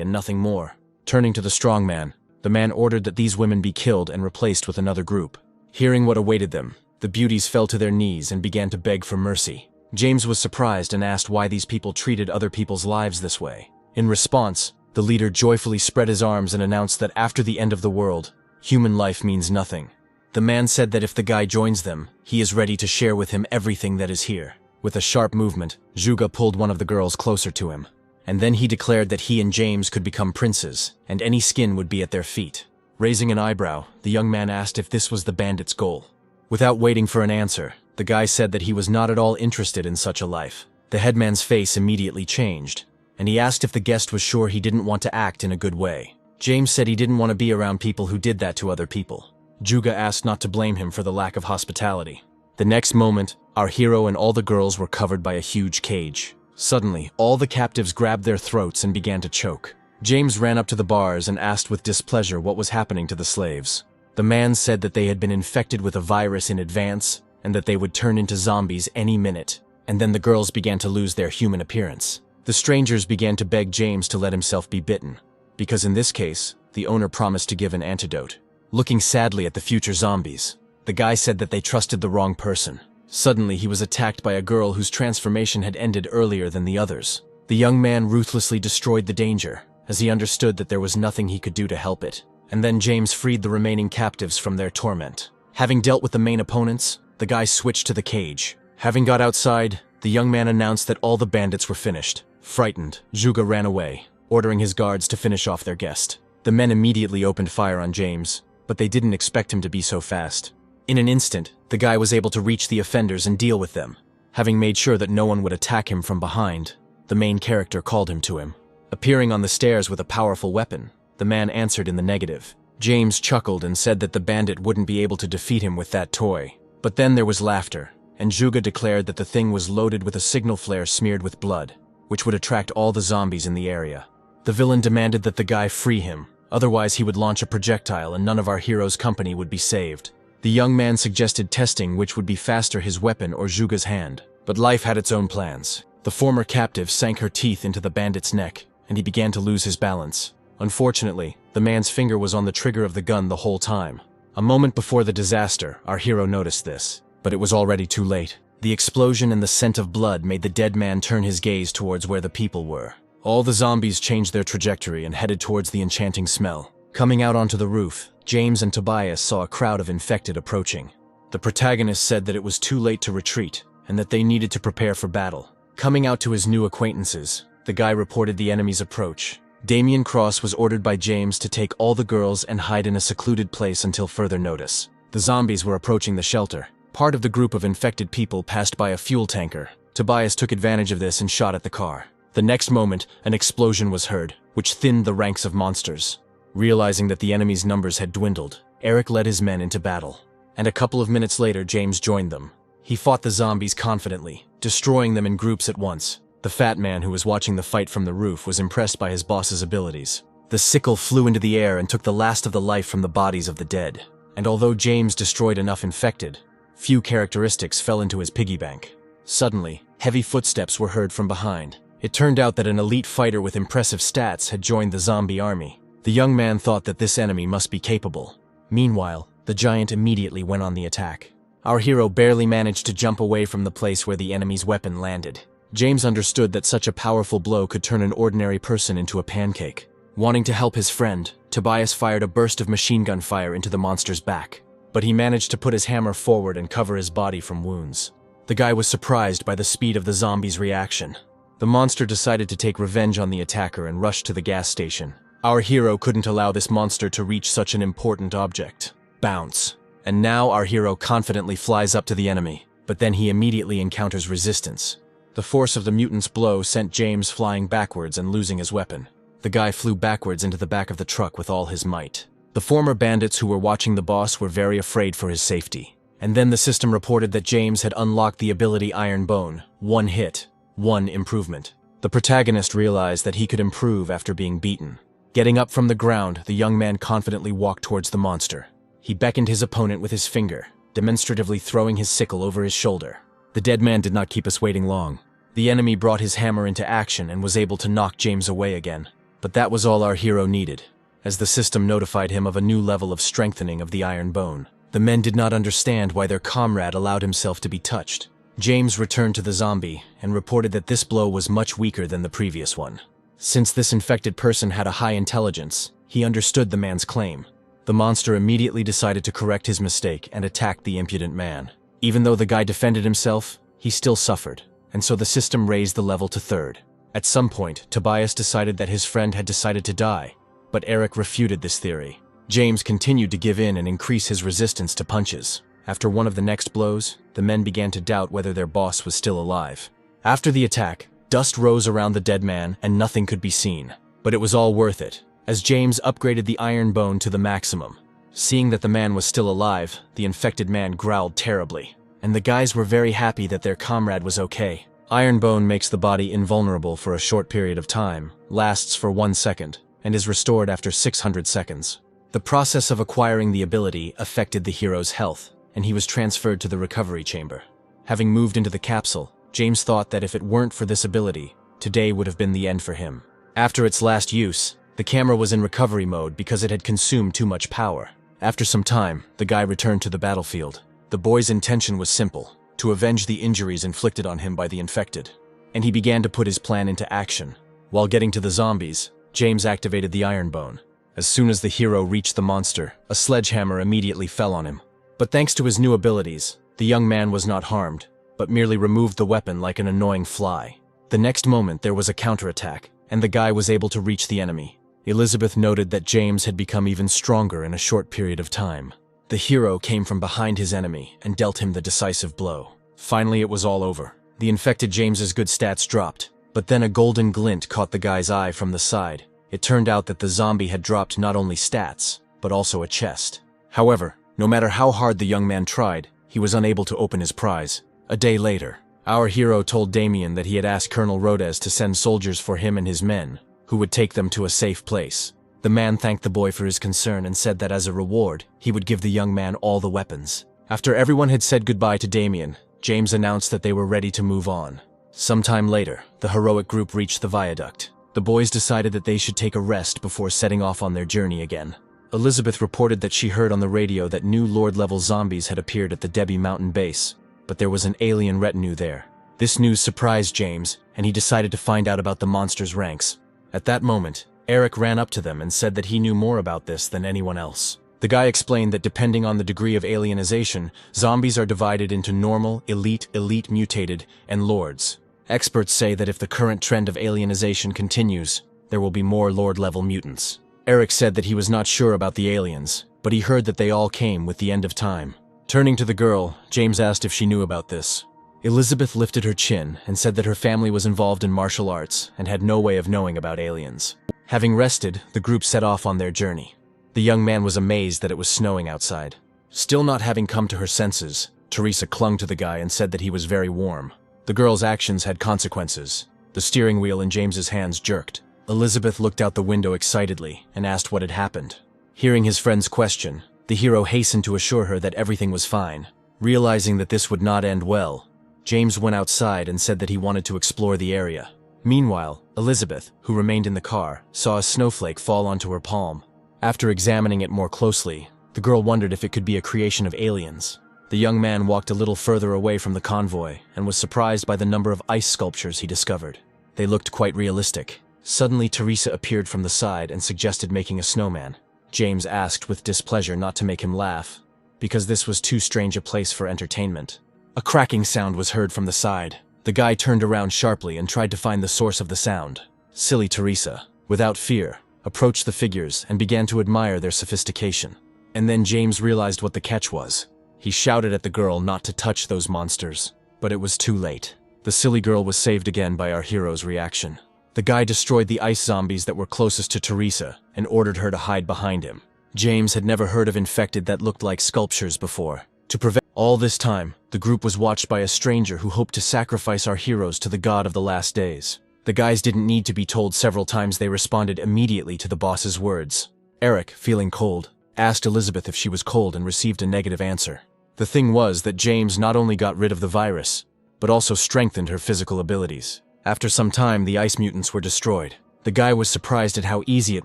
and nothing more. Turning to the strong man, the man ordered that these women be killed and replaced with another group. Hearing what awaited them, the beauties fell to their knees and began to beg for mercy. James was surprised and asked why these people treated other people's lives this way. In response, the leader joyfully spread his arms and announced that after the end of the world, human life means nothing. The man said that if the guy joins them, he is ready to share with him everything that is here. With a sharp movement, Zhugu pulled one of the girls closer to him. And then he declared that he and James could become princes, and any skin would be at their feet. Raising an eyebrow, the young man asked if this was the bandit's goal. Without waiting for an answer, the guy said that he was not at all interested in such a life. The headman's face immediately changed. and he asked if the guest was sure he didn't want to act in a good way. James said he didn't want to be around people who did that to other people. Juga asked not to blame him for the lack of hospitality. The next moment, our hero and all the girls were covered by a huge cage. Suddenly, all the captives grabbed their throats and began to choke. James ran up to the bars and asked with displeasure what was happening to the slaves. The man said that they had been infected with a virus in advance and that they would turn into zombies any minute. And then the girls began to lose their human appearance. The strangers began to beg James to let himself be bitten, because in this case, the owner promised to give an antidote. Looking sadly at the future zombies, the guy said that they trusted the wrong person. Suddenly, he was attacked by a girl whose transformation had ended earlier than the others. The young man ruthlessly destroyed the danger, as he understood that there was nothing he could do to help it. And then James freed the remaining captives from their torment. Having dealt with the main opponents, the guy switched to the cage. Having got outside, the young man announced that all the bandits were finished. Frightened, Juga ran away, ordering his guards to finish off their guest. The men immediately opened fire on James, but they didn't expect him to be so fast. In an instant, the guy was able to reach the offenders and deal with them. Having made sure that no one would attack him from behind, the main character called him to him. Appearing on the stairs with a powerful weapon, the man answered in the negative. James chuckled and said that the bandit wouldn't be able to defeat him with that toy. But then there was laughter, and Juga declared that the thing was loaded with a signal flare smeared with blood, which would attract all the zombies in the area. The villain demanded that the guy free him, otherwise he would launch a projectile and none of our hero's company would be saved. The young man suggested testing which would be faster, his weapon or Juga's hand. But life had its own plans. The former captive sank her teeth into the bandit's neck, and he began to lose his balance. Unfortunately, the man's finger was on the trigger of the gun the whole time. A moment before the disaster, our hero noticed this, but it was already too late. The explosion and the scent of blood made the dead man turn his gaze towards where the people were. All the zombies changed their trajectory and headed towards the enchanting smell. Coming out onto the roof, James and Tobias saw a crowd of infected approaching. The protagonist said that it was too late to retreat, and that they needed to prepare for battle. Coming out to his new acquaintances, the guy reported the enemy's approach. Damien Cross was ordered by James to take all the girls and hide in a secluded place until further notice. The zombies were approaching the shelter. Part of the group of infected people passed by a fuel tanker. Tobias took advantage of this and shot at the car. The next moment, an explosion was heard, which thinned the ranks of monsters. Realizing that the enemy's numbers had dwindled, Eric led his men into battle. And a couple of minutes later, James joined them. He fought the zombies confidently, destroying them in groups at once. The fat man who was watching the fight from the roof was impressed by his boss's abilities. The sickle flew into the air and took the last of the life from the bodies of the dead. And although James destroyed enough infected, few characteristics fell into his piggy bank. Suddenly, heavy footsteps were heard from behind. It turned out that an elite fighter with impressive stats had joined the zombie army. The young man thought that this enemy must be capable. Meanwhile, the giant immediately went on the attack. Our hero barely managed to jump away from the place where the enemy's weapon landed. James understood that such a powerful blow could turn an ordinary person into a pancake. Wanting to help his friend, Tobias fired a burst of machine gun fire into the monster's back. But he managed to put his hammer forward and cover his body from wounds. The guy was surprised by the speed of the zombie's reaction. The monster decided to take revenge on the attacker and rushed to the gas station. Our hero couldn't allow this monster to reach such an important object. Bounce. And now our hero confidently flies up to the enemy, but then he immediately encounters resistance. The force of the mutant's blow sent James flying backwards and losing his weapon. The guy flew backwards into the back of the truck with all his might. The former bandits who were watching the boss were very afraid for his safety. And then the system reported that James had unlocked the ability Iron Bone. 1 hit, 1 improvement. The protagonist realized that he could improve after being beaten. Getting up from the ground, the young man confidently walked towards the monster. He beckoned his opponent with his finger, demonstratively throwing his sickle over his shoulder. The dead man did not keep us waiting long. The enemy brought his hammer into action and was able to knock James away again. But that was all our hero needed, as the system notified him of a new level of strengthening of the Iron Bone. The men did not understand why their comrade allowed himself to be touched. James returned to the zombie and reported that this blow was much weaker than the previous one. Since this infected person had a high intelligence, he understood the man's claim. The monster immediately decided to correct his mistake and attacked the impudent man. Even though the guy defended himself, he still suffered, and so the system raised the level to 3rd. At some point, Tobias decided that his friend had decided to die, but Eric refuted this theory. James continued to give in and increase his resistance to punches. After one of the next blows, the men began to doubt whether their boss was still alive. After the attack, Dust rose around the dead man and nothing could be seen. But it was all worth it, as James upgraded the iron bone to the maximum. Seeing that the man was still alive, the infected man growled terribly, and the guys were very happy that their comrade was okay. Iron bone makes the body invulnerable for a short period of time, lasts for 1 second, and is restored after 600 seconds. The process of acquiring the ability affected the hero's health, and he was transferred to the recovery chamber. Having moved into the capsule, James thought that if it weren't for this ability, today would have been the end for him. After its last use, the camera was in recovery mode because it had consumed too much power. After some time, the guy returned to the battlefield. The boy's intention was simple: to avenge the injuries inflicted on him by the infected. And he began to put his plan into action. While getting to the zombies, James activated the iron bone. As soon as the hero reached the monster, a sledgehammer immediately fell on him. But thanks to his new abilities, the young man was not harmed, but merely removed the weapon like an annoying fly. The next moment there was a counterattack, and the guy was able to reach the enemy. Elizabeth noted that James had become even stronger in a short period of time. The hero came from behind his enemy and dealt him the decisive blow. Finally, it was all over. The infected James's good stats dropped, but then a golden glint caught the guy's eye from the side. It turned out that the zombie had dropped not only stats, but also a chest. However, no matter how hard the young man tried, he was unable to open his prize. A day later, our hero told Damien that he had asked Colonel Rodez to send soldiers for him and his men, who would take them to a safe place. The man thanked the boy for his concern and said that as a reward, he would give the young man all the weapons. After everyone had said goodbye to Damien, James announced that they were ready to move on. Sometime later, the heroic group reached the viaduct. The boys decided that they should take a rest before setting off on their journey again. Elizabeth reported that she heard on the radio that new Lord-level zombies had appeared at the Debbie Mountain base, but there was an alien retinue there. This news surprised James, and he decided to find out about the monster's ranks. At that moment, Eric ran up to them and said that he knew more about this than anyone else. The guy explained that depending on the degree of alienization, zombies are divided into normal, elite, mutated, and lords. Experts say that if the current trend of alienization continues, there will be more Lord-level mutants. Eric said that he was not sure about the aliens, but he heard that they all came with the end of time. Turning to the girl, James asked if she knew about this. Elizabeth lifted her chin and said that her family was involved in martial arts and had no way of knowing about aliens. Having rested, the group set off on their journey. The young man was amazed that it was snowing outside. Still not having come to her senses, Teresa clung to the guy and said that he was very warm. The girl's actions had consequences. The steering wheel in James's hands jerked. Elizabeth looked out the window excitedly and asked what had happened. Hearing his friend's question, the hero hastened to assure her that everything was fine. Realizing that this would not end well, James went outside and said that he wanted to explore the area. Meanwhile, Elizabeth, who remained in the car, saw a snowflake fall onto her palm. After examining it more closely, the girl wondered if it could be a creation of aliens. The young man walked a little further away from the convoy and was surprised by the number of ice sculptures he discovered. They looked quite realistic. Suddenly, Teresa appeared from the side and suggested making a snowman. James asked with displeasure not to make him laugh, because this was too strange a place for entertainment. A cracking sound was heard from the side. The guy turned around sharply and tried to find the source of the sound. Silly Teresa, without fear, approached the figures and began to admire their sophistication. And then James realized what the catch was. He shouted at the girl not to touch those monsters, but it was too late. The silly girl was saved again by our hero's reaction. The guy destroyed the ice zombies that were closest to Teresa and ordered her to hide behind him. James had never heard of infected that looked like sculptures before. To prevent all this time, the group was watched by a stranger who hoped to sacrifice our heroes to the god of the last days. The guys didn't need to be told several times, they responded immediately to the boss's words. Eric, feeling cold, asked Elizabeth if she was cold and received a negative answer. The thing was that James not only got rid of the virus, but also strengthened her physical abilities. After some time, the ice mutants were destroyed. The guy was surprised at how easy it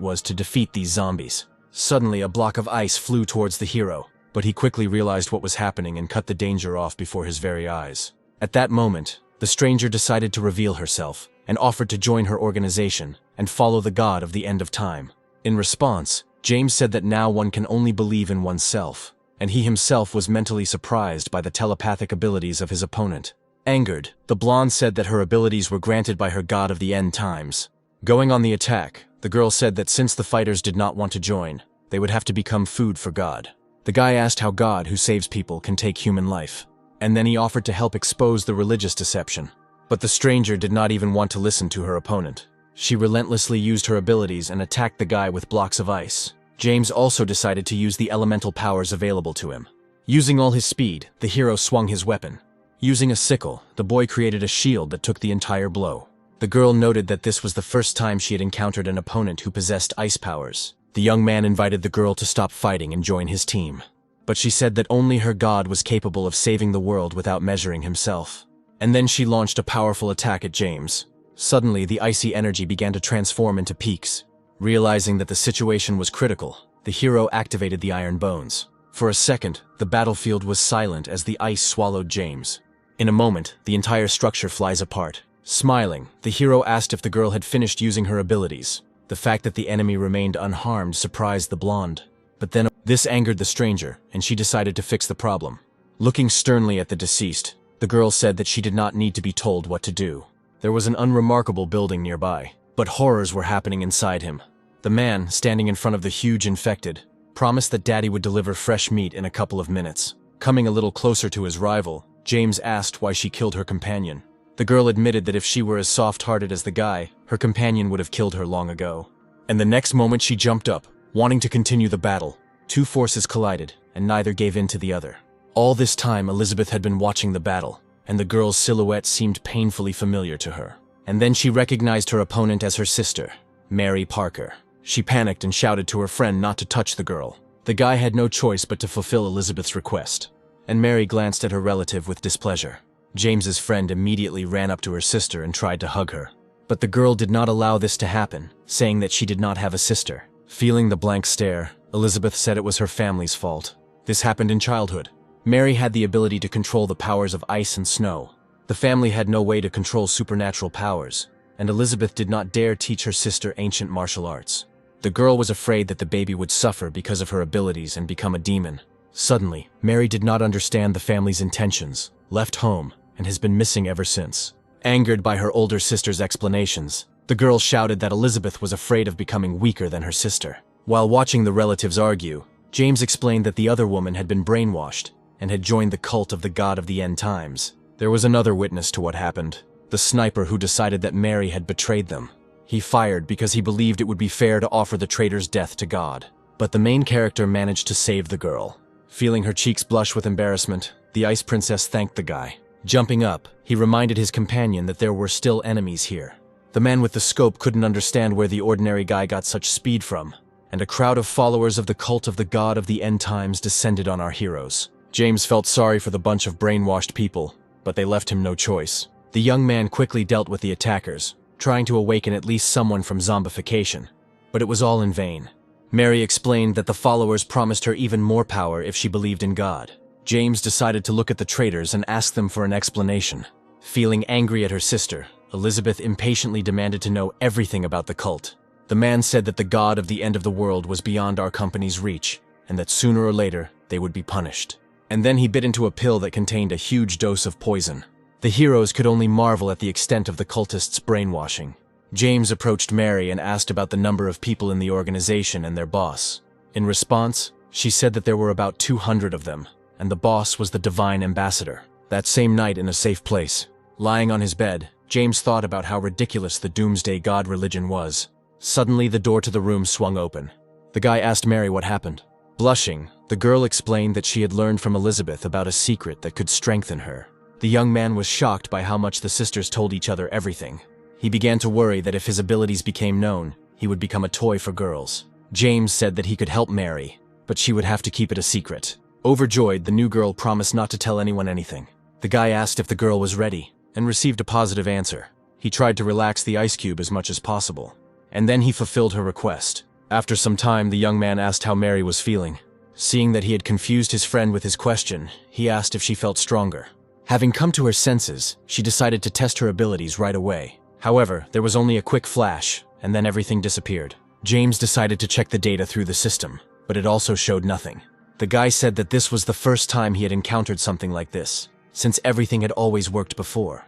was to defeat these zombies. Suddenly, a block of ice flew towards the hero, but he quickly realized what was happening and cut the danger off before his very eyes. At that moment, the stranger decided to reveal herself and offered to join her organization and follow the god of the end of time. In response, James said that now one can only believe in oneself, and he himself was mentally surprised by the telepathic abilities of his opponent. Angered, the blonde said that her abilities were granted by her god of the end times. Going on the attack, the girl said that since the fighters did not want to join, they would have to become food for God. The guy asked how God, who saves people, can take human life, and then he offered to help expose the religious deception. But the stranger did not even want to listen to her opponent. She relentlessly used her abilities and attacked the guy with blocks of ice. James also decided to use the elemental powers available to him. Using all his speed, the hero swung his weapon. Using a sickle, the boy created a shield that took the entire blow. The girl noted that this was the first time she had encountered an opponent who possessed ice powers. The young man invited the girl to stop fighting and join his team. But she said that only her god was capable of saving the world without measuring himself. And then she launched a powerful attack at James. Suddenly, the icy energy began to transform into peaks. Realizing that the situation was critical, the hero activated the iron bones. For a second, the battlefield was silent as the ice swallowed James. In a moment, the entire structure flies apart. Smiling, the hero asked if the girl had finished using her abilities. The fact that the enemy remained unharmed surprised the blonde. But then, this angered the stranger, and she decided to fix the problem. Looking sternly at the deceased, the girl said that she did not need to be told what to do. There was an unremarkable building nearby, but horrors were happening inside him. The man, standing in front of the huge infected, promised that Daddy would deliver fresh meat in a couple of minutes. Coming a little closer to his rival, James asked why she killed her companion. The girl admitted that if she were as soft-hearted as the guy, her companion would have killed her long ago. And the next moment she jumped up, wanting to continue the battle. Two forces collided, and neither gave in to the other. All this time, Elizabeth had been watching the battle, and the girl's silhouette seemed painfully familiar to her. And then she recognized her opponent as her sister, Mary Parker. She panicked and shouted to her friend not to touch the girl. The guy had no choice but to fulfill Elizabeth's request, and Mary glanced at her relative with displeasure. James's friend immediately ran up to her sister and tried to hug her. But the girl did not allow this to happen, saying that she did not have a sister. Feeling the blank stare, Elizabeth said it was her family's fault. This happened in childhood. Mary had the ability to control the powers of ice and snow. The family had no way to control supernatural powers, and Elizabeth did not dare teach her sister ancient martial arts. The girl was afraid that the baby would suffer because of her abilities and become a demon. Suddenly, Mary did not understand the family's intentions, left home, and has been missing ever since. Angered by her older sister's explanations, the girl shouted that Elizabeth was afraid of becoming weaker than her sister. While watching the relatives argue, James explained that the other woman had been brainwashed and had joined the cult of the god of the end times. There was another witness to what happened, the sniper who decided that Mary had betrayed them. He fired because he believed it would be fair to offer the traitor's death to God. But the main character managed to save the girl. Feeling her cheeks blush with embarrassment, the Ice Princess thanked the guy. Jumping up, he reminded his companion that there were still enemies here. The man with the scope couldn't understand where the ordinary guy got such speed from, and a crowd of followers of the cult of the god of the end times descended on our heroes. James felt sorry for the bunch of brainwashed people, but they left him no choice. The young man quickly dealt with the attackers, trying to awaken at least someone from zombification, but it was all in vain. Mary explained that the followers promised her even more power if she believed in God. James decided to look at the traitors and ask them for an explanation. Feeling angry at her sister, Elizabeth impatiently demanded to know everything about the cult. The man said that the god of the end of the world was beyond our company's reach, and that sooner or later they would be punished. And then he bit into a pill that contained a huge dose of poison. The heroes could only marvel at the extent of the cultists' brainwashing. James approached Mary and asked about the number of people in the organization and their boss. In response, she said that there were about 200 of them, and the boss was the divine ambassador. That same night in a safe place, lying on his bed, James thought about how ridiculous the doomsday god religion was. Suddenly, the door to the room swung open. The guy asked Mary what happened. Blushing, the girl explained that she had learned from Elizabeth about a secret that could strengthen her. The young man was shocked by how much the sisters told each other everything. He began to worry that if his abilities became known, he would become a toy for girls. James said that he could help Mary, but she would have to keep it a secret. Overjoyed, the new girl promised not to tell anyone anything. The guy asked if the girl was ready, and received a positive answer. He tried to relax the ice cube as much as possible. And then he fulfilled her request. After some time, the young man asked how Mary was feeling. Seeing that he had confused his friend with his question, he asked if she felt stronger. Having come to her senses, she decided to test her abilities right away. However, there was only a quick flash, and then everything disappeared. James decided to check the data through the system, but it also showed nothing. The guy said that this was the first time he had encountered something like this, since everything had always worked before.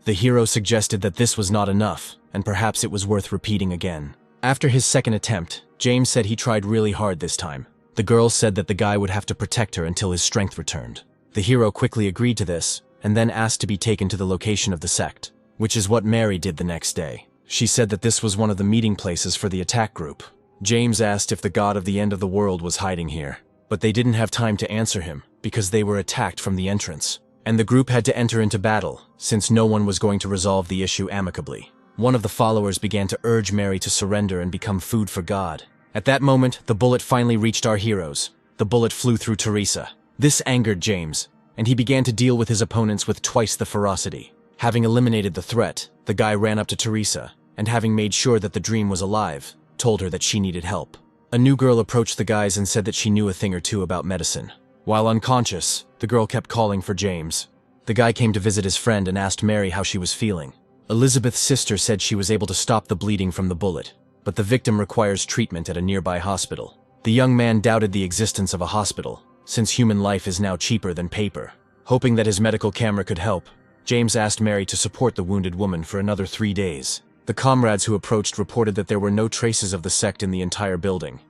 The hero suggested that this was not enough, and perhaps it was worth repeating again. After his second attempt, James said he tried really hard this time. The girl said that the guy would have to protect her until his strength returned. The hero quickly agreed to this, and then asked to be taken to the location of the sect, which is what Mary did the next day. She said that this was one of the meeting places for the attack group. James asked if the god of the end of the world was hiding here, but they didn't have time to answer him because they were attacked from the entrance, and the group had to enter into battle since no one was going to resolve the issue amicably. One of the followers began to urge Mary to surrender and become food for God. At that moment, the bullet finally reached our heroes. The bullet flew through Teresa. This angered James, and he began to deal with his opponents with twice the ferocity. Having eliminated the threat, the guy ran up to Teresa, and having made sure that the dream was alive, told her that she needed help. A new girl approached the guys and said that she knew a thing or two about medicine. While unconscious, the girl kept calling for James. The guy came to visit his friend and asked Mary how she was feeling. Elizabeth's sister said she was able to stop the bleeding from the bullet, but the victim requires treatment at a nearby hospital. The young man doubted the existence of a hospital, since human life is now cheaper than paper. Hoping that his medical camera could help, James asked Mary to support the wounded woman for another 3 days. The comrades who approached reported that there were no traces of the sect in the entire building,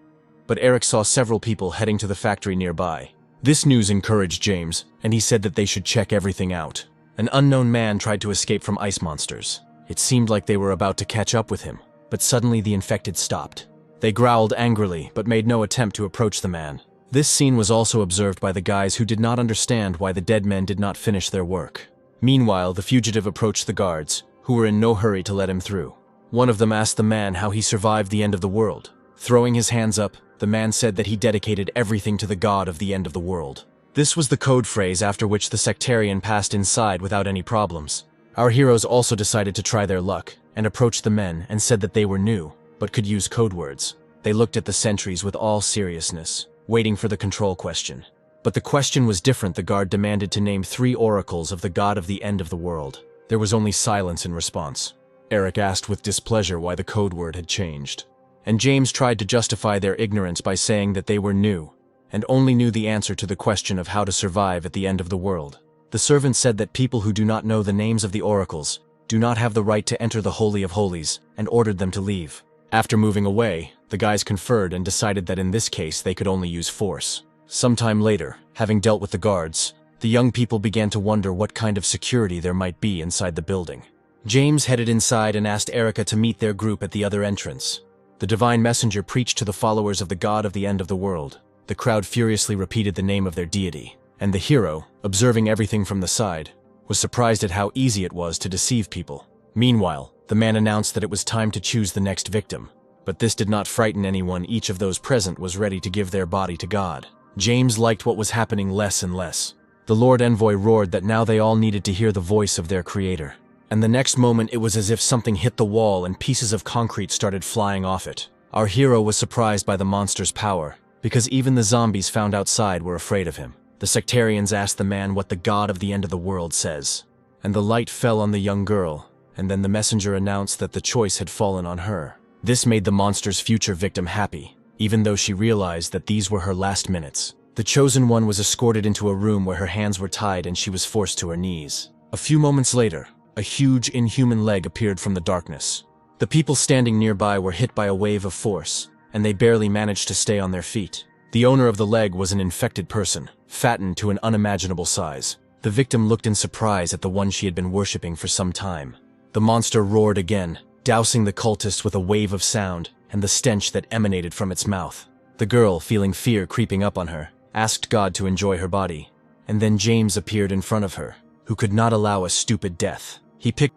but Eric saw several people heading to the factory nearby. This news encouraged James, and he said that they should check everything out. An unknown man tried to escape from ice monsters. It seemed like they were about to catch up with him, but suddenly the infected stopped. They growled angrily, but made no attempt to approach the man. This scene was also observed by the guys who did not understand why the dead men did not finish their work. Meanwhile, the fugitive approached the guards, who were in no hurry to let him through. One of them asked the man how he survived the end of the world. Throwing his hands up, the man said that he dedicated everything to the god of the end of the world. This was the code phrase after which the sectarian passed inside without any problems. Our heroes also decided to try their luck, and approached the men and said that they were new, but could use code words. They looked at the sentries with all seriousness, waiting for the control question. But the question was different. The guard demanded to name 3 oracles of the god of the end of the world. There was only silence in response. Eric asked with displeasure why the code word had changed, and James tried to justify their ignorance by saying that they were new, and only knew the answer to the question of how to survive at the end of the world. The servant said that people who do not know the names of the oracles do not have the right to enter the Holy of Holies, and ordered them to leave. After moving away, the guys conferred and decided that in this case they could only use force. Sometime later, having dealt with the guards, the young people began to wonder what kind of security there might be inside the building. James headed inside and asked Erica to meet their group at the other entrance. The divine messenger preached to the followers of the god of the end of the world. The crowd furiously repeated the name of their deity, and the hero, observing everything from the side, was surprised at how easy it was to deceive people. Meanwhile, the man announced that it was time to choose the next victim, but this did not frighten anyone. Each of those present was ready to give their body to God. James liked what was happening less and less. The Lord Envoy roared that now they all needed to hear the voice of their creator. And the next moment it was as if something hit the wall and pieces of concrete started flying off it. Our hero was surprised by the monster's power, because even the zombies found outside were afraid of him. The sectarians asked the man what the god of the end of the world says, and the light fell on the young girl, and then the messenger announced that the choice had fallen on her. This made the monster's future victim happy, even though she realized that these were her last minutes. The chosen one was escorted into a room where her hands were tied and she was forced to her knees. A few moments later, a huge inhuman leg appeared from the darkness. The people standing nearby were hit by a wave of force, and they barely managed to stay on their feet. The owner of the leg was an infected person, fattened to an unimaginable size. The victim looked in surprise at the one she had been worshipping for some time. The monster roared again, dousing the cultist with a wave of sound and the stench that emanated from its mouth. The girl, feeling fear creeping up on her, asked God to enjoy her body, and then James appeared in front of her, who could not allow a stupid death.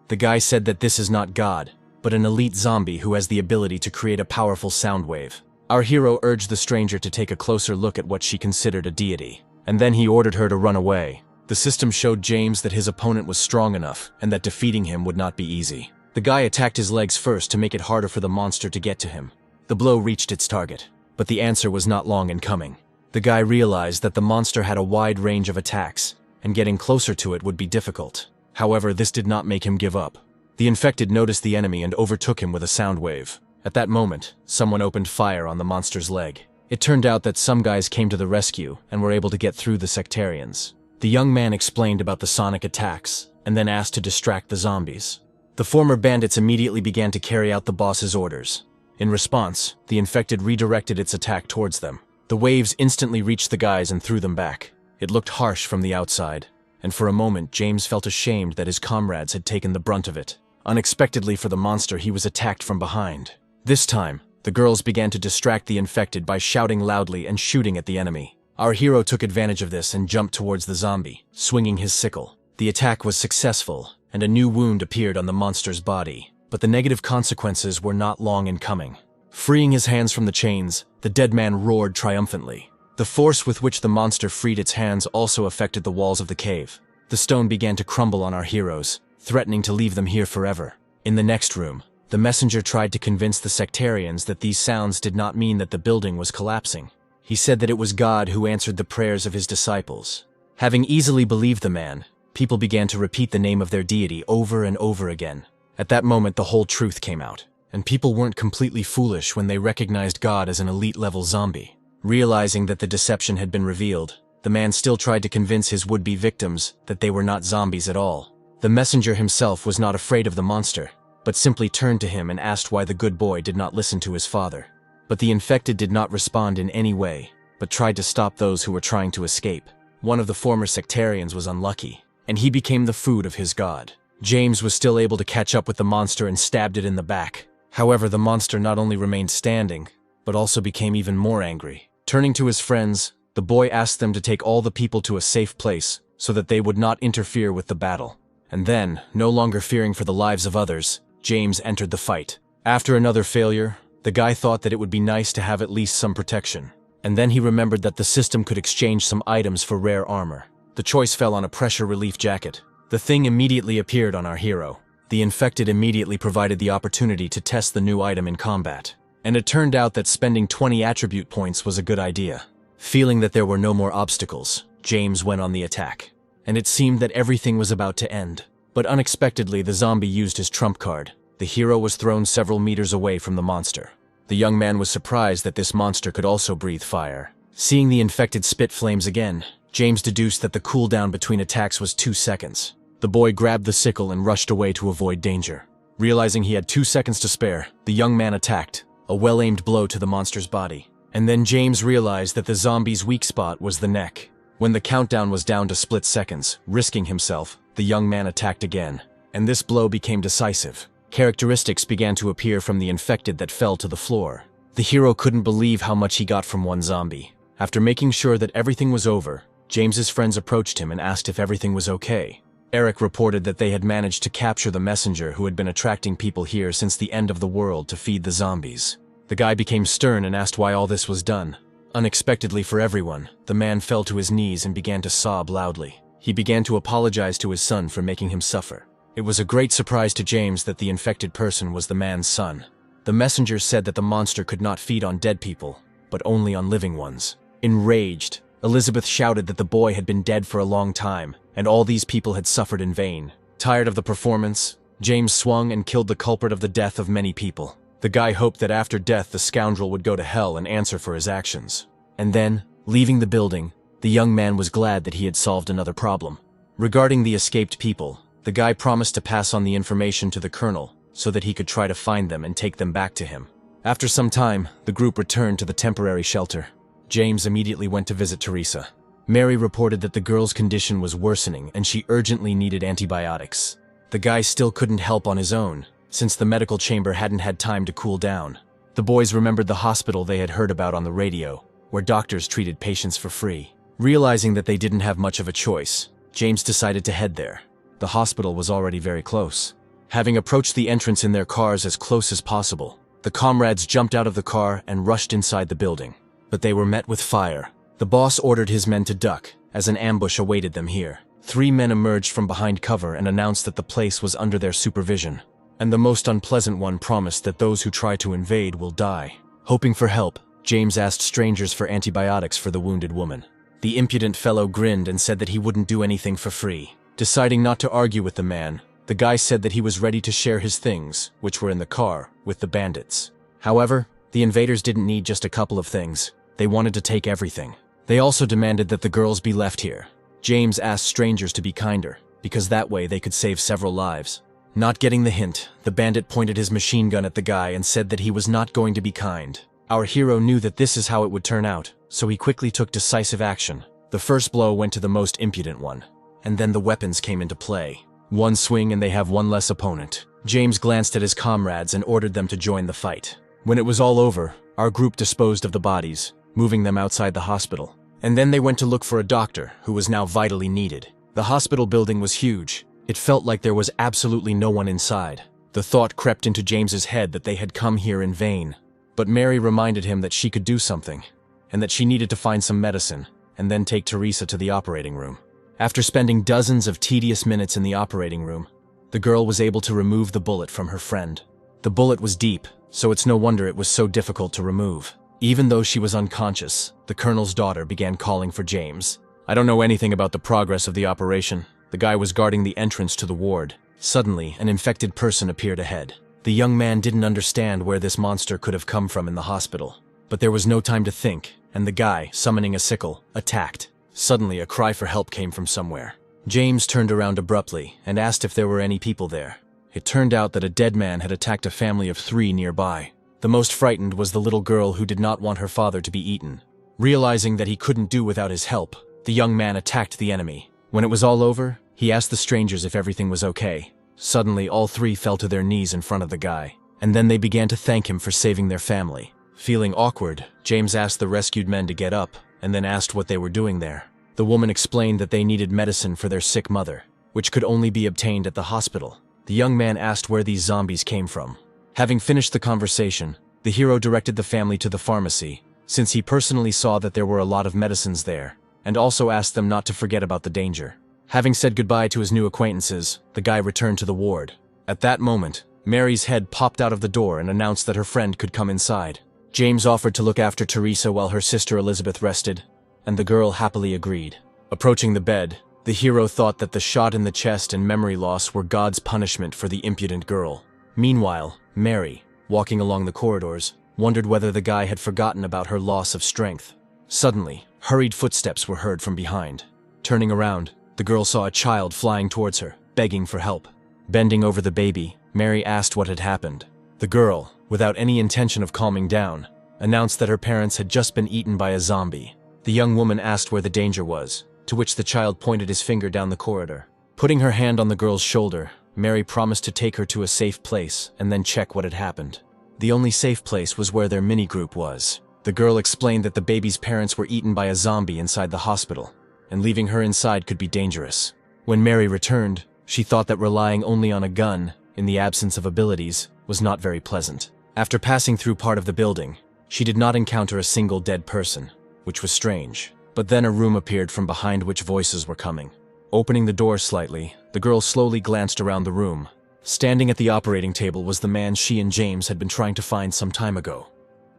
The guy said that this is not God, but an elite zombie who has the ability to create a powerful sound wave. Our hero urged the stranger to take a closer look at what she considered a deity, and then he ordered her to run away. The system showed James that his opponent was strong enough and that defeating him would not be easy. The guy attacked his legs first to make it harder for the monster to get to him. The blow reached its target, but the answer was not long in coming. The guy realized that the monster had a wide range of attacks, and getting closer to it would be difficult. However, this did not make him give up. The infected noticed the enemy and overtook him with a sound wave. At that moment, someone opened fire on the monster's leg. It turned out that some guys came to the rescue and were able to get through the sectarians. The young man explained about the sonic attacks, and then asked to distract the zombies. The former bandits immediately began to carry out the boss's orders. In response, the infected redirected its attack towards them. The waves instantly reached the guys and threw them back. It looked harsh from the outside, and for a moment James felt ashamed that his comrades had taken the brunt of it. Unexpectedly for the monster, he was attacked from behind. This time, the girls began to distract the infected by shouting loudly and shooting at the enemy. Our hero took advantage of this and jumped towards the zombie, swinging his sickle. The attack was successful, and a new wound appeared on the monster's body. But the negative consequences were not long in coming. Freeing his hands from the chains, the dead man roared triumphantly. The force with which the monster freed its hands also affected the walls of the cave. The stone began to crumble on our heroes, threatening to leave them here forever. In the next room, the messenger tried to convince the sectarians that these sounds did not mean that the building was collapsing. He said that it was God who answered the prayers of his disciples. Having easily believed the man, people began to repeat the name of their deity over and over again. At that moment, the whole truth came out, and people weren't completely foolish when they recognized God as an elite-level zombie. Realizing that the deception had been revealed, the man still tried to convince his would-be victims that they were not zombies at all. The messenger himself was not afraid of the monster, but simply turned to him and asked why the good boy did not listen to his father. But the infected did not respond in any way, but tried to stop those who were trying to escape. One of the former sectarians was unlucky, and he became the food of his god. James was still able to catch up with the monster and stabbed it in the back. However, the monster not only remained standing, but also became even more angry. Turning to his friends, the boy asked them to take all the people to a safe place so that they would not interfere with the battle. And then, no longer fearing for the lives of others, James entered the fight. After another failure, the guy thought that it would be nice to have at least some protection. And then he remembered that the system could exchange some items for rare armor. The choice fell on a pressure relief jacket. The thing immediately appeared on our hero. The infected immediately provided the opportunity to test the new item in combat. And it turned out that spending 20 attribute points was a good idea. Feeling that there were no more obstacles, James went on the attack. And it seemed that everything was about to end. But unexpectedly, the zombie used his trump card. The hero was thrown several meters away from the monster. The young man was surprised that this monster could also breathe fire. Seeing the infected spit flames again, James deduced that the cooldown between attacks was 2 seconds. The boy grabbed the sickle and rushed away to avoid danger. Realizing he had 2 seconds to spare, the young man attacked, a well-aimed blow to the monster's body. And then James realized that the zombie's weak spot was the neck. When the countdown was down to split seconds, risking himself, the young man attacked again. And this blow became decisive. Characteristics began to appear from the infected that fell to the floor. The hero couldn't believe how much he got from one zombie. After making sure that everything was over, James's friends approached him and asked if everything was okay. Eric reported that they had managed to capture the messenger who had been attracting people here since the end of the world to feed the zombies. The guy became stern and asked why all this was done. Unexpectedly for everyone, the man fell to his knees and began to sob loudly. He began to apologize to his son for making him suffer. It was a great surprise to James that the infected person was the man's son. The messenger said that the monster could not feed on dead people, but only on living ones. Enraged, Elizabeth shouted that the boy had been dead for a long time, and all these people had suffered in vain. Tired of the performance, James swung and killed the culprit of the death of many people. The guy hoped that after death the scoundrel would go to hell and answer for his actions. And then, leaving the building, the young man was glad that he had solved another problem. Regarding the escaped people, the guy promised to pass on the information to the colonel so that he could try to find them and take them back to him. After some time, the group returned to the temporary shelter. James immediately went to visit Teresa. Mary reported that the girl's condition was worsening and she urgently needed antibiotics. The guy still couldn't help on his own, since the medical chamber hadn't had time to cool down. The boys remembered the hospital they had heard about on the radio, where doctors treated patients for free. Realizing that they didn't have much of a choice, James decided to head there. The hospital was already very close. Having approached the entrance in their cars as close as possible, the comrades jumped out of the car and rushed inside the building. But they were met with fire. The boss ordered his men to duck, as an ambush awaited them here. 3 men emerged from behind cover and announced that the place was under their supervision. And the most unpleasant one promised that those who try to invade will die. Hoping for help, James asked strangers for antibiotics for the wounded woman. The impudent fellow grinned and said that he wouldn't do anything for free. Deciding not to argue with the man, the guy said that he was ready to share his things, which were in the car, with the bandits. However, the invaders didn't need just a couple of things. They wanted to take everything. They also demanded that the girls be left here. James asked strangers to be kinder, because that way they could save several lives. Not getting the hint, the bandit pointed his machine gun at the guy and said that he was not going to be kind. Our hero knew that this is how it would turn out, so he quickly took decisive action. The first blow went to the most impudent one. and then the weapons came into play. One swing and they have one less opponent. James glanced at his comrades and ordered them to join the fight. When it was all over, our group disposed of the bodies, moving them outside the hospital. And then they went to look for a doctor who was now vitally needed. The hospital building was huge. It felt like there was absolutely no one inside. The thought crept into James's head that they had come here in vain. But Mary reminded him that she could do something, and that she needed to find some medicine, and then take Teresa to the operating room. After spending dozens of tedious minutes in the operating room, the girl was able to remove the bullet from her friend. The bullet was deep, so it's no wonder it was so difficult to remove. Even though she was unconscious, the colonel's daughter began calling for James. I don't know anything about the progress of the operation. The guy was guarding the entrance to the ward. Suddenly, an infected person appeared ahead. The young man didn't understand where this monster could have come from in the hospital. But there was no time to think, and the guy, summoning a sickle, attacked. Suddenly, a cry for help came from somewhere. James turned around abruptly and asked if there were any people there. It turned out that a dead man had attacked a family of 3 nearby. The most frightened was the little girl who did not want her father to be eaten. Realizing that he couldn't do without his help, the young man attacked the enemy. When it was all over, he asked the strangers if everything was okay. Suddenly, all 3 fell to their knees in front of the guy, and then they began to thank him for saving their family. Feeling awkward, James asked the rescued men to get up, and then asked what they were doing there. The woman explained that they needed medicine for their sick mother, which could only be obtained at the hospital. The young man asked where these zombies came from. Having finished the conversation, the hero directed the family to the pharmacy, since he personally saw that there were a lot of medicines there, and also asked them not to forget about the danger. Having said goodbye to his new acquaintances, the guy returned to the ward. At that moment, Mary's head popped out of the door and announced that her friend could come inside. James offered to look after Teresa while her sister Elizabeth rested, and the girl happily agreed. Approaching the bed, the hero thought that the shot in the chest and memory loss were God's punishment for the impudent girl. Meanwhile, Mary, walking along the corridors, wondered whether the guy had forgotten about her loss of strength. Suddenly, hurried footsteps were heard from behind. Turning around, the girl saw a child flying towards her, begging for help. Bending over the baby, Mary asked what had happened. The girl, without any intention of calming down, announced that her parents had just been eaten by a zombie. The young woman asked where the danger was, to which the child pointed his finger down the corridor. Putting her hand on the girl's shoulder, Mary promised to take her to a safe place and then check what had happened. The only safe place was where their mini-group was. The girl explained that the baby's parents were eaten by a zombie inside the hospital, and leaving her inside could be dangerous. When Mary returned, she thought that relying only on a gun, in the absence of abilities, was not very pleasant. After passing through part of the building, she did not encounter a single dead person, which was strange. But then a room appeared from behind which voices were coming. Opening the door slightly, the girl slowly glanced around the room. Standing at the operating table was the man she and James had been trying to find some time ago.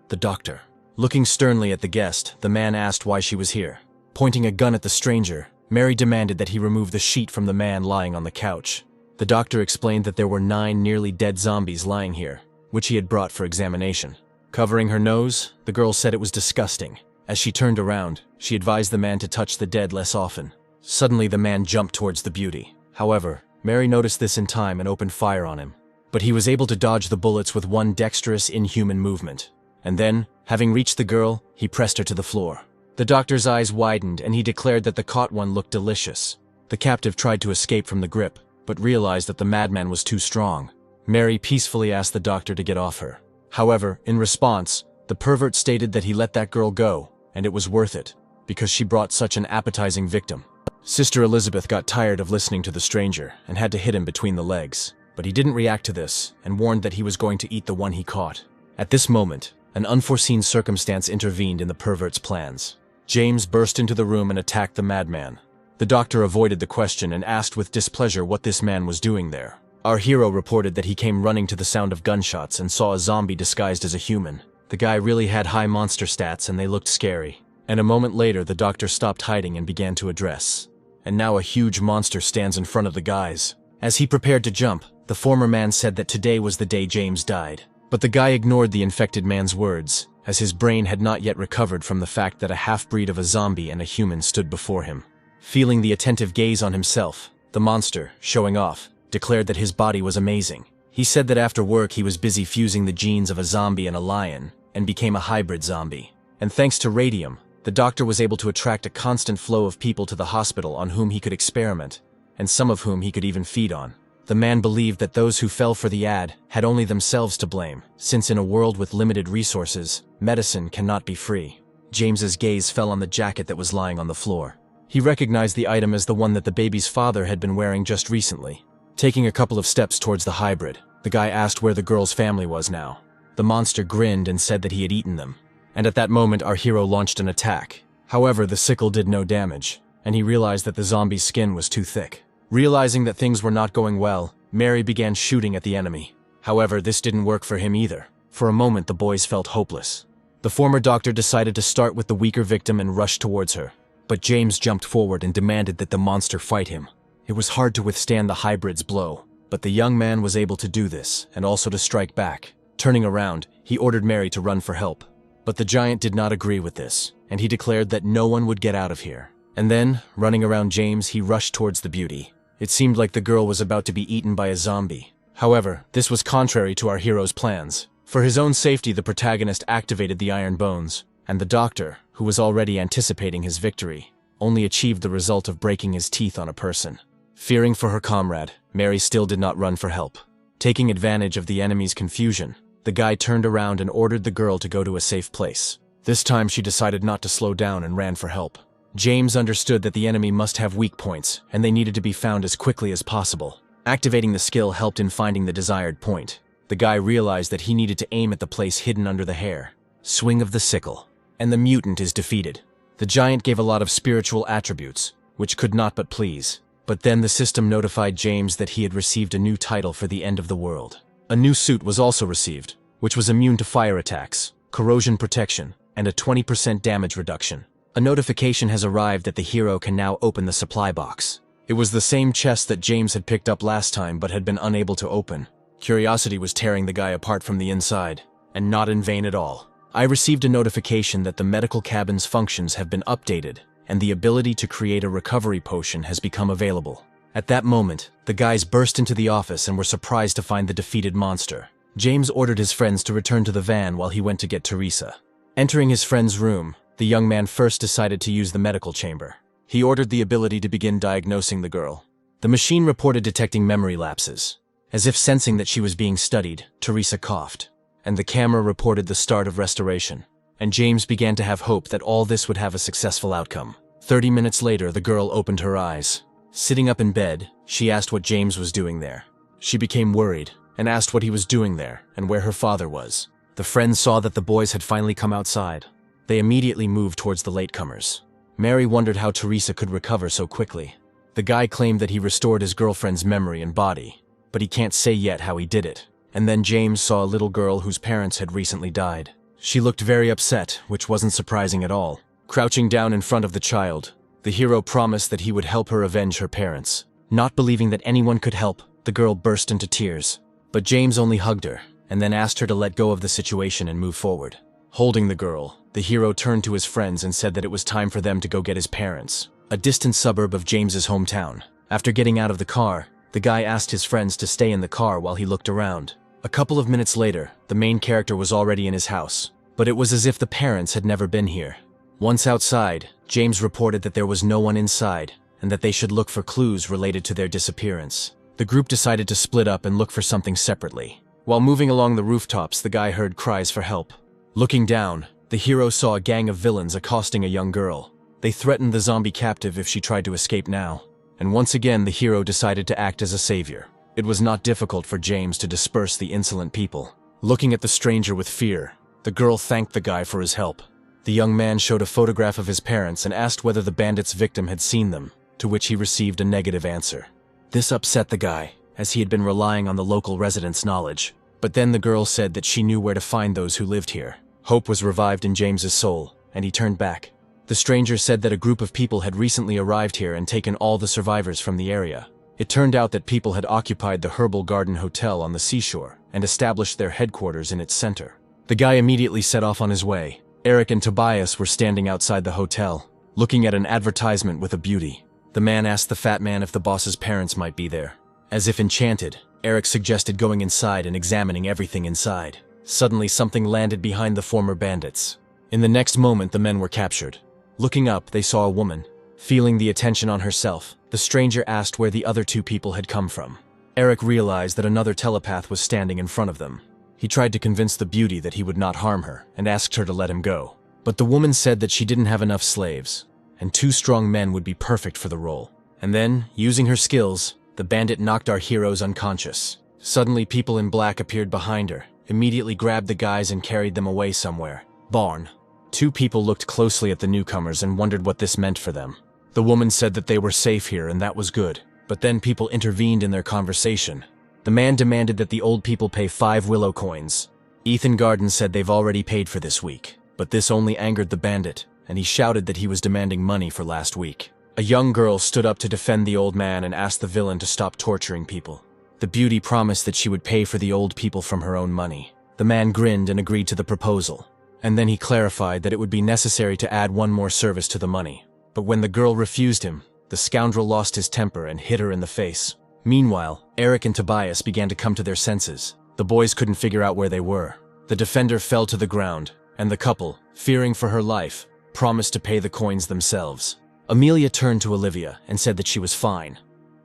The doctor. Looking sternly at the guest, the man asked why she was here. Pointing a gun at the stranger, Mary demanded that he remove the sheet from the man lying on the couch. The doctor explained that there were 9 nearly dead zombies lying here, which he had brought for examination. Covering her nose, the girl said it was disgusting. As she turned around, she advised the man to touch the dead less often. Suddenly, the man jumped towards the beauty. However, Mary noticed this in time and opened fire on him. But he was able to dodge the bullets with one dexterous, inhuman movement. And then, having reached the girl, he pressed her to the floor. The doctor's eyes widened and he declared that the caught one looked delicious. The captive tried to escape from the grip, but realized that the madman was too strong. Mary peacefully asked the doctor to get off her. However, in response, the pervert stated that he let that girl go, and it was worth it, because she brought such an appetizing victim. Sister Elizabeth got tired of listening to the stranger and had to hit him between the legs, but he didn't react to this and warned that he was going to eat the one he caught. At this moment, an unforeseen circumstance intervened in the pervert's plans. James burst into the room and attacked the madman. The doctor avoided the question and asked with displeasure what this man was doing there. Our hero reported that he came running to the sound of gunshots and saw a zombie disguised as a human. The guy really had high monster stats and they looked scary. And a moment later, the doctor stopped hiding and began to address. And now a huge monster stands in front of the guys. As he prepared to jump, the former man said that today was the day James died. But the guy ignored the infected man's words, as his brain had not yet recovered from the fact that a half-breed of a zombie and a human stood before him. Feeling the attentive gaze on himself, the monster, showing off, declared that his body was amazing. He said that after work he was busy fusing the genes of a zombie and a lion, and became a hybrid zombie. And thanks to radium, The doctor was able to attract a constant flow of people to the hospital on whom he could experiment, and some of whom he could even feed on. The man believed that those who fell for the ad had only themselves to blame, since in a world with limited resources, medicine cannot be free. James's gaze fell on the jacket that was lying on the floor. He recognized the item as the one that the baby's father had been wearing just recently. Taking a couple of steps towards the hybrid, the guy asked where the girl's family was now. The monster grinned and said that he had eaten them. And at that moment, our hero launched an attack. However, the sickle did no damage, and he realized that the zombie's skin was too thick. Realizing that things were not going well, Mary began shooting at the enemy. However, this didn't work for him either. For a moment, the boys felt hopeless. The former doctor decided to start with the weaker victim and rush towards her. But James jumped forward and demanded that the monster fight him. It was hard to withstand the hybrid's blow, but the young man was able to do this, and also to strike back. Turning around, he ordered Mary to run for help. But the giant did not agree with this, and he declared that no one would get out of here. And then, running around James, he rushed towards the beauty. It seemed like the girl was about to be eaten by a zombie. However, this was contrary to our hero's plans. For his own safety, the protagonist activated the iron bones, and the doctor, who was already anticipating his victory, only achieved the result of breaking his teeth on a person. Fearing for her comrade, Mary still did not run for help. Taking advantage of the enemy's confusion, the guy turned around and ordered the girl to go to a safe place. This time she decided not to slow down and ran for help. James understood that the enemy must have weak points, and they needed to be found as quickly as possible. Activating the skill helped in finding the desired point. The guy realized that he needed to aim at the place hidden under the hair. Swing of the sickle. And the mutant is defeated. The giant gave a lot of spiritual attributes, which could not but please. But then the system notified James that he had received a new title for the end of the world. A new suit was also received, which was immune to fire attacks, corrosion protection, and a 20% damage reduction. A notification has arrived that the hero can now open the supply box. It was the same chest that James had picked up last time but had been unable to open. Curiosity was tearing the guy apart from the inside, and not in vain at all. I received a notification that the medical cabin's functions have been updated, and the ability to create a recovery potion has become available. At that moment, the guys burst into the office and were surprised to find the defeated monster. James ordered his friends to return to the van while he went to get Teresa. Entering his friend's room, the young man first decided to use the medical chamber. He ordered the ability to begin diagnosing the girl. The machine reported detecting memory lapses. As if sensing that she was being studied, Teresa coughed, and the camera reported the start of restoration. And James began to have hope that all this would have a successful outcome. 30 minutes later, the girl opened her eyes. Sitting up in bed, she asked what James was doing there. She became worried and asked what he was doing there and where her father was. The friends saw that the boys had finally come outside. They immediately moved towards the latecomers. Mary wondered how Teresa could recover so quickly. The guy claimed that he restored his girlfriend's memory and body, but he can't say yet how he did it. And then James saw a little girl whose parents had recently died. She looked very upset, which wasn't surprising at all. Crouching down in front of the child, the hero promised that he would help her avenge her parents. Not believing that anyone could help, the girl burst into tears. But James only hugged her, and then asked her to let go of the situation and move forward. Holding the girl, the hero turned to his friends and said that it was time for them to go get his parents, a distant suburb of James's hometown. After getting out of the car, the guy asked his friends to stay in the car while he looked around. A couple of minutes later, the main character was already in his house, but it was as if the parents had never been here. Once outside, James reported that there was no one inside, and that they should look for clues related to their disappearance. The group decided to split up and look for something separately. While moving along the rooftops, the guy heard cries for help. Looking down, the hero saw a gang of villains accosting a young girl. They threatened the zombie captive if she tried to escape now. And once again, the hero decided to act as a savior. It was not difficult for James to disperse the insolent people. Looking at the stranger with fear, the girl thanked the guy for his help. The young man showed a photograph of his parents and asked whether the bandit's victim had seen them, to which he received a negative answer. This upset the guy, as he had been relying on the local residents' knowledge. But then the girl said that she knew where to find those who lived here. Hope was revived in James's soul, and he turned back. The stranger said that a group of people had recently arrived here and taken all the survivors from the area. It turned out that people had occupied the Herbal Garden Hotel on the seashore and established their headquarters in its center. The guy immediately set off on his way. Eric and Tobias were standing outside the hotel, looking at an advertisement with a beauty. The man asked the fat man if the boss's parents might be there. As if enchanted, Eric suggested going inside and examining everything inside. Suddenly, something landed behind the former bandits. In the next moment, the men were captured. Looking up, they saw a woman. Feeling the attention on herself, the stranger asked where the other two people had come from. Eric realized that another telepath was standing in front of them. He tried to convince the beauty that he would not harm her and asked her to let him go. But the woman said that she didn't have enough slaves, and 2 strong men would be perfect for the role. And then, using her skills, the bandit knocked our heroes unconscious. Suddenly, people in black appeared behind her, immediately grabbed the guys and carried them away somewhere. Barn. 2 people looked closely at the newcomers and wondered what this meant for them. The woman said that they were safe here and that was good, but then people intervened in their conversation. The man demanded that the old people pay 5 willow coins. Ethan Garden said they've already paid for this week, but this only angered the bandit, and he shouted that he was demanding money for last week. A young girl stood up to defend the old man and asked the villain to stop torturing people. The beauty promised that she would pay for the old people from her own money. The man grinned and agreed to the proposal, and then he clarified that it would be necessary to add 1 more service to the money. But when the girl refused him, the scoundrel lost his temper and hit her in the face. Meanwhile, Eric and Tobias began to come to their senses. The boys couldn't figure out where they were. The defender fell to the ground, and the couple, fearing for her life, promised to pay the coins themselves. Amelia turned to Olivia and said that she was fine,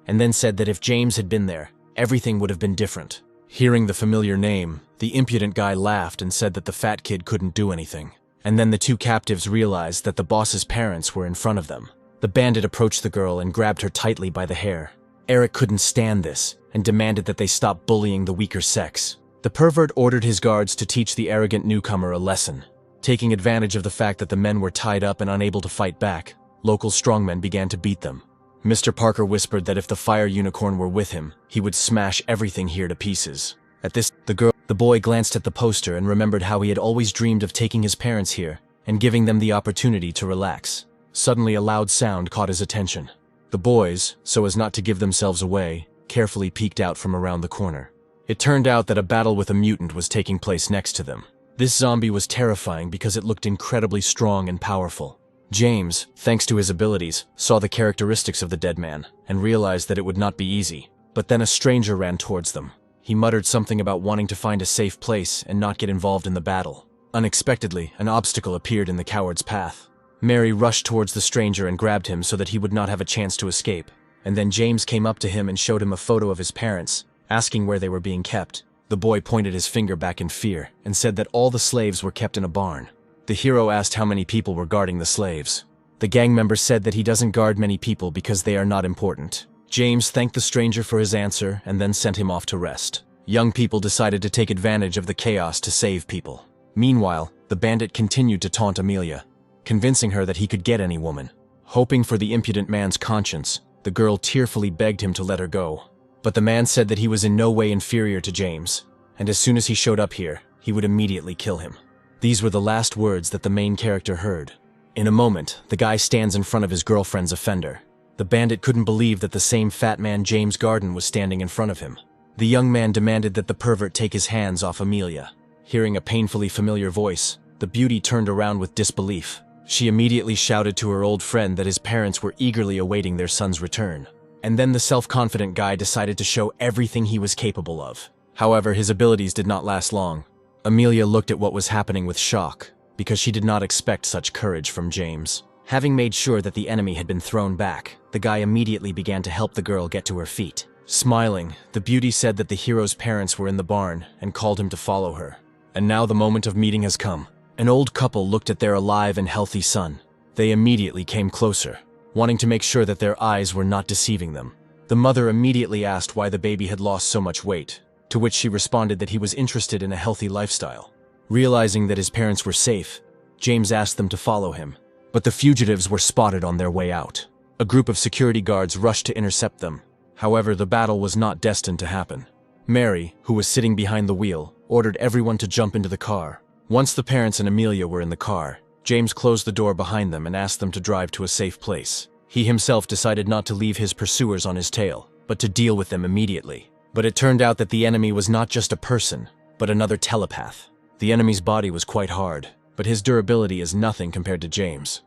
and then said that if James had been there, everything would have been different. Hearing the familiar name, the impudent guy laughed and said that the fat kid couldn't do anything. And then the 2 captives realized that the boss's parents were in front of them. The bandit approached the girl and grabbed her tightly by the hair. Eric couldn't stand this and demanded that they stop bullying the weaker sex. The pervert ordered his guards to teach the arrogant newcomer a lesson. Taking advantage of the fact that the men were tied up and unable to fight back, local strongmen began to beat them. Mr. Parker whispered that if the fire unicorn were with him, he would smash everything here to pieces. At this, the boy glanced at the poster and remembered how he had always dreamed of taking his parents here and giving them the opportunity to relax. Suddenly a loud sound caught his attention. The boys, so as not to give themselves away, carefully peeked out from around the corner. It turned out that a battle with a mutant was taking place next to them. This zombie was terrifying because it looked incredibly strong and powerful. James, thanks to his abilities, saw the characteristics of the dead man and realized that it would not be easy. But then a stranger ran towards them. He muttered something about wanting to find a safe place and not get involved in the battle. Unexpectedly, an obstacle appeared in the coward's path. Mary rushed towards the stranger and grabbed him so that he would not have a chance to escape. And then James came up to him and showed him a photo of his parents, asking where they were being kept. The boy pointed his finger back in fear and said that all the slaves were kept in a barn. The hero asked how many people were guarding the slaves. The gang member said that he doesn't guard many people because they are not important. James thanked the stranger for his answer and then sent him off to rest. Young people decided to take advantage of the chaos to save people. Meanwhile, the bandit continued to taunt Amelia, convincing her that he could get any woman. Hoping for the impudent man's conscience, the girl tearfully begged him to let her go. But the man said that he was in no way inferior to James, and as soon as he showed up here, he would immediately kill him. These were the last words that the main character heard. In a moment, the guy stands in front of his girlfriend's offender. The bandit couldn't believe that the same fat man James Garden was standing in front of him. The young man demanded that the pervert take his hands off Amelia. Hearing a painfully familiar voice, the beauty turned around with disbelief. She immediately shouted to her old friend that his parents were eagerly awaiting their son's return. And then the self-confident guy decided to show everything he was capable of. However, his abilities did not last long. Amelia looked at what was happening with shock, because she did not expect such courage from James. Having made sure that the enemy had been thrown back, the guy immediately began to help the girl get to her feet. Smiling, the beauty said that the hero's parents were in the barn and called him to follow her. And now the moment of meeting has come. An old couple looked at their alive and healthy son. They immediately came closer, wanting to make sure that their eyes were not deceiving them. The mother immediately asked why the baby had lost so much weight, to which she responded that he was interested in a healthy lifestyle. Realizing that his parents were safe, James asked them to follow him. But the fugitives were spotted on their way out. A group of security guards rushed to intercept them. However, the battle was not destined to happen. Mary, who was sitting behind the wheel, ordered everyone to jump into the car. Once the parents and Amelia were in the car, James closed the door behind them and asked them to drive to a safe place. He himself decided not to leave his pursuers on his tail, but to deal with them immediately. But it turned out that the enemy was not just a person, but another telepath. The enemy's body was quite hard, but his durability is nothing compared to James.